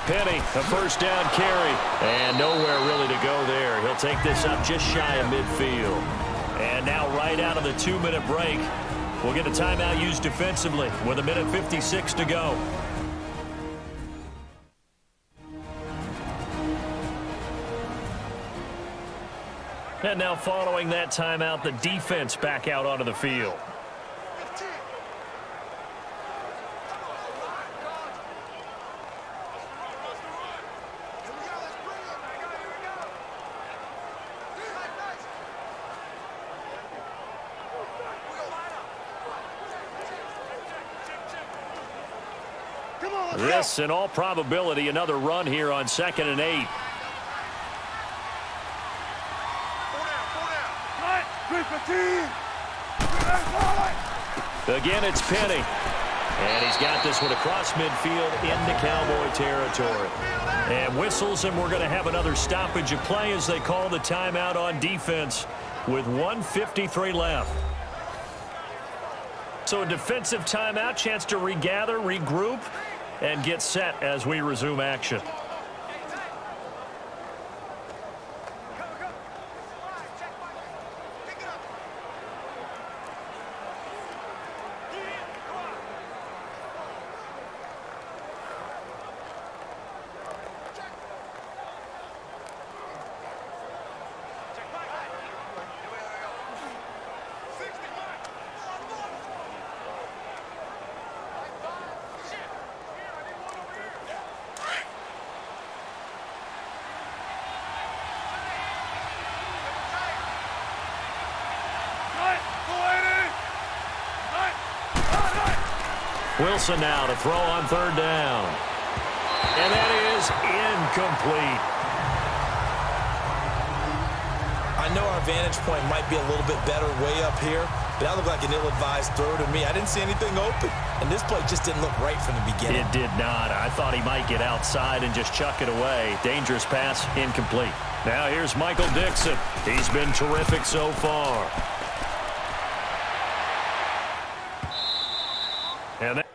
Speaker 2: Penny, a 1st down carry, and nowhere really to go there. He'll take this up just shy of midfield. And now right out of the 2-minute break, we'll get a timeout used defensively with 1:56 to go. And now following that timeout, the defense back out onto the field. This, in all probability, another run here on 2nd and 8. Again, it's Penny. And he's got this one across midfield into Cowboy territory. And whistles, and we're going to have another stoppage of play as they call the timeout on defense with 1:53 left. So a defensive timeout, chance to regather, regroup, and get set as we resume action. Wilson now to throw on 3rd down. And that is incomplete.
Speaker 3: I know our vantage point might be a little bit better way up here, but that looked like an ill-advised throw to me. I didn't see anything open, and this play just didn't look right from the beginning.
Speaker 2: It did not. I thought he might get outside and just chuck it away. Dangerous pass, incomplete. Now here's Michael Dixon. He's been terrific so far. And that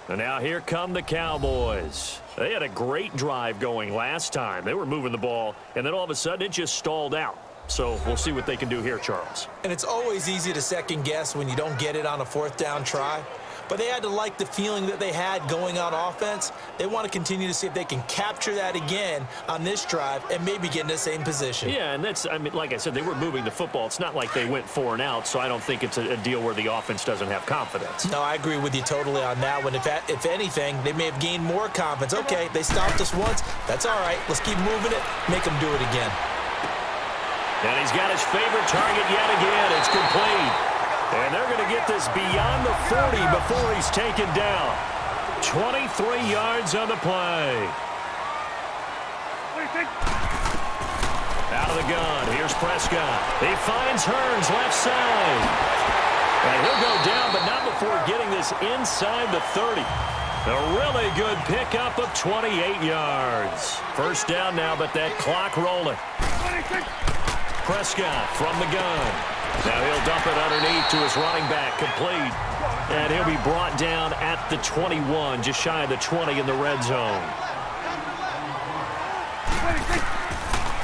Speaker 2: And now here come the Cowboys. They had a great drive going last time. They were moving the ball, and then all of a sudden it just stalled out. So we'll see what they can do here, Charles.
Speaker 3: And it's always easy to second guess when you don't get it on a fourth down try. But they had to like the feeling that they had going on offense. They want to continue to see if they can capture that again on this drive and maybe get in the same position.
Speaker 2: Yeah, and that's, I mean, like I said, they were moving the football. It's not like they went 4 and out, so I don't think it's a deal where the offense doesn't have confidence.
Speaker 3: No, I agree with you totally on that one. If anything, they may have gained more confidence. Okay, they stopped us once. That's all right. Let's keep moving it. Make them do it again.
Speaker 2: And he's got his favorite target yet again. It's complete. And they're going to get this beyond the 40 before he's taken down. 23 yards on the play. Out of the gun. Here's Prescott. He finds Hearns left side. And he'll go down, but not before getting this inside the 30. A really good pickup of 28 yards. First down now, but that clock rolling. Prescott from the gun. Now he'll dump it underneath to his running back, complete. And he'll be brought down at the 21, just shy of the 20 in the red zone.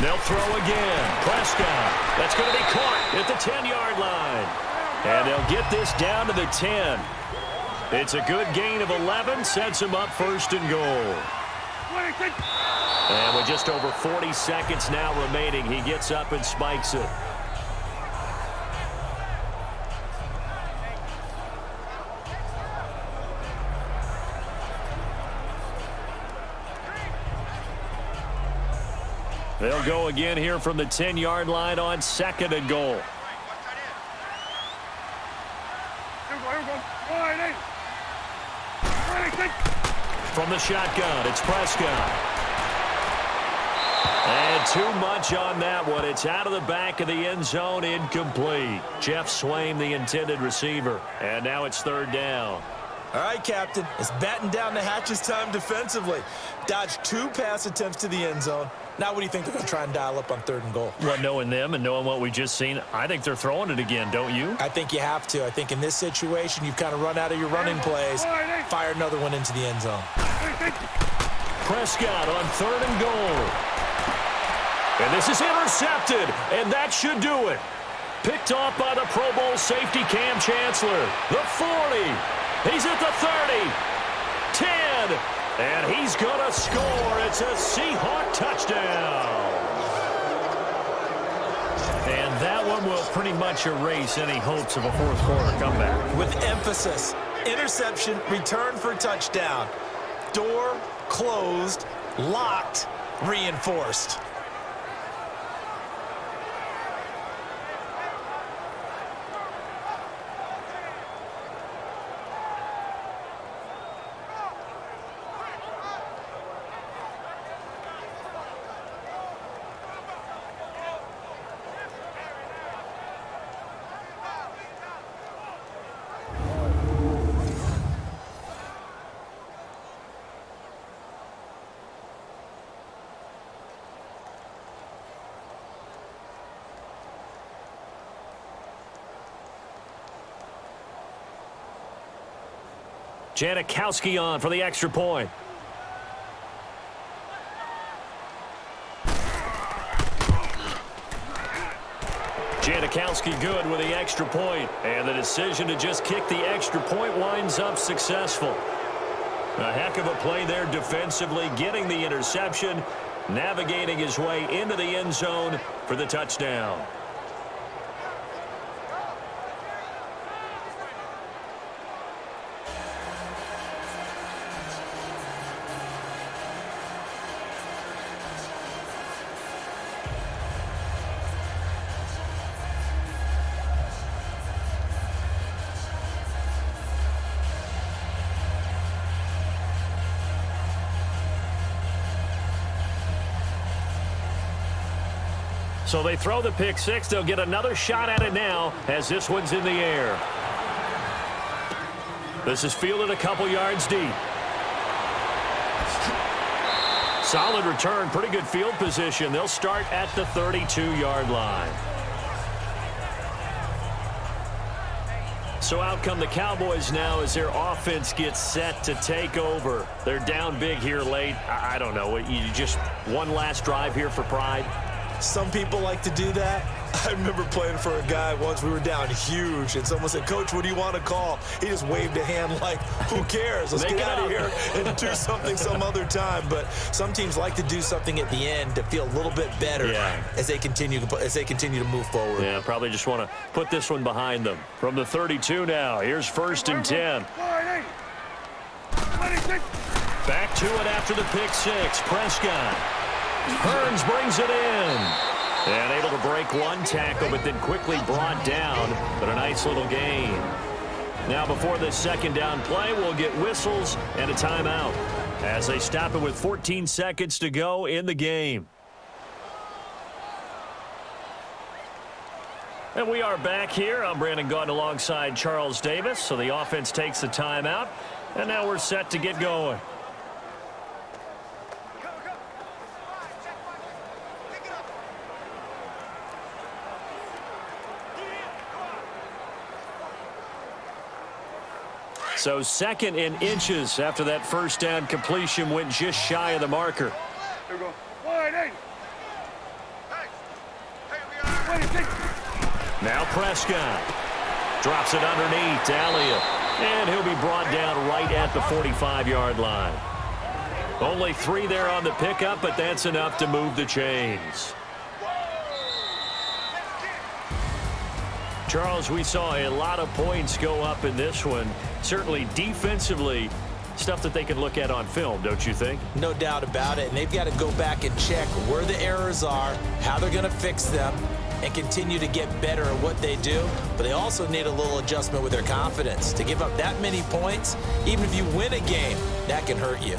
Speaker 2: They'll throw again. Prescott. That's going to be caught at the 10-yard line. And they'll get this down to the 10. It's a good gain of 11, sets him up first and goal. And with just over 40 seconds now remaining, he gets up and spikes it. They'll go again here from the 10-yard line on second and goal. From the shotgun, it's Prescott. And too much on that one. It's out of the back of the end zone, incomplete. Jeff Swaim, the intended receiver. And now it's third down.
Speaker 3: All right, Captain. It's batten down the hatches time defensively. Dodged 2 pass attempts to the end zone. Now what do you think they're going to try and dial up on third and goal?
Speaker 2: Well, knowing them and knowing what we've just seen, I think they're throwing it again, don't you?
Speaker 3: I think you have to. I think in this situation, you've kind of run out of your running plays. Fire another one into the end zone.
Speaker 2: Prescott on third and goal. And this is intercepted, and that should do it. Picked off by the Pro Bowl safety Cam Chancellor. The 40. He's at the 30. 10. And he's going to score. It's a Seahawk touchdown. And that one will pretty much erase any hopes of a fourth quarter comeback.
Speaker 3: With emphasis. Interception, return for touchdown. Door closed, locked, reinforced.
Speaker 2: Janikowski on for the extra point. Janikowski good with the extra point. And the decision to just kick the extra point winds up successful. A heck of a play there defensively, getting the interception, navigating his way into the end zone for the touchdown. So they throw the pick six. They'll get another shot at it now as this one's in the air. This is fielded a couple yards deep. Solid return, pretty good field position. They'll start at the 32-yard line. So out come the Cowboys now as their offense gets set to take over. They're down big here late. I don't know. You just one last drive here for pride?
Speaker 3: Some people like to do that. I remember playing for a guy once. We were down huge, and someone said, "Coach, what do you want to call?" He just waved a hand like, who cares? Let's get out of here and do something some other time. But some teams like to do something at the end to feel a little bit better as they continue to move forward.
Speaker 2: Yeah, probably just want to put this one behind them. From the 32 now, here's 1st and 10. Back to it after the pick six. Prescott. Hearns brings it in. And able to break one tackle, but then quickly brought down. But a nice little gain. Now before this second down play, we'll get whistles and a timeout as they stop it with 14 seconds to go in the game. And we are back here. I'm Brandon Gaudin alongside Charles Davis. So the offense takes the timeout. And now we're set to get going. So 2nd and inches after that first down completion went just shy of the marker.
Speaker 6: Here we go. Wide 80.
Speaker 2: Now Prescott drops it underneath to Elliott. And he'll be brought down right at the 45-yard line. Only 3 there on the pickup, but that's enough to move the chains. Charles, we saw a lot of points go up in this one. Certainly defensively, stuff that they can look at on film, don't you think?
Speaker 3: No doubt about it. And they've got to go back and check where the errors are, how they're going to fix them, and continue to get better at what they do. But they also need a little adjustment with their confidence. To give up that many points, even if you win a game, that can hurt you.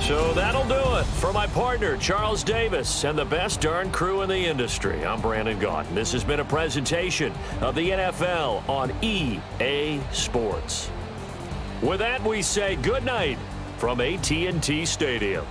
Speaker 2: So that'll do it for my partner, Charles Davis, and the best darn crew in the industry. I'm Brandon Gaudin. This has been a presentation of the NFL on EA Sports. With that, we say good night from AT&T Stadium.